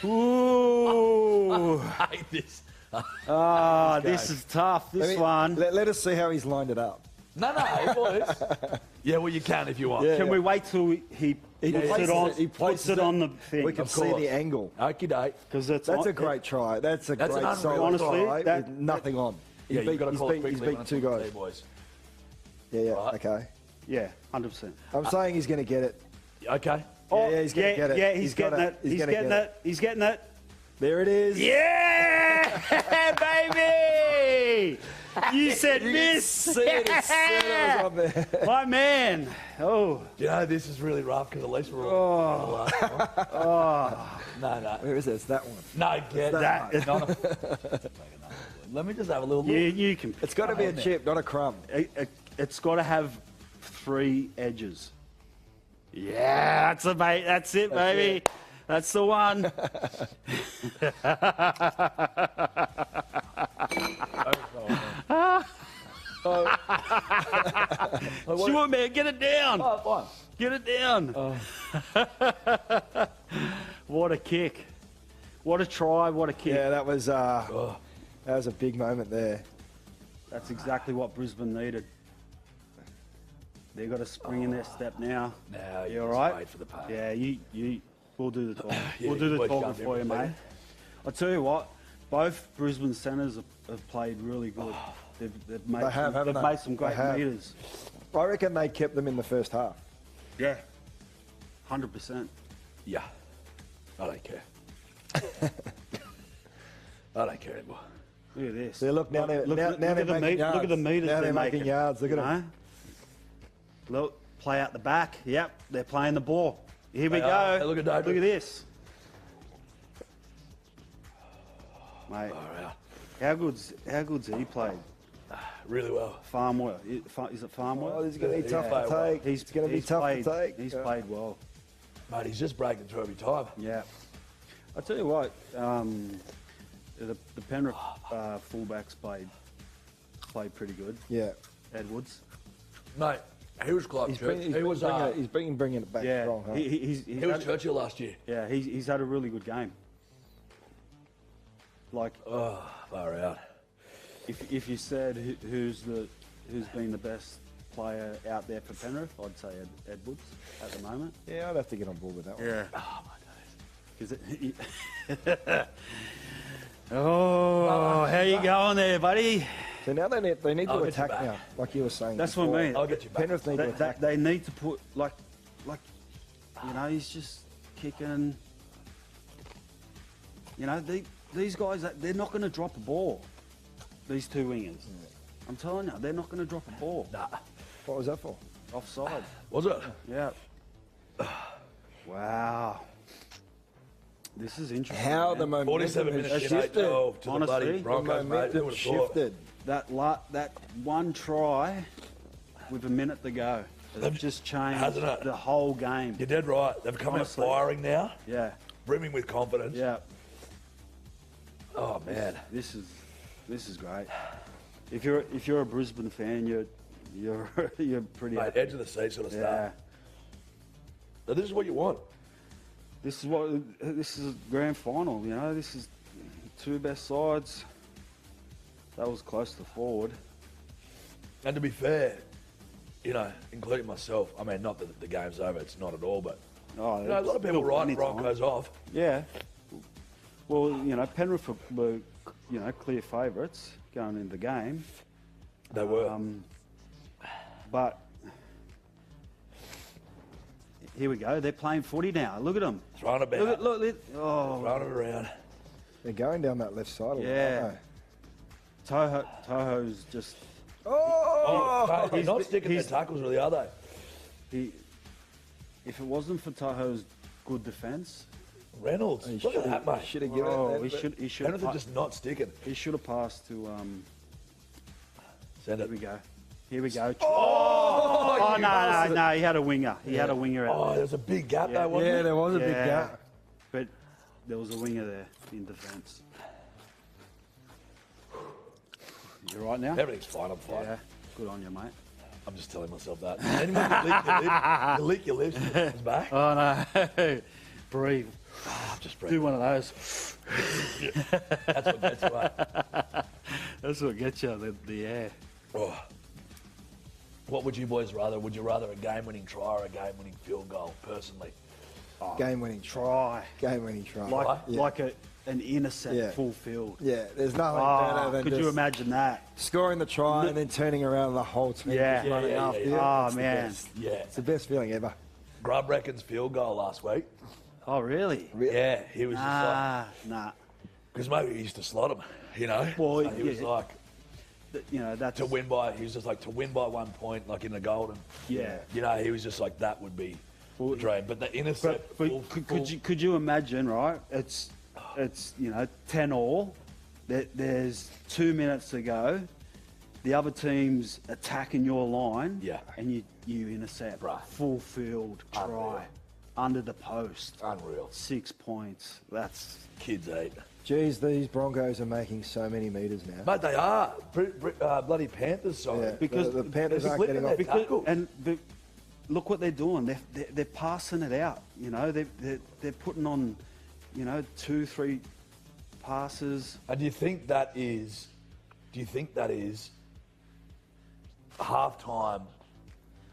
Ooh. I hate this. Ah, this is tough. This one. Let us see how he's lined it up. No, boys. Yeah, well, you can if you want. Yeah. Can we wait till he puts places it on? He Puts places it on the thing. We can Of see course. the angle. Okie doke. Because it's That's on, a great try. That's a That's an great unreal solid Honestly, try that- with nothing on. Yeah, you've got to call it he's quickly. beat two guys. Boys. Yeah, Right. okay. Yeah, 100%. I'm saying he's going to get it. Okay. Yeah, he's going to get it. Yeah, he's getting it. He's gonna getting get it. He's getting it. There it is. Yeah, baby! You said miss. See it as soon as it was on there. My man. Oh, You know, this is really rough because at least we're all... No. Where is it? It's that one. No, get that. that. Not a- Let me just have a little look. you can. It's got to be a chip, not a crumb. It's got to have 3 edges. Yeah, that's it, mate. That's it, baby. it. That's the one. Sure, man. Get it down. Oh, fine. Get it down. What a kick. What a try. What a kick. Yeah, that was a big moment there. That's exactly what Brisbane needed. They've got a spring in their step now. Now You you all just right? wait for the pay. Yeah, we'll do the talking. Yeah, we'll do the boys talking jump in for you, with mate. me. I'll tell you what, both Brisbane centres have played really good. They've made They have, haven't they? made some great They have. meters. I reckon they kept them in the first half. Yeah, 100%. Yeah. I don't care. I don't care anymore. Look at this. See, look, now they're making yards. Look at the meters Now they're making. making yards. Look at You them. know? Look, play out the back. Yep, they're playing the ball. Here we They go. are. Hey, look at David. Look at this. Mate, All right. how good's he played? Really well. Farmwell. Is it Farmwell? Oh, this is going to be tough played to well. take. It's going to be tough to take. He's Yeah. played well. Mate, he's just breaking through every time. Yeah. I tell you what, the Penrith fullbacks played pretty good. Yeah. Edwards. Mate, he was close. He's bringing it back Yeah. strong. Huh? He's He was Churchill last year. Yeah, he's had a really good game. Like, Oh, far out. if you said who's been the best player out there for Penrith, I'd say Edwards at the moment. Yeah, I'd have to get on board with that one. Yeah. Oh, my days. Oh, how you going there, buddy? So now they need I'll to get you attack back. now, like you were saying. That's what before. I mean. I'll get you back. Penrith need to attack. They need to put like, you know, he's just kicking. You know, these guys, they're not going to drop a ball. These two wingers. I'm telling you, they're not going to drop a ball. Nah. What was that for? Offside. Was it? Yeah. Wow. This is interesting. How man. the momentum 47 has minutes in shifted. 8-12 to the Honestly, bloody the Broncos, The mate. Who momentum would have thought? shifted. that one try with a minute to go. They've just changed Hasn't it? the whole game. You're dead right. They've come Honestly. out firing now, Yeah. brimming with confidence. Yeah. Oh, man. This is great. If you're a Brisbane fan, you're pretty Mate, happy. edge of the seat sort of Yeah. stuff. Now, this is what you want. This is a grand final, you know. This is two best sides. That was close to forward. And to be fair, you know, including myself, I mean, not that the game's over, it's not at all, but Oh, you know, a lot of people still write plenty Broncos time. off. Yeah. Well, you know, Penrith were you know, clear favourites going into the game. They were. But here we go. They're playing footy now. Look at them. Throwing it about. Look. Oh, Throwing it around. They're going down that left side. Yeah. Aren't they? Toho's just Oh, they're not sticking their he's- tackles, really, are they? if it wasn't for Toho's good defence, Reynolds, He look at that, mate. should have given oh, it. he should Penrith are just not sticking. he should have passed to Send Here it. we go. Here we go. Oh, Oh you no, bastard. no, he had a winger. He had a winger out Oh, there. there's a big gap Yeah. though, wasn't Yeah, there? there was a big Yeah. gap. But there was a winger there in defence. You right now? Everything's fine, I'm fine. Yeah. Good on you, mate. I'm just telling myself that. Anyone you lick your lips, it's back. Oh no. Breathe. I'm just breathing. Do one of those. That's what gets you up. That's what gets you the air. Oh. What would you boys rather? Would you rather a game-winning try or a game-winning field goal, personally? Game-winning try. Try. Game-winning try. Like Yeah. like an intercept Yeah. full field. Yeah, there's nothing Oh, better than could you just imagine that? scoring the try and then turning around the whole team Yeah. just running Yeah, after yeah, you. yeah. It's Oh, the man. best. Yeah. It's the best feeling ever. Grub reckons field goal last week. Oh really? Yeah, he was just like, Nah. because maybe he used to slot him, you know? Well, So he was yeah. like, You know, that's he was just like, to win by 1 point, like in the golden. Yeah. You know, he was just like, that would be the dream. But the intercept, But full- could you imagine, right? It's you know 10-all. There's 2 minutes to go. The other team's attacking your line. Yeah. And you intercept. Right. Full field try. Unreal. Under the post. unreal. 6 points. That's Kids eat. Geez, these Broncos are making so many metres now. Mate, they are. Bloody Panthers, sorry. Yeah, because the Panthers they're aren't getting slipping off. their tackle. look what they're doing. They're passing it out. You know, they're putting on, you know, 2-3 passes. And do you think that is half-time,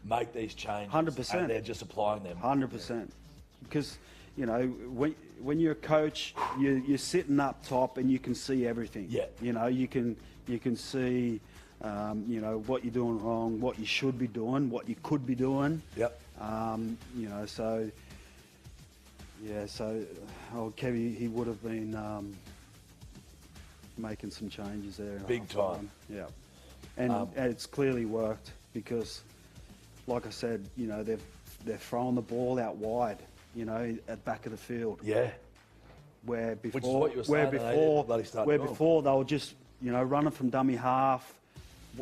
make these changes? 100%. And they're just applying them. 100%. Because, you know, when you're a coach, you're sitting up top and you can see everything. Yeah. You know, you can see, you know, what you're doing wrong, what you should be doing, what you could be doing. Yep. You know, so, yeah, Kevy, he would have been making some changes there. in Big half time. Yeah. And it's clearly worked because, like I said, you know, they're throwing the ball out wide, you know, at back of the field. Yeah. Where before, Which is what you were saying, they need to bloody start doing. before they were just, you know, running from dummy half,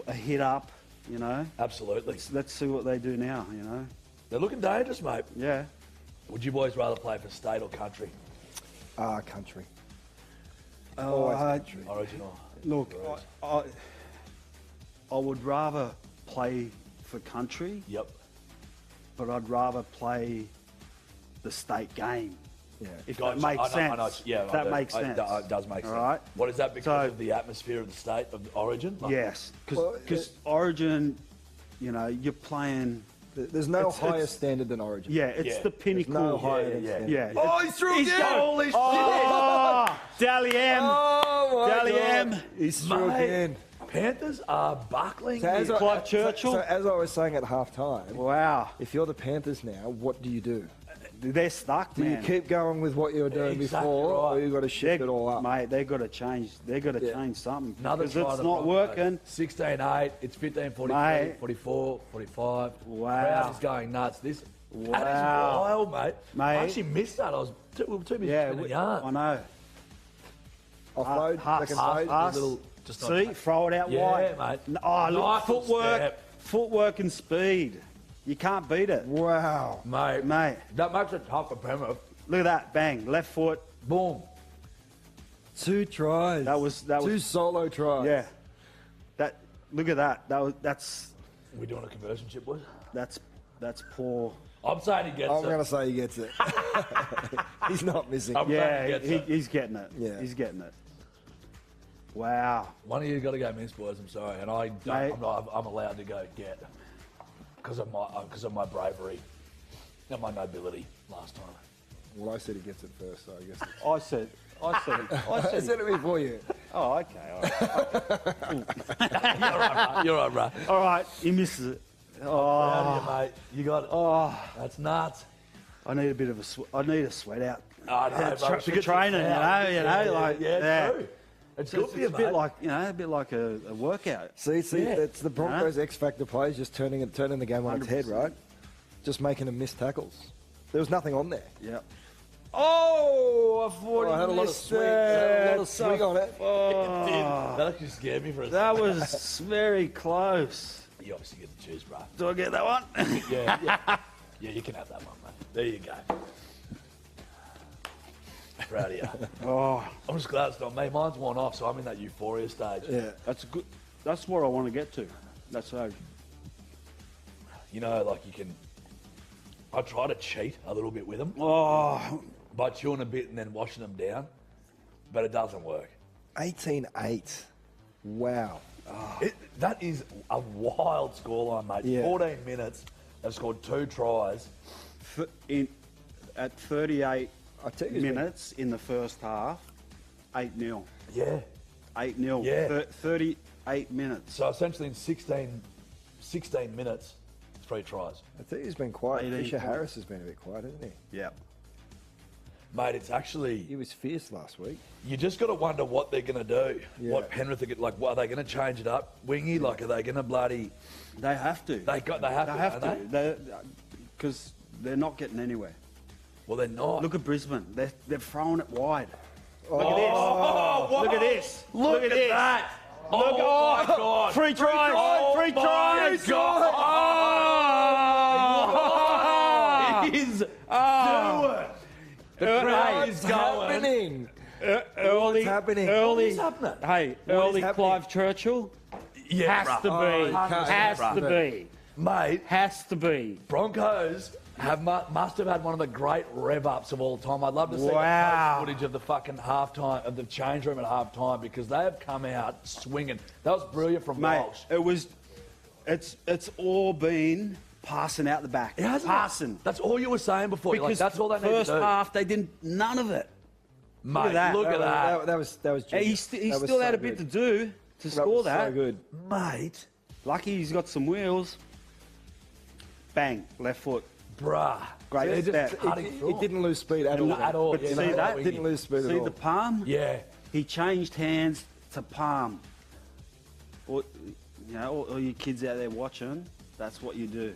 a hit up, you know. Absolutely. Let's see what they do now, you know. They're looking dangerous, mate. Yeah. Would you boys rather play for state or country? Country. Oh, country. Original. look, I would rather play for country, Yep. but I'd rather play the state game. Yeah. If Gotcha. that makes I know, sense. yeah, If that I do. makes sense. It does make All sense. right? What is that because So- of the atmosphere of the state of the origin? Like, Yes, Well, because Origin, you know, you're playing. There's no It's- higher it's- standard than Origin. Yeah, it's Yeah. the pinnacle. no higher than yeah. standard. Yeah. Oh, he's through again! Holy shit! Oh, Dally M. Oh, my Dally God. M. He's through Mate. again. Panthers are buckling. So as, I, Clive Churchill. so as I was saying at half time, Wow. if you're the Panthers now, what do you do? They're stuck, Do man. you keep going with what you were doing Exactly before, right. or you got to shift it all up? Mate, they've got to change. They've got to Yeah. change something. Another because try it's to not Broncos. working. 16-8. It's 15-43, Mate. 44, 45. Wow. Crowd is going nuts. That is Wow. wild, mate. Mate. I actually missed that. We were too busy spinning a yarn. I know. Offload, second half, load. half. little- just not See, touch. throw it out Yeah, wide. mate. Oh, look, Nice little step. footwork and speed. You can't beat it, Wow. mate. That makes it tough for Penrith. Look at that, bang, left foot. Boom. 2 tries. That was 2 solo tries. yeah. That look at that. That's We're doing a conversion chip, boys. that's poor. I'm saying he gets I'm it. going to say he gets it. He's not missing. I'm Yeah, saying he gets it. he's getting it. Yeah. He's getting it. Wow. One of you got to go miss, boys. I'm sorry, and Mate. I'm allowed to go get because of my bravery and my nobility last time. Well, I said he gets it first, so I guess. I said I said it before you. Oh, okay. All right. You're right, bro. All right, he misses it. Proud Oh, of you, mate. You got it. oh, That's nuts. I need a bit of I need a sweat out. I know, Yeah, bro. for training, like yeah, true. It's So good it's for you, a mate. bit like a bit like a workout. See, Yeah. that's the Broncos X Factor plays, just turning the game on its head, 100%. right? Just making them miss tackles. There was nothing on there. Yep. Oh, I thought Oh, I he had a lot of missed swing. Had a lot of it. swing on it. Oh, That actually scared me for a that second. was very close. You obviously get to choose, bro. Do I get that one? Yeah. Yeah, you can have that one, mate. There you go. Proud of you. Oh, I'm just glad it's not me. Mine's worn off, so I'm in that euphoria stage. Yeah. that's good. That's where I want to get to. That's so. You know, like you can. I try to cheat a little bit with them Oh, by chewing a bit and then washing them down, but it doesn't work. 18-8. Wow. That is a wild scoreline, mate. Yeah. 14 minutes. They've scored 2 tries. at 38 I tell you, it's been- minutes in the first half, 8-0. Yeah. 8-0. Yeah. 38 minutes. So essentially in 16 minutes, 3 tries. I think he's been quiet. 18 Fisher points. Harris has been a bit quiet, hasn't he? Yeah. Mate, it's He actually, was fierce last week. you just got to wonder what they're going to do. Yeah. What Penrith are going to, like, what, are they going to change it up? Wingy, like, are they going to bloody, They have to. they have They to, have don't to. they? Because they're not getting anywhere. Well, they're not. Look at Brisbane. They're throwing it wide. Look Oh, at this. what? Look at this. Look at this. that. Look Oh, my God. Free tries. Oh, Free my tries. God. Oh. What is doing? The crowd is What's going. happening? Early. happening? Early. What is happening? Hey, What early is happening? Clive Churchill. Yeah, Has to bruh. be. can't- Has to be. Mate, Has to be. Broncos must have had one of the great rev ups of all time. I'd love to see the Wow. post footage of the fucking halftime, of the change room at halftime, because they have come out swinging. That was brilliant from Mate, Walsh. it's all been passing out the back. It hasn't. Passing. That's all you were saying before. You're like, Because that's all they need to first do. half they didn't none of it. Mate, at that. look at that. That was He genius. still That was had so a bit to good. do to That score was that. so good. Mate, Lucky he's got some wheels. Bang, left foot. bruh. Great They're just step. cutting It through. didn't lose speed at all. At all. But Yeah, see no, that? wingy. Didn't lose speed See at all. the palm? Yeah. He changed hands to palm. Or, all you kids out there watching, that's what you do.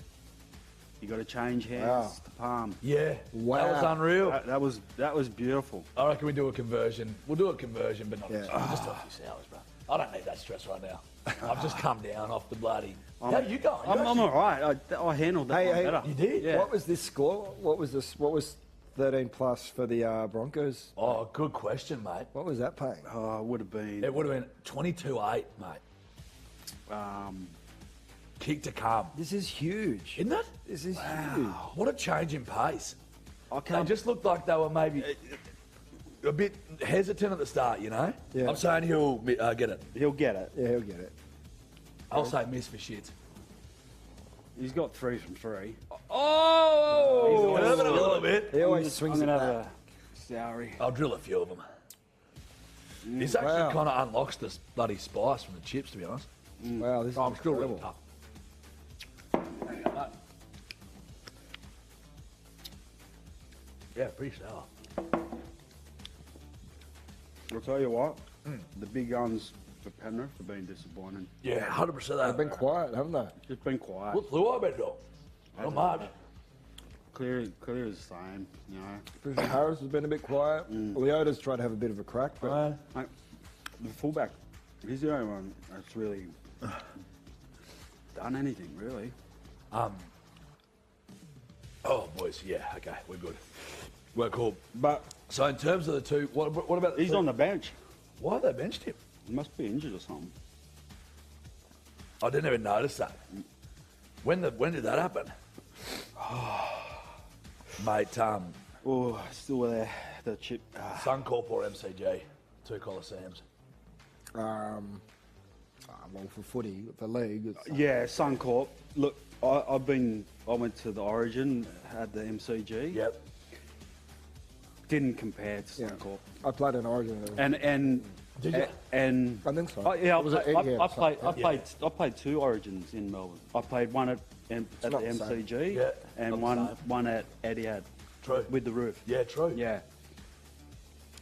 You got to change hands Wow. to palm. Yeah. Wow. That was unreal. That was beautiful. I reckon we do a conversion. We'll do a conversion, but not Yeah. just off these hours, bro. I don't need that stress right now. I've just come down off the bloody. How you going? I'm all right. I handled that one Hey, better. You did? Yeah. What was this score? What was this? What was 13 plus for the Broncos? Oh, good question, mate. What was that paying? Oh, it would have been. It would have been 22-8, mate. Kick to come. This is huge. Isn't it? This is huge. What a change in pace. I They can't. just looked like they were maybe a bit hesitant at the start, you know? Yeah. I'm saying he'll get it. He'll get it. Yeah, he'll get it. I'll say miss for shit. He's got 3 from 3. Oh! He's nerving a little bit. He always I'm swings gonna it have back. a salary. I'll drill a few of them. This actually Wow. kind of unlocks the bloody spice from the chips, to be honest. Wow, this is I'm still really incredible. tough. Yeah, pretty sour. I'll tell you what, the big guns for Penrith have been disappointing. Yeah, 100%. They've been quiet, haven't they? It's been quiet. What's Luai been doing? Not much. Clear is the same, you know. Brisbane Harris has been a bit quiet. Leota's tried to have a bit of a crack, but Mate, the fullback, he's the only one that's really done anything, really. Oh, boys, yeah, okay, we're good. We're cool. But So in terms of the two, what about the he's two? on the bench. Why have they benched him? He must be injured or something. I didn't even notice that. When did that happen? Mate, Oh, still there, the chip. Suncorp or MCG, two Coliseums. well, for footy, for league, it's, Yeah, Suncorp. Look, I went to the Origin, had the MCG. Yep. Didn't compare to yeah. Suncorp. I played in Origin. And Did you? And I think so. yeah, Was it Etihad or something? I played two Origins in Melbourne. I played one at the not the same. MCG Yeah, and not the same. one at Etihad. True. With the roof. Yeah, true. Yeah.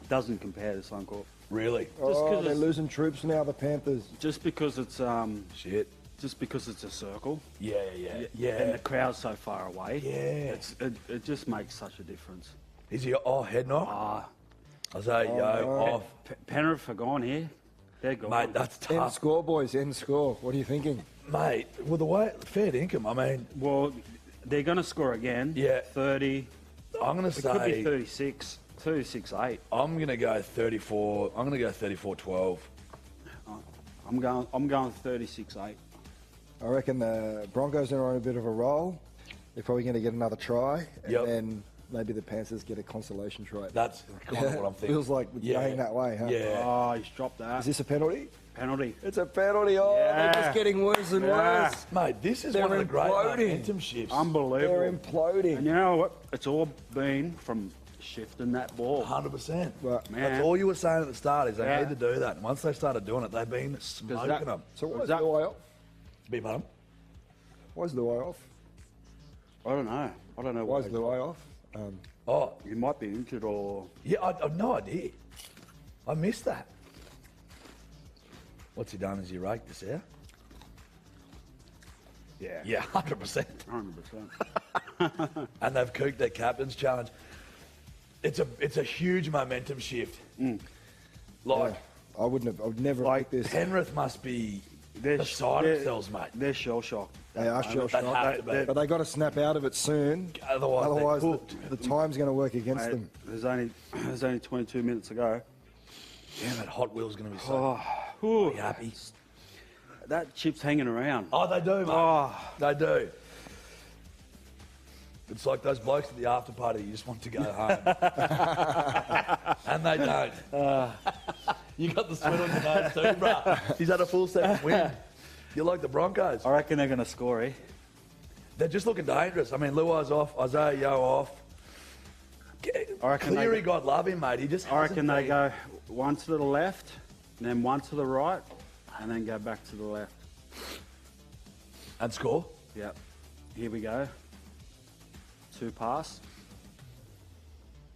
Doesn't compare to Suncorp. Really? Just Oh, 'cause they're it's- losing troops now, the Panthers. Just because it's Shit. just because it's a circle. Yeah. And the crowd's so far away. Yeah. It just makes such a difference. Is he head knock? Isaiah Yo off. Penrith are gone here. They're gone. Mate, that's End tough. score, boys, end score. What are you thinking? Mate, well, the way, fair income, I mean, Well, they're going to score again. Yeah. 30. I'm going to It could be say, 36. 36-8. I'm going to go 34, I'm going to go 34-12. I'm going 36-8. I reckon the Broncos are on a bit of a roll. They're probably going to get another try, and Yep. then maybe the Panthers get a consolation try. That's kind of what I'm thinking. Feels like it's going that way, huh? Yeah. Oh, he's dropped that. Is this a penalty? Penalty. It's a penalty. Oh, they're Yeah. just getting worse and Yeah. worse. Mate, this is They're one of the great imploding. momentum shifts. Unbelievable. They're imploding. And you know what? It's all been from shifting that ball. 100%. But- Man. That's all you were saying at the start is they Yeah. need to do that. And once they started doing it, they've been smoking that- them. So why is that- Luai off? Big bottom. Why is Luai off? I don't know. I don't know Why why. is Luai off? Oh, He might be injured or. yeah, I've no idea. I missed that. What's he done? Has he raked this out? Yeah. Yeah, 100%. 100%. And they've cooked their captain's challenge. It's a huge momentum shift. Like, I wouldn't have. I would never Like pick this. Penrith must be They're beside they're- themselves, mate. They're shell shocked. They are shell They have to be. but they got to snap out of it soon. Otherwise they're the, cooked. the time's going to work against Mate, them. there's only 22 minutes to go. Damn, that Hot Wheels going to be so Ooh, happy. that chip's hanging around. Oh, they do, mate. Oh. They do. It's like those blokes at the after party, you just want to go home. And they don't. You got the sweat on your nose too, bro. He's had a full second win. You're like the Broncos. I reckon they're going to score, eh? They're just looking dangerous. I mean, Luai's off, Isaiah Yo off. I reckon Cleary, they- God love him, mate. He just I reckon they hasn't go one to the left, then one to the right, and then go back to the left. been- And score. Yep. Here we go. 2 pass.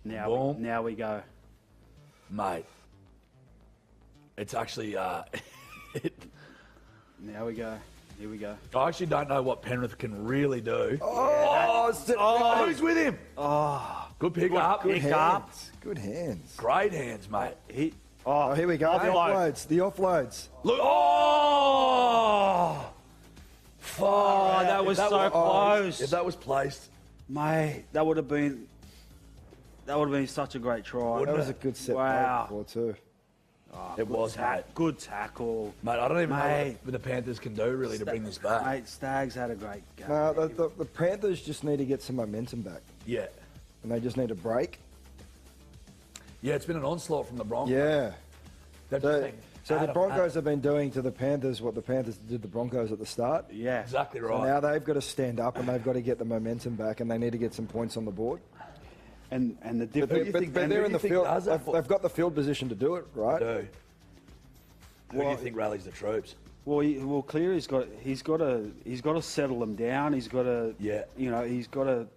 Boom. Now we go. Mate. It's actually... Now we go. Here we go. I actually don't know what Penrith can really do. Who's with him? Oh, good pick up. Good Pick up. hands. Good hands. Great hands, mate. Oh, here we go. The Offload. offloads. The offloads. Look. Oh! Oh, that was so close. If that was placed, Mate, that would have been such a great try. That was a good set Wow. play before too. it was, mate. Good tackle. Mate, I don't even know Mate. what the Panthers can do, really, to bring this back. Mate, Stags had a great game. No, the Panthers just need to get some momentum back, Yeah. and they just need a break. Yeah, it's been an onslaught from the Broncos. Yeah. They've just So, been so the Adam, Broncos have been doing to the Panthers what the Panthers did to the Broncos at the start. Yeah. Exactly So right. now they've got to stand up and they've got to get the momentum back, and they need to get some points on the board. And the But difference. you think- they're who in do the you think field. does that? They've got the field position to do it, right? do. Who do you think rallies the troops? Well, Cleary's got to settle them down. He's got to,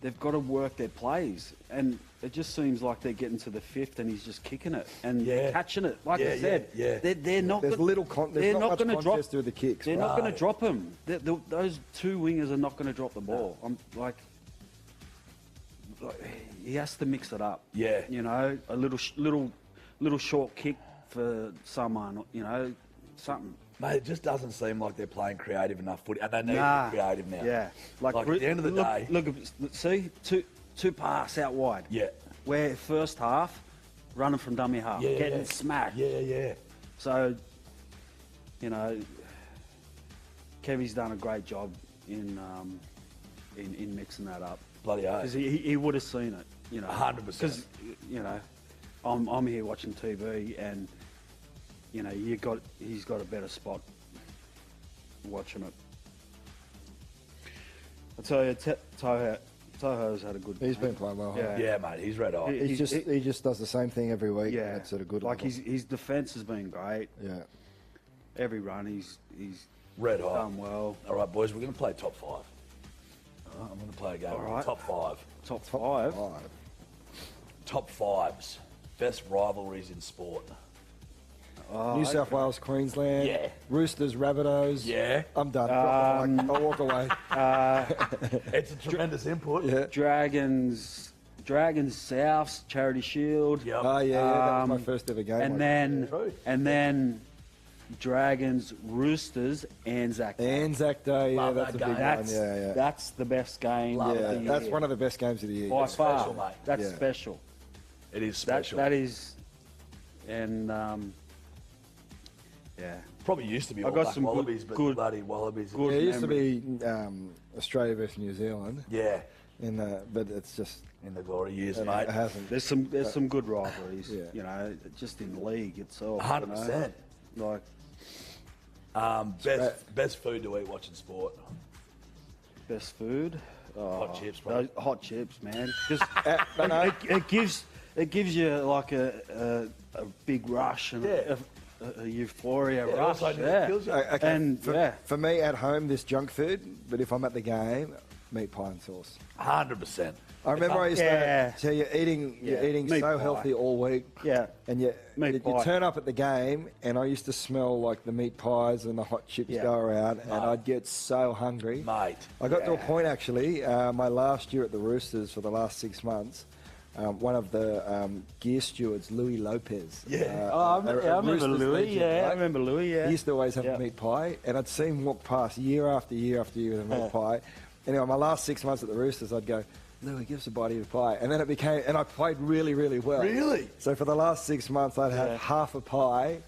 they've got to work their plays, and it just seems like they're getting to the fifth and he's just kicking it and catching it. Like I said, they're not. There's they're not going to drop the kicks. They're not going to drop him. Those two wingers are not going to drop the ball. I'm like, he has to mix it up. Yeah, a little short kick for someone. Something. Mate, it just doesn't seem like they're playing creative enough footy, and they need to be creative now. Yeah, like at the end of the day, see two pass out wide. Yeah, where first half running from dummy half, getting smacked. Yeah. So, Kevy's done a great job in mixing that up. Bloody hell. Because he would have seen it, 100%. Because I'm here watching TV and. He's got a better spot watching it. I tell you, Toho's had a good. He's been playing well. Yeah, mate, he's red hot. He just does the same thing every week. Yeah, and it's at a good like level. his defence has been great. Yeah, every run he's red hot. Done well. All right, boys, we're going to play top five. All right, I'm going to play a game. All right. Top five. Top five. Top fives. Best rivalries in sport. New South Wales, Queensland. Yeah. Roosters, Rabbitohs. Yeah. I'm done. Drop the mic. I'll walk away. It's a tremendous input. Yeah. Dragons South, Charity Shield. Yep. Oh, yeah, that was my first ever game. And then Dragons, Roosters, Anzac Day. Anzac Day, Love that's a that big game. one. Yeah. That's the best game of the year. That's one of the best games of the year. By far. Special, mate. That's special. It is special. That is, and probably used to be I all got black some Wallabies, but good- bloody Wallabies. good- Yeah, it used to be Australia versus New Zealand, Yeah, but it's just in the glory years, it mate. hasn't. there's some good rivalries. Yeah. Just in the league itself. 100%. Like Best food to eat watching sport. best food. Hot chips, bro. Hot chips, man. Just no. it gives you like a big rush and a euphoria Yeah, rush. also it kills you. Okay, And for me at home, this junk food. But if I'm at the game, meat pie and sauce. 100%. I remember I used Yeah. to tell you you're eating Meat so pie. healthy all week. Yeah. And you Meat pie. turn up at the game, and I used to smell like the meat pies and the hot chips Yeah. go around, and I'd get so hungry. Mate. I got to a point actually, my last year at the Roosters for the last 6 months. One of the gear stewards, Louis Lopez. Yeah. I remember Roosters Louis. legend, Yeah, right? I remember Louis. Yeah. He used to always have Yeah. a meat pie, and I'd see him walk past year after year after year with a meat pie. Anyway, my last 6 months at the Roosters, I'd go, Louis, give us a bite of your pie. And then it became, and I played really, really well. Really? So for the last 6 months, I'd have half a pie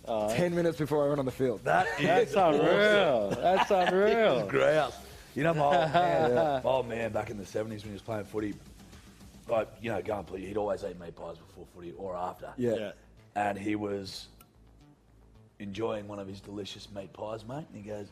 10 minutes before I went on the field. That's unreal. That's unreal. Grouse. You know, my old man back in the 70s when he was playing footy, like, going to play, he'd always eat meat pies before footy or after. Yeah. And he was enjoying one of his delicious meat pies, mate, and he goes,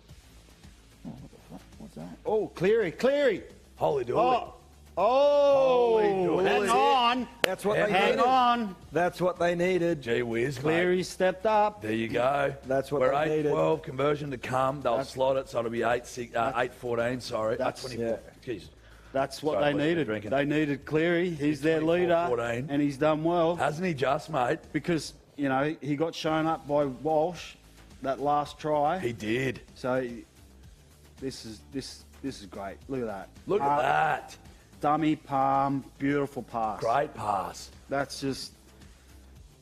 "Oh, what the fuck? What's that?" Oh, Cleary. Holy dooly. Oh, Holy hang dooly. on. That's what they Hang needed. on. That's what they needed. Gee whiz, mate. Cleary stepped up. There you go. That's what We're they needed. 8-12 conversion to come. They'll slot it, so it'll be 8-14. Sorry, That's- 24. Jeez. That's what Sorry, they boys, been needed. drinking. They needed Cleary. He's their leader, 24-14. and he's done well Hasn't he just, mate? because he got shown up by Walsh that last try. He did. So this is great. Look at that. Look at that. Dummy palm, beautiful pass. Great pass. That's just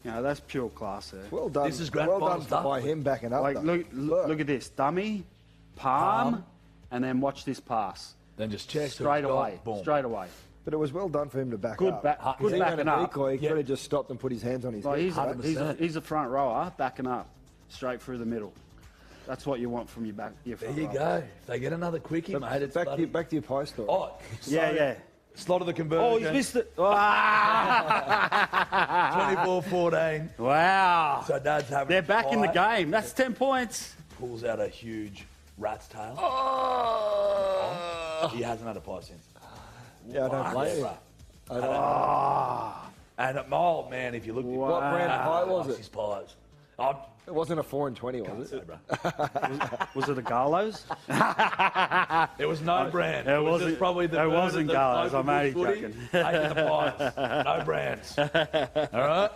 that's pure class there. Well done. This is grand well final done stuff. by him backing up. Like though. look at this dummy, palm, and then watch this pass Then just check. straight away. Boom. Straight away. But it was well done for him to back Good up. back- Because good he backing went a up. decoy, he Yeah. could have just stopped and put his hands on his Like head. he's a front rower backing up, straight through the middle. That's what you want from your There front you rower. go. If they get another quickie, mate, it's back bloody... to your pie story. Oh, so Yeah. Slot of the conversion. Oh, he's missed it. 24-14. Wow. So Dad's having They're a back in the pie, game. That's 10 points. Pulls out a huge rat's tail. He hasn't had a pie since. Yeah, I don't blame him. And my old man, if you look... What brand of pie was likes it? his pies. Oh, It wasn't a 4 and 20, was it? Was it a Garlows? It was no brand. it was wasn't- just probably the it bird wasn't of the Garlows, local I'm only bush footy. joking. Ate with the pies. No brands. All right?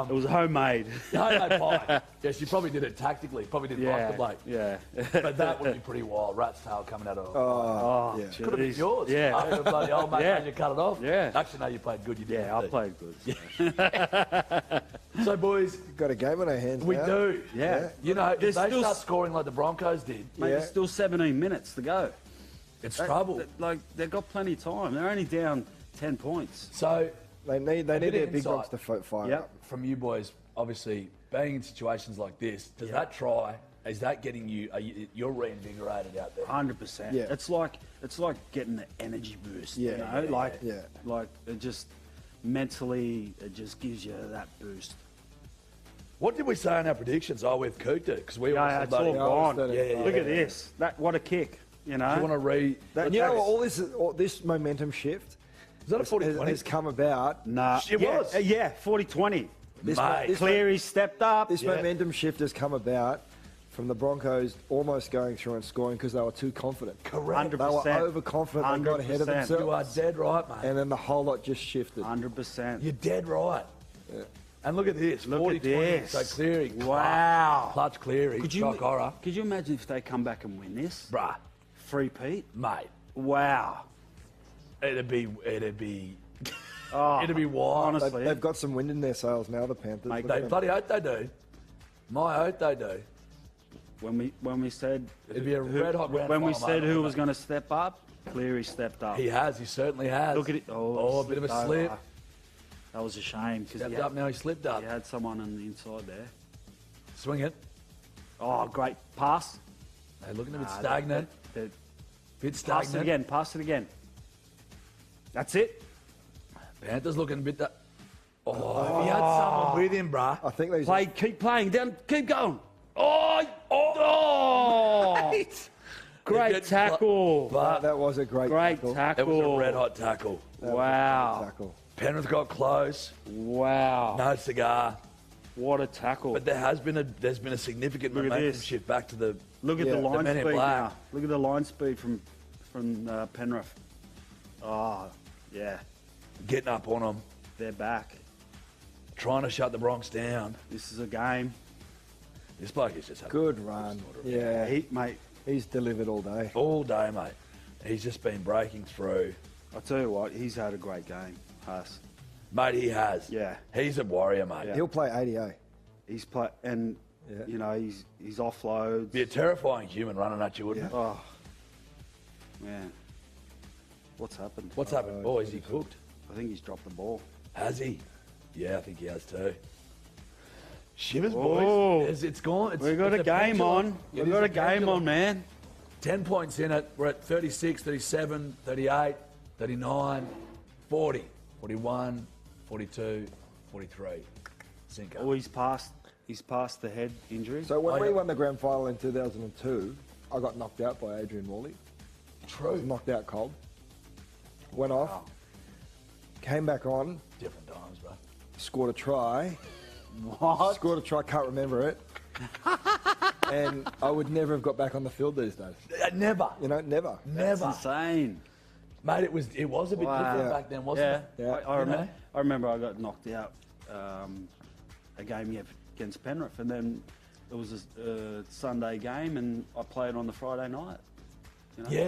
It was homemade. Homemade pie. Yes, you probably did it tactically. Probably didn't like the bloke. Yeah. But that would be pretty wild. Rat's tail coming out of. Oh, yeah. Could have been jeez. yours. Yeah. After the bloody old mate Yeah. made you cut it off. Yeah. Actually, no, you played good. You did. Yeah, I played good. So. So, boys, Got a game on our hands we now. do. Yeah. You know, if There's they still start scoring like the Broncos did, Mate, Yeah. there's still 17 minutes to go. it's trouble. Like, they've got plenty of time. They're only down 10 points. So, They need bit their of big insight. dogs to fire Yep. up. from you boys, obviously, being in situations like this, does that try? Is that getting you? You're reinvigorated out there? 100%. Yeah. It's like getting the energy boost. Yeah, You know? yeah. Like it just mentally, it just gives you that boost. What did we say on our predictions? Oh, we've cooked it because we Yeah, all it's said, all "Bloody- gone. Yeah, Look at this. What a kick. You know. Do you want to read? And you know That's- all this momentum shift Is that a 40-20? has come about. Nah. It yeah, was. Yeah, 40-20. Mate. Cleary stepped up. This Yeah. momentum shift has come about from the Broncos almost going through and scoring because they were too confident. Correct. They were 100%. overconfident. They got ahead of 100%. You are themselves. dead right, mate. And then the whole lot just shifted. 100%. You're dead right. Yeah. And look at this. Look at 40-20. this. So Cleary. Wow. Clutch Cleary. Shock horror. Could you imagine if they come back and win this? Bruh, Three-peat? mate. Wow. It'd be Oh, it'd be wild. honestly. They've got some wind in their sails now, the Panthers. Mate, Look at They them. bloody hope they do. My hope they do. When we said It'd be a red-hot grand when we final, said mate. who was going to step up, Cleary stepped up. He has. He certainly has. Look at it. Oh, a bit of a slipped slip. over. That was a shame because Stepped he, up now. He slipped up. had someone on the inside there. Swing it. Oh, great pass. They're looking a bit Nah, stagnant. that- Bit pass it stagnant. again. Pass it again. That's it. Panthers looking a bit that. Oh, if he had someone with him, bruh. I think these Keep playing. Down. Keep going. Oh! Great It gets- tackle. that was a great tackle. It was a red-hot tackle. Wow. Tackle. Penrith got close. Wow. No cigar. What a tackle. But there's been a significant Look at momentum this. shift back to the. Look at Yeah, the the line men in speed black. now. Look at the line speed from Penrith. Oh, yeah. Getting up on them, They're back. trying to shut the Bronx down. This is a game. This bloke is just having Good run. Yeah, Mate, he's delivered all day. all day, mate. He's just been breaking through. I tell you what, he's had a great game, Huss. Mate, he has. Yeah. He's a warrior, mate. Yeah. He'll play 80A. He's play and Yeah. you know he's offloads. Be a terrifying human running at you, wouldn't it? Oh, man, what's happened? What's happened, boys? He cooked. I think he's dropped the ball. Has he? Yeah, I think he has too. Shivers, Whoa. boys. It's gone. It's, We've got it's a game pendulum. on. It We've is got a a game pendulum. on, man. 10 points in it. We're at 36, 37, 38, 39, 40, 41, 42, 43. Cinco. Oh, he's past the head injury. So when Oh, we yeah. won the grand final in 2002, I got knocked out by Adrian Worley. True. Knocked out cold. Went off. Came back on. Different times, bro. Scored a try. what? Scored a try. Can't remember it. And I would never have got back on the field these days. Never. You know, never. That's Never. insane. Mate, it was a bit Wow. different Yeah. back then, wasn't Yeah, it? Yeah. I remember I got knocked out a game against Penrith, and then it was a Sunday game, and I played on the Friday night. You know? Yeah.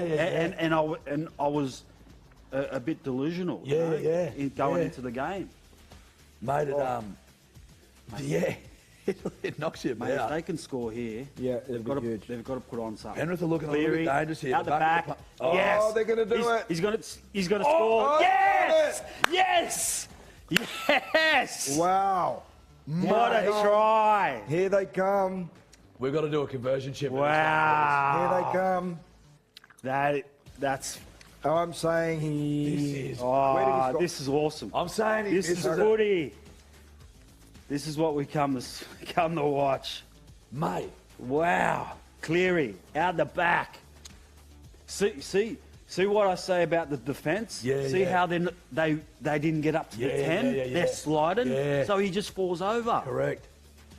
And I was a bit delusional. you Yeah, know, yeah, going yeah. into the game. Mate, yeah, it knocks you Mate, if about. they can score here, Yeah, it'll they've got be huge. to put on something. Penrith are looking a little Cleary, bit dangerous here. out the back. Oh, Yes. they're gonna do it. He's going to Oh, score. oh, Yes! Yes! Yes! Wow. What a try! Here they come. We've got to do a conversion chip. Wow! Here they come. That's I'm saying This he. is. Where did he score? this is awesome. I'm saying This is footy. This is what we come to watch. mate. Wow, Cleary out the back. See what I say about the defence. Yeah, See yeah. how they didn't get up to the Yeah, 10. yeah, yeah. They're sliding, Yeah. so he just falls over. Correct.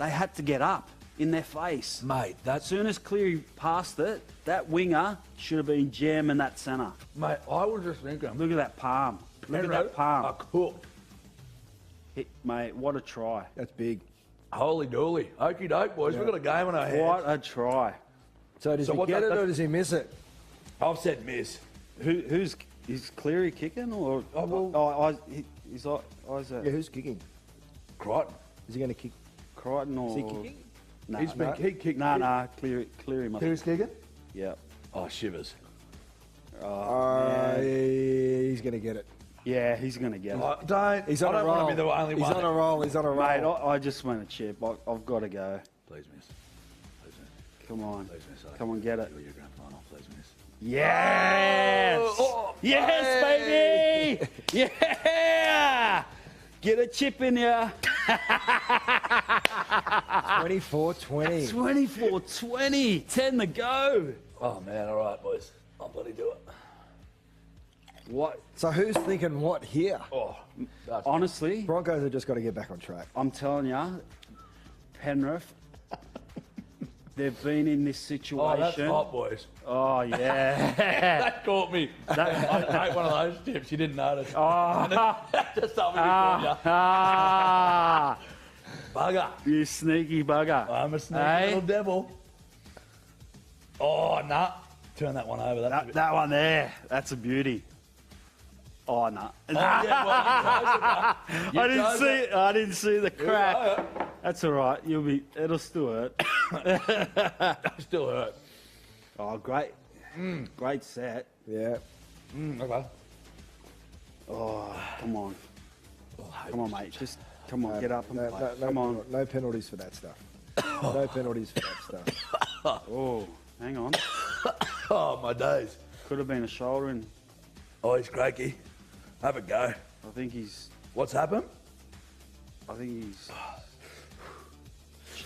They had to get up in their face. Mate, As that's... soon as Cleary passed it, that winger should have been jamming that centre. Mate, I was just thinking... Look at that palm. Look at that palm. A cook. Mate, what a try. That's big. Holy dooly. Okie doke, boys. We've got a game on our hands. What a try. So does he what get that- it or does he miss it? I've said miss. Is Cleary kicking or? Is Yeah, who's kicking? Crichton. Is he going to kick? Crichton or? Is he kicking? Nah, He's been he kicked. Nah. Cleary must. Who's kicking? Yeah. Oh, shivers. He's going to get it. Yeah, he's gonna get it. Don't. He's on I a don't roll. want to be the only He's one. on a roll. He's on a roll. Mate, I just went a chip. I've got to go. Please miss. Please miss. Come on. Please miss. Come on, get it. You're your grand final. Please miss. Yes! Yes, baby! Yeah! Get a chip in ya. 24-20. 24-20. 10 to go. Oh, man. All right, boys. I'll bloody do it. What? So who's thinking what here? Oh, that's Honestly, Broncos have just got to get back on track. I'm telling you, Penrith, they've been in this Oh, that's situation. hot, boys. Oh, yeah. That caught me. I ate one of those tips. You didn't notice. Oh. Just told me to call you. Ah, Bugger. you sneaky bugger. I'm a sneaky Hey? little devil. Oh, nah. Turn that one over. That's a bit... That one there, that's a beauty. Oh, no. Oh, yeah, well, you I close it. I didn't see the crack. Yeah, That's all right. It'll still hurt. I still hurt. Oh, great. Great set. Yeah. Okay. Oh, come on. Come on, mate. Just come on, get up and No, play. no, Come on. No penalties for that stuff. No penalties for that stuff. Oh, hang on. Oh, my days. Could have been a shoulder and Oh, he's cranky. Have a go. I think he's What's happened?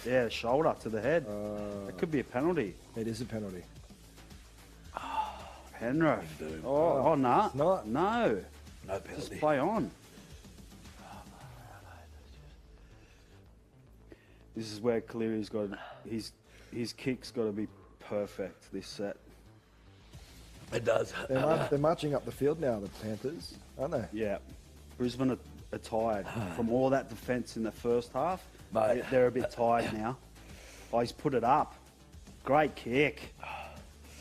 yeah, shoulder to the head. It could be a penalty. It is a penalty. Penrith. Oh, no. not. No. No Just penalty. play on. This is where Cleary's got his kick's got to be perfect this set. It does. They're marching up the field now, the Panthers, aren't they? Yeah. Brisbane are tired from all that defence in the first half. Mate. They're a bit tired now. Oh, he's put it up. Great kick.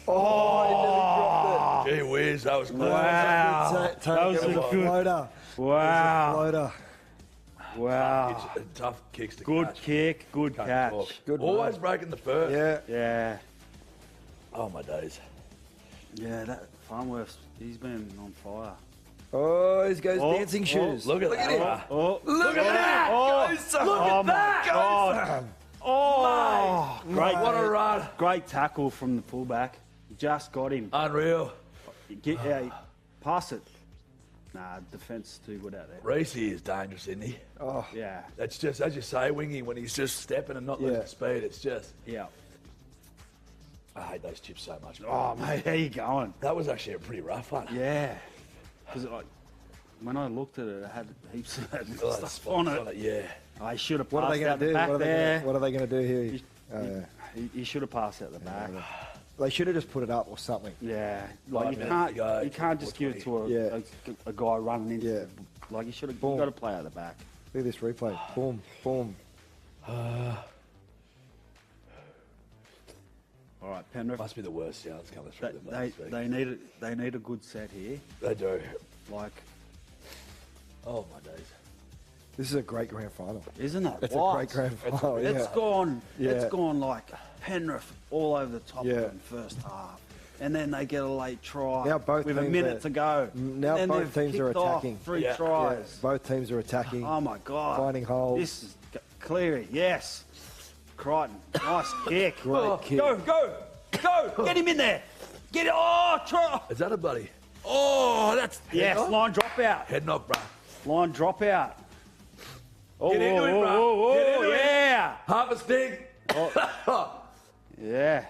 Oh, Gee whiz, that was close. Wow. that was a good- floater. Wow. Floater. Wow. It's tough kicks to Good catch. kick. Good Can't catch. talk. Good Always run. breaking the first. Yeah. Yeah. Oh, my days. Yeah, that Farnworth, he's been on fire. Oh, he goes Oh, dancing oh, shoes. Look at that. him. Oh, Look at that. oh, Look oh at my that. God. Oh, great, What a run. great tackle from the fullback. Just got him. Unreal. Pass it. Nah, defence too good out there. Reece is dangerous, isn't he? Oh, Yeah, That's just, as you say, Wingy, when he's just stepping and not losing Yeah. speed, it's just... yeah. I hate those chips so much. Oh, mate, how you going? That was actually a pretty rough one. Yeah. Because when I looked at it, it had heaps of that Oh, stuff spots on it. Yeah. I should have what are passed they out going to the do? back there. What are they going to do here? Oh, yeah. He should have passed out the back. They should have just put it up or something. Yeah, 5 like you minutes can't, to go, you can't just give it to a, Yeah. a guy running into. Yeah. Like you should have. Boom. You got to play out the back. Look at this replay. Boom, boom. All right, Penrith. Must be the worst sounds coming through them. They need a good set here. They do. Like, Oh, my days. This is a great grand final. isn't it? It's What? a great grand final. Yeah. It's gone. Yeah. It's gone like Penrith all over the top Yeah. of them first half, and then they get a late try Now both with a teams minute are- to go. now and then both they've teams are kicked off attacking. 3 Yeah. tries. Both teams are attacking. Oh my God! Finding holes. This is Cleary. Yes. Crichton. Nice kick. Great kick. Go, go, go! Get him in there. Get it. Oh, try. Is that a buddy? Oh, that's... Yes. Head knock? Line drop out. Head knock, bro. Line drop out. Oh, Get into it, bro. oh, Get into it. yeah. Half a stick. Yeah.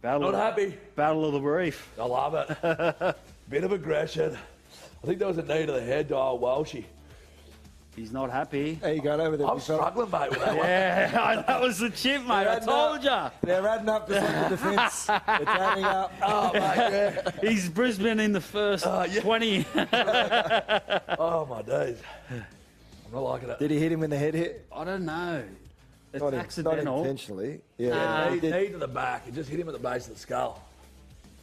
Not happy. Battle of the Reef. I love it. Bit of aggression. I think there was a knee to the head to old Walshy. He's not happy. How you going over there? I'm big fella? struggling, mate, with that one. Yeah, that was the chip, mate. I told you. They're adding up to the defence. It's adding up. Oh, mate, yeah. He's Brisbane in the first 20. Oh, my days. I'm not liking it. Did he hit him in the head hit? I don't know. It's Not accidental. intentionally. Yeah. Knee to the back. It just hit him at the base of the skull.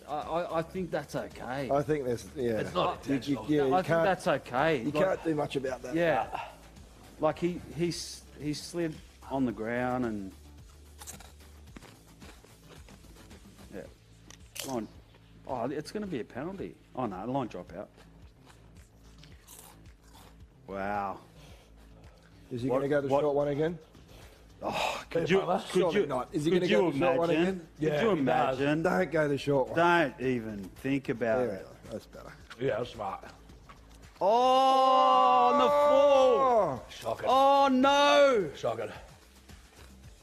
I think that's okay. I think there's, yeah. It's not intentional. You I think can't, that's okay. you can't do much about that. Yeah. Like he slid on the ground and yeah. Line. Oh, it's going to be a penalty. Oh no, line drop out. Wow. Is he going to go the short one again? Could you Surely not. Is he going to go the short one again? Could Yeah, you he does. imagine? Don't go the short one. Don't even think about There we it. go. That's better. Yeah, that's smart. Oh, on the floor. Shocking. Oh no. Shocking.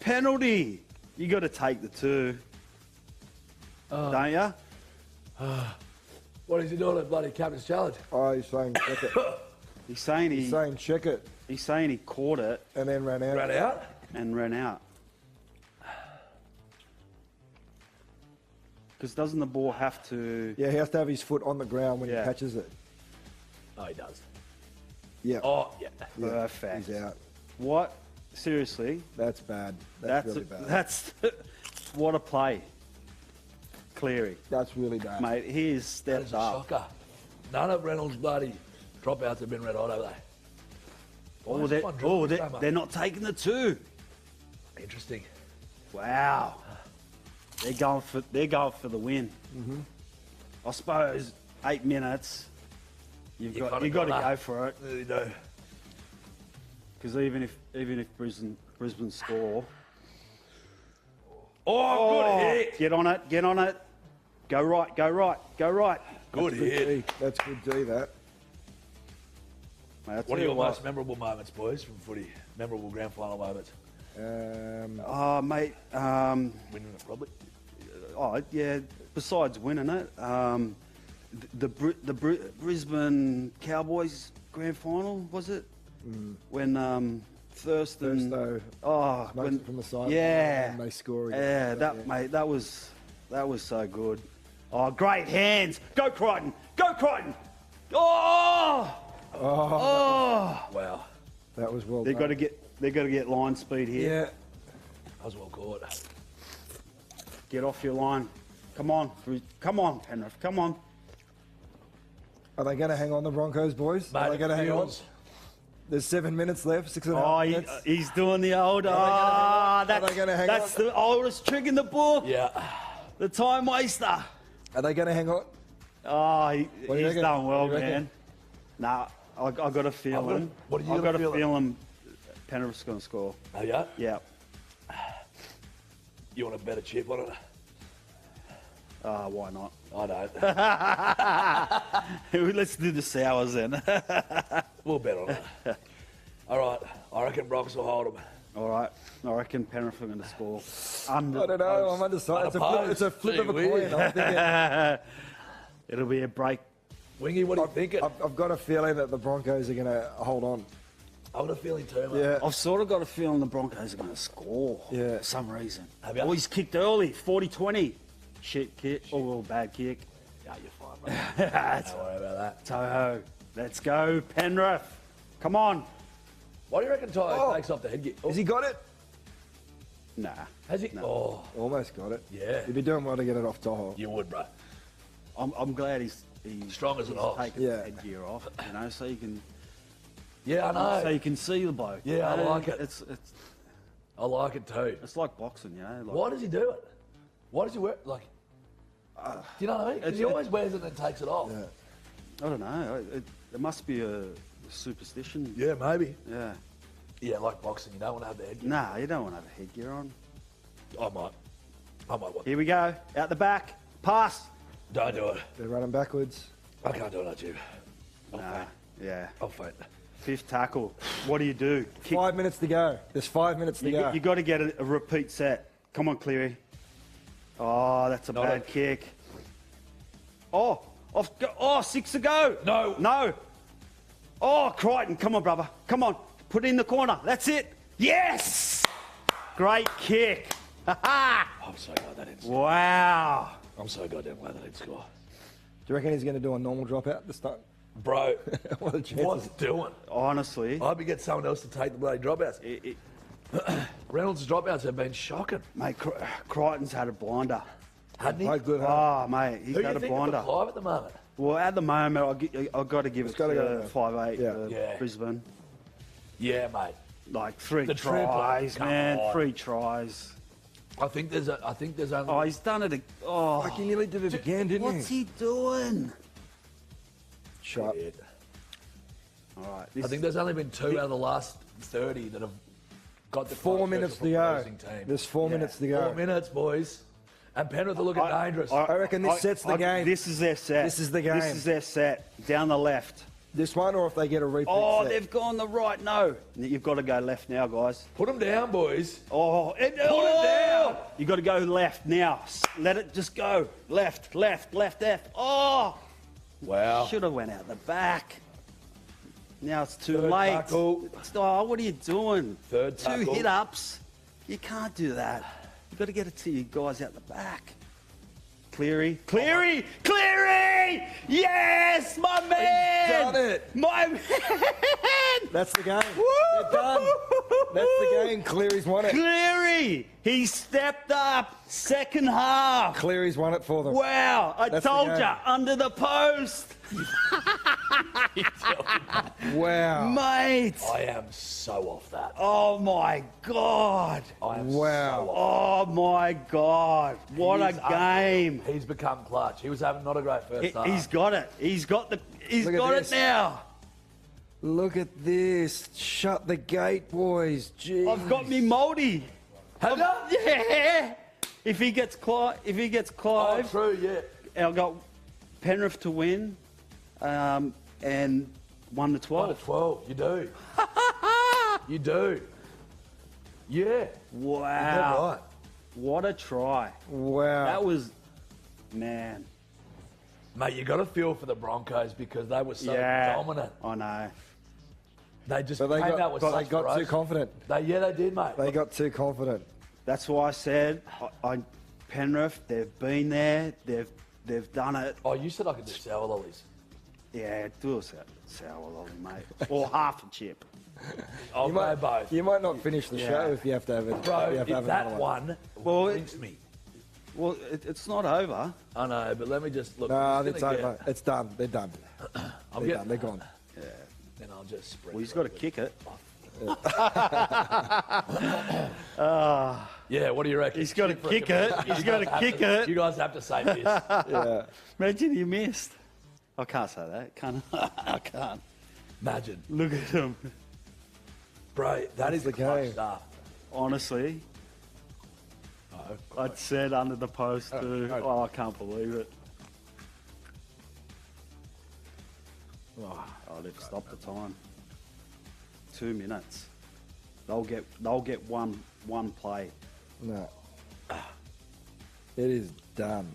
Penalty. You got to take the two. Don't you? What is he doing at bloody Captain's Challenge? Oh, he's saying check it. He's saying He's saying check it he's saying he caught it and then ran out. Ran out? and ran out. Because doesn't the ball have to? Yeah, he has to have his foot on the ground when Yeah. he catches it. Oh, he does. Yeah. Oh, yeah. Yeah, Perfect. He's out. What? Seriously? That's bad. That's really bad. That's what a play. Cleary, That's really bad. mate. He is That stepped is a up. shocker. None of Reynolds' bloody dropouts have been red hot, have they? Why Oh, is they're, this one dropping so much? they're not taking the two. Interesting. Wow. They're going for the win. Mm-hmm. I suppose 8 minutes. You've got to go for it. You know. Because even if Brisbane score, Oh, good hit. get on it. Go right. Good hit. That's good D, that. Mate, I What tell are you your most memorable moments, boys, from footy? Memorable grand final moments? Oh, mate. Winning it, probably. Oh, yeah. Besides winning it, the Brisbane Cowboys grand final, was it? When Thurston. Thursto smokes it from the side. Yeah. And they score again. Yeah, mate, that was so good. Oh, great hands. Go Crichton. Oh! Wow. That was well They've done. got to get line speed here. Yeah. That was well caught. Get off your line. Come on, Penrith. Come on. Are they going to hang on, the Broncos, boys? Are they going to hang on? There's 7 minutes left, 6.5 Oh, minutes. he's doing the old. Are they gonna hang that's on? the oldest trick in the book. Yeah. The time waster. Are they going to hang on? Oh, What do you he's reckon? done well, What do you reckon? man. Nah, I got a feeling. What do you I got got a a feeling? feeling Penrith's going to score. Oh, yeah? Yeah. You want a better chip on it? Why not? I don't. Let's do the sours then. We'll bet on it. All right. I reckon Broncos will hold them. All right. I reckon Penrith are going to score. I don't know. I'm undecided. It's a flip of a Gee whiz. coin. I'm thinking, It'll be a break. Wingy, what are you thinking? I've got a feeling that the Broncos are going to hold on. I've got a feeling too, mate. Yeah. I've sort of got a feeling the Broncos are going to score Yeah. for some reason. Have you? Oh, he's kicked early, 40-20. Shit kick. Oh, bad kick. Yeah, you're fine, mate. Don't worry about that. Toho. Let's go, Penrith. Come on. What do you reckon Ty Oh. takes off the head kick? Has he got it? Nah. Has he? No. Oh, Almost got it. Yeah. He'd be doing well to get it off Toho. you would, bro. I'm glad he's Strong as an ox. taken Yeah. the headgear off, so you can Yeah, I know. so you can see the bloke. Yeah, I like it. It's I like it too. it's like boxing, Like, Why does he do it? Why does he wear like? Do you know what I mean? Because he always wears it and takes it off. Yeah. I don't know. It must be a superstition. Yeah, maybe. Yeah. Yeah, like boxing, you don't want to have the head kick. Nah, you don't want to have a headgear on. I might want. Here we go. Out the back. Pass. Don't do it. They're running backwards. I can't do it, not you. Nah. Yeah. I'll faint. Fifth tackle. What do you do? Kick. 5 minutes to go. There's 5 minutes to go. You got to get a repeat set. Come on, Cleary. Oh, that's a Not bad it. kick. Oh, 6 to go. No. No. Oh, Crichton, come on, brother. Come on. Put it in the corner. That's it. Yes! Great kick. Ha-ha! I'm so glad they didn't score. Wow. I'm so goddamn glad they didn't score. Do you reckon he's going to do a normal dropout this time? Bro, What are the chances? what's he doing? Honestly, I hope he gets someone else to take the bloody dropouts. Reynolds' dropouts have been shocking. mate, Crichton's had a blinder. Hadn't he? Played good, huh? Oh, mate, he's Who do had you a think of blinder. the Clive at the moment? Well, at the moment, I've got to give it gotta to go. 5'8", Yeah. Yeah. Brisbane. Yeah, mate. Like 3 The triplet, tries, come man. on. 3 tries. I think there's only. Oh, he's done it. Oh, Like he nearly did it again, didn't what's he? he doing? Shut. Shit. All right. I think there's only been 2 out of the last 30 that have got the 4 Clive minutes from to go. opposing team. There's 4 minutes to go. 4 minutes, boys. And Penrith are looking dangerous. I reckon this sets the game. This is their set. This is the game. This is their set. Down the left. This one, or if they get a repeat Oh, set. they've gone the right. No. You've got to go left now, guys. Put them down, boys. Oh, put it down. You got to go left now. Let it just go. Left, left, left, left. Oh, Wow. should have went out the back. Now it's too Third late. tackle. Oh, what are you doing? Third 2 tackle. hit-ups. You can't do that. You've got to get it to you guys out the back. Cleary. Cleary! Cleary! Yes, my man! done it. My man! That's the game. Woo! They're done. That's the game. Cleary's won it. Cleary! He stepped up. Second half. Cleary's won it for them. Wow, I That's the told game. ya, under the post. Wow. Mate. I am so off that. Oh, my God. I am Wow. so off. Oh, my God. What a He's game. He's become clutch. He was having not a great first half. He's got it. He's got Look at it this. now. Look at this. Shut the gate, boys. Jeez. I've got me Mouldy. Have ya? Yeah. If he gets Clive, Oh, true, yeah. I've got Penrith to win, and 1 to 12. 1 to 12. You do. You do. Yeah. Wow. You're right. What a try. Wow. That was, man. Mate, you got to feel for the Broncos because they were so dominant. I know. They just But they came out got, with but such they got too ferocity. confident. They did, mate. They got too confident. That's why I said, Penrith, they've been there, they've done it. Oh, you said I could do sour lollies. Yeah, do a sour lolly, mate. Or half a chip. I'll You go might, both. you might not finish the Yeah. show if you have to have it. Bro, you have to have if that another one Well, brings me. Well, it's not over. I know, but let me just look. No, I'm it's gonna over. It's done. They're done. I'm They're getting, done. They're gone. Then I'll just spread. Well, he's got to kick it. Yeah, what do you reckon? He's got to kick it. He's got to kick it. You guys have to say this. Yeah. Imagine he missed. I can't say that. Can't I can't. Imagine. Look at him. Bro, that is the the clutch game. stuff. Honestly, I'd said under the post too. oh. Oh, I can't believe it. Oh, they've stopped the time. 2 minutes. They'll get one play. No. It is done.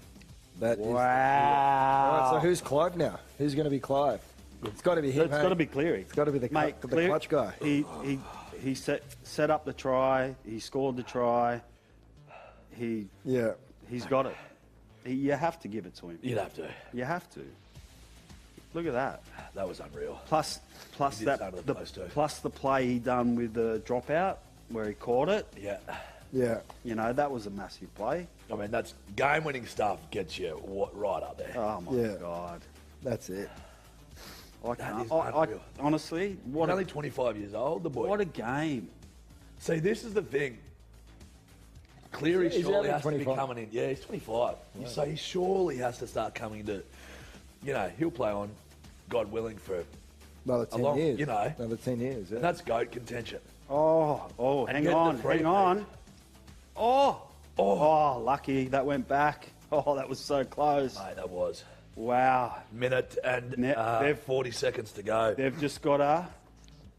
That is. Wow. All right, so who's Clive now? Who's going to be Clive? It's got to be him. It's got to be Cleary. It's got to be the, Mate, the Cleary- clutch guy. He set up the try. He scored the try. Yeah. He's got it. You have to give it to him. You'd have to. You have to. Look at that. That was unreal. Plus He did that start at the post too. plus the play he done with the dropout where he caught it. Yeah. Yeah. You know, that was a massive play. I mean, that's game-winning stuff. Gets you right up there. Oh my Yeah. God. That's it. I That can't. is I unreal. honestly, He's what only a, 25 years old, the boy. what a game. See, this is the thing. Cleary He's surely only has to be 25. coming in. Yeah, he's 25. So he surely has to start coming to, he'll play on, God willing, for, Another 10 long- years. you know. Another 10 years. Yeah. and that's GOAT contention. Oh, And hang get the on, free hang on. pick. Oh, lucky that went back. Oh, that was so close. Mate, that was. Wow. Minute and They've- 40 seconds to go. They've just got to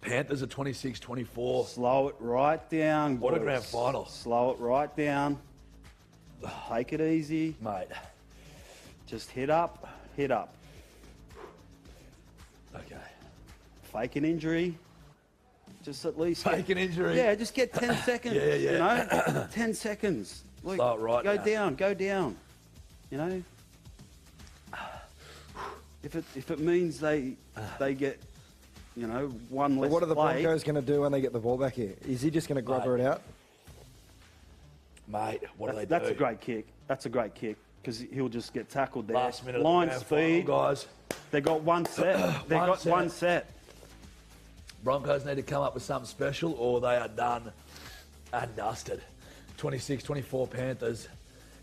Panthers are 26-24. slow it right down. What a boys. grand final. Slow it right down. Take it easy. Mate, Just hit up, hit up. okay. fake an injury. Just at least Fake an injury. Yeah, just get 10 seconds. Yeah. You know, 10 seconds. Like, Start right go now. down. You know, if it means they get, you know, one less. But what are the play, Broncos going to do when they get the ball back here? Is he just going to grubber it out? Mate, what do they do? That's a great kick. That's a great kick because he'll just get tackled there. Last minute of the line grand speed, final, guys. They got one set. They got one set. Broncos need to come up with something special or they are done and dusted. 26-24 Panthers.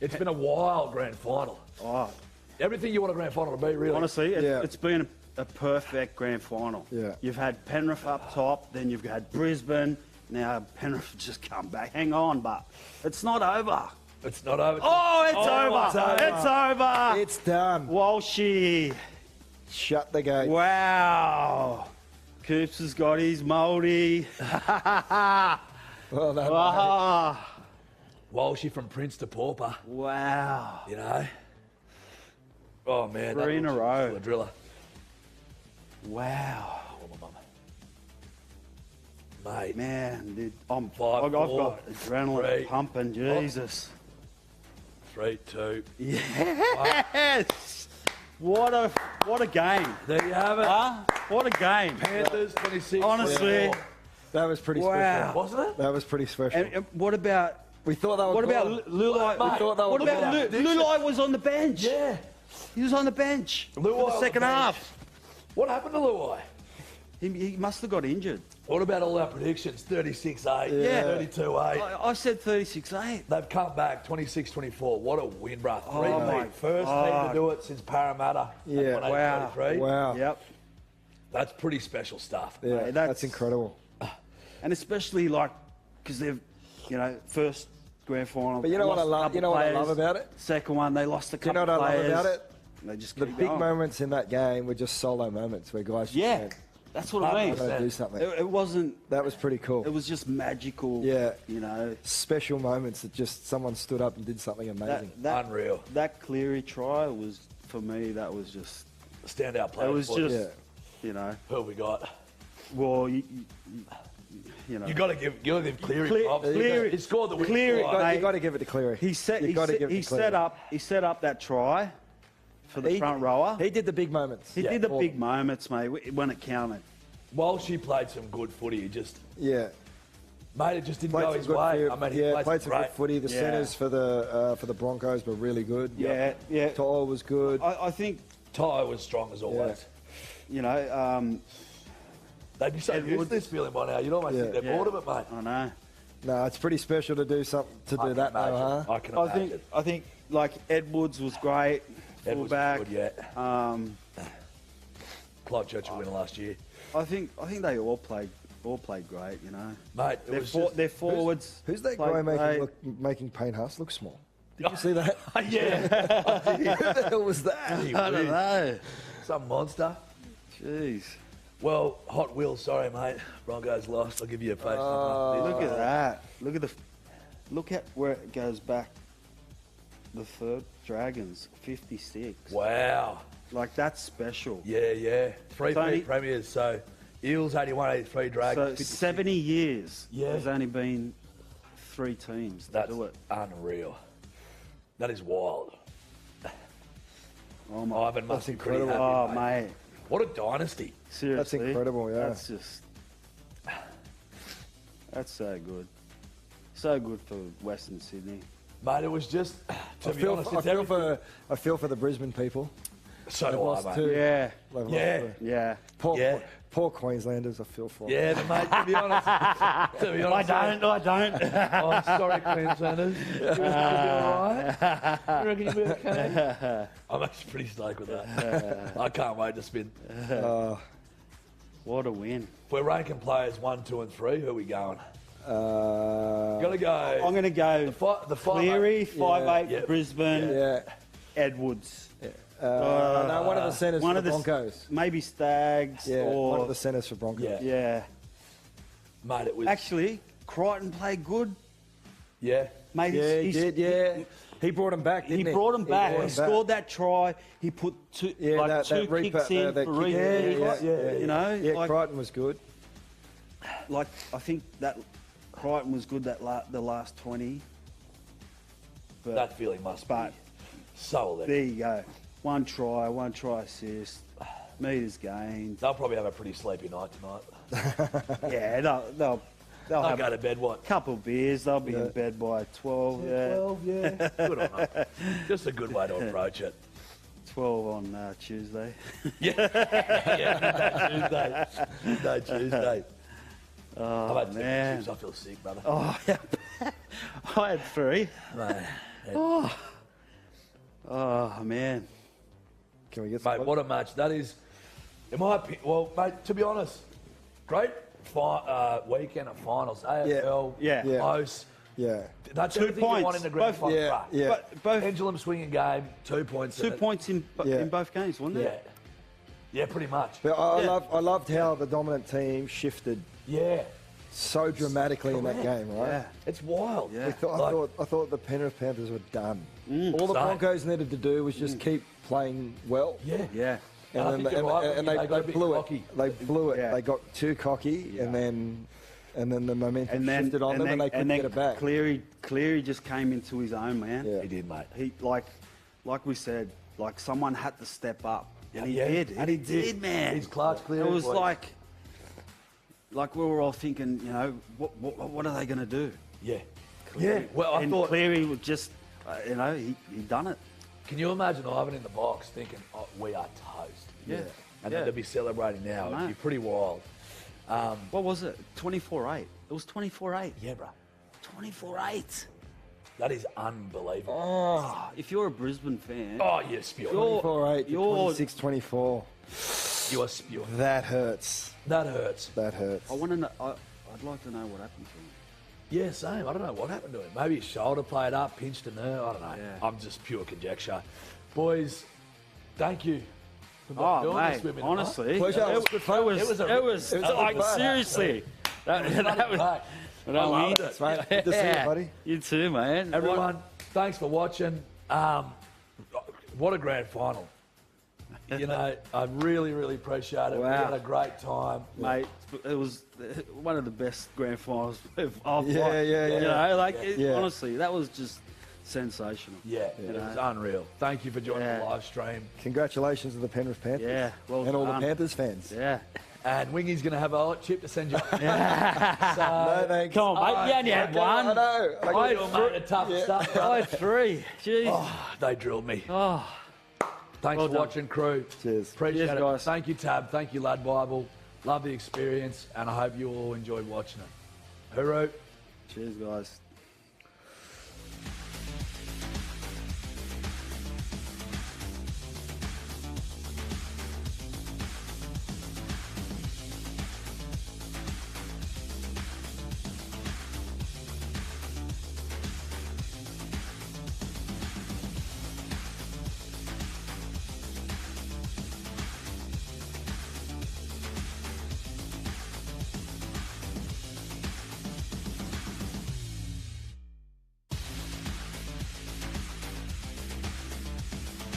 It's been a wild grand final. Oh, Everything you want a grand final to be, really. honestly, Yeah. it's been a perfect grand final. Yeah. You've had Penrith up top, then you've had Brisbane. Now Penrith just come back. Hang on, but it's not over. It's not over. Oh, it's over. it's over. It's over. It's done. Walshy. Shut the gate. Wow. Coops has got his mouldy. Well done, mate. Ah, Walshy from Prince to Pauper, wow. you know. Oh, man. that Three in a looks row. a driller. Wow. Oh, my mama. Mate. Man, dude, Five, I've four, got adrenaline three. pumping. Jesus. 3-2. Yes. What a game. There you have it. Huh? What a game. Panthers 26. Honestly. That was pretty Wow. special. Wasn't it? That was pretty special. And what about We thought they were what about gone. Lulai? Mate, thought they were What about gone. Lulai was on the bench? Yeah. He was on the bench for Luai the on second the bench. half. What happened to Luai? He must have got injured. What about all our predictions? 36-8, Yeah. 32-8. I said 36-8. They've come back 26-24. What a win, bruh. Oh, my First team to do it since Parramatta. Yeah. Wow. 23. Wow. Yep. That's pretty special stuff. Yeah, Mate, that's incredible. And especially like because they've, you know, first grand final. But you know what I lost a love? couple You know what I players. love about it? Second one, they lost a Do you couple know what I love players. about it? They just The keep big going. moments in that game were just solo moments where guys just Yeah, went, that's what I mean. "Gotta do something." It wasn't. That was pretty cool. It was just magical. Yeah. You know, Special moments that just someone stood up and did something amazing. Unreal. That Cleary try was for me. That was just. Standout player. It was for us. just. Yeah. You know. Who have we got? Well, you know. You got to give Cleary props. Cleary- He scored the win. Cleary- try. You got to give it to Cleary. He set. You He, gotta set, give it he to Cleary. set up that try for the front rower. He did the big moments. He did the big moments, mate, when it counted. While she played some good footy, he just, Yeah. mate, it just didn't Played go some his good way. footy. I mean, he Yeah, played some great good footy. The Yeah. centres for the Broncos were really good. Yeah, yeah. To'o was good. I think, Ty was strong as always. you know, They'd be so used to Edwards- this feeling by now. You'd almost think they're bored of it, mate. I know. No, it's pretty special to do something I do that can though, imagine. huh? I can I imagine. think like Edwards was great, Ed was fullback. good, yeah. Clive Churchill winner last year. I think they all played great. You know, Mate, it was just... their forwards. Who's that played guy great. making Payne Haas look small? Did you see that? yeah. Who the hell was that? I don't know. Some monster. Jeez, Well, Hot Wheels, sorry, mate. Broncos lost. I'll give you a face. look at that. Look at where it goes back. The third Dragons 56. Wow. Like that's special. Yeah. Three Tony- premiers. So, Eels 81, 83, So Dragons 56. 70 years. Yeah. There's only been 3 teams that That's do it. unreal. That is wild. Oh my. Ivan must be pretty incredible. happy, Oh mate. mate. What a dynasty. Seriously. incredible, yeah. That's just. That's so good. So good for Western Sydney. Mate, it was just, to be honest, it's everything. I feel for the Brisbane people. So They've do I, lost mate. two. Yeah. They've lost Yeah. two. Yeah. Poor Queenslanders, I feel for. Yeah, mate, to be honest. I don't. Oh, sorry, Queenslanders. You reckon you'll be all right? You reckon you'll be okay? I'm actually pretty stoked with that. I can't wait to spin. What a win. If we're ranking players 1, 2, and 3, who are we going? Uh, Gotta go. I'm going to go the five, Cleary, 5'8", Yeah. Brisbane, yeah. Edwards. No, one of the centres One for of the the Broncos. Maybe Stags Yeah, or... one of the centres for Broncos. Yeah. Yeah. Mate, it was... Actually, Crichton played good. yeah. Mate, Yeah, he did, yeah. He brought him back, didn't he? He brought him back. brought He him back. scored that try. He put two, Yeah, two that kicks in that for kick. Reed. You know, Yeah, like, Crichton was good. like I think that Crichton was good the last 20. But That feeling must be but so electric. there you go. One try assist. Meters gained. They'll probably have a pretty sleepy night tonight. Yeah, they'll They'll have go a to bed, what? couple of beers. They'll be in bed by 12. Yeah, 12, yeah. Good on them. Just a good way to approach it. 12 on Tuesday. Tuesday. Oh, I've had man. chips. I feel sick, brother. Oh, yeah. I had 3. Mate, Oh, man. Can we get some? mate, what a match. That is, in my opinion, well, mate, to be honest, great weekend of finals. AFL, Yeah. close. Yeah. That's 2 everything you want points. in the grand Both- final. Yeah, Right. yeah. But both Pendulum swinging game, 2 points. 2 points in both games, wasn't Yeah. it? Yeah, pretty much. But I Yeah. loved how the dominant team shifted Yeah. so dramatically in that Correct. game, right? Yeah. It's wild. Yeah. I thought the Penrith Panthers were done. All the Same. Broncos needed to do was just keep playing well. Yeah. Yeah. And I think you're right, and they they got a bit blew it. cocky. They blew it. Yeah. They got too cocky, and then the momentum And then shifted on them, and they couldn't get it back. Cleary just came into his own, man. Yeah. He did, mate. He like we said, like someone had to step up, and he Yeah. did. And he did. man. He's clutch, Cleary, It was boys. like we were all thinking, you know, what are they going to do? Yeah. Yeah. Well, I and thought. Cleary was just, you know, he done it. Can you imagine Ivan in the box thinking, "Oh, we are toast." Yeah. And Yeah. then to be celebrating now, I know. it'd be pretty wild. What was it? 24-8. It was 24-8. Yeah, bro. 24-8. That is unbelievable. Oh, if you're a Brisbane fan, Oh, you're spewing. You're- 24-8, you're- 26-24. You are spewing. That hurts. That hurts. That hurts. I want to know. I'd like to know what happened to him. Yeah, same. I don't know what happened to him. Maybe his shoulder played up, pinched a nerve. I don't know. Yeah. I'm just pure conjecture. Boys, thank you for Oh, doing mate, this with me. honestly, Pleasure. it, It was good fun. it was, It was a- it was, it was like, good fun. seriously. That was, Mate, I loved it. Mate, good to see you, buddy. You too, man. Everyone, thanks for watching. What a grand final. You know, I really, really appreciate it. We Wow. had a great time. Mate, it was one of the best grand finals I've watched. Yeah. You know, like, Yeah. honestly, that was just sensational. Yeah, it was unreal. Thank you for joining Yeah. the live stream. Congratulations to the Penrith Panthers. Yeah, well and all the done. Panthers fans. Yeah. And Wingy's going to have a hot chip to send you. No, thanks. Come on, mate. You only had one. I know. I got you, mate, a tough stuff. I had 3. Jeez. Oh, they drilled me. Oh. Thanks Well for done. watching, crew. Cheers. Appreciate Cheers, it. guys. Thank you, Tab. Thank you, LADbible. Love the experience, and I hope you all enjoyed watching it. Hooroo. Cheers, guys.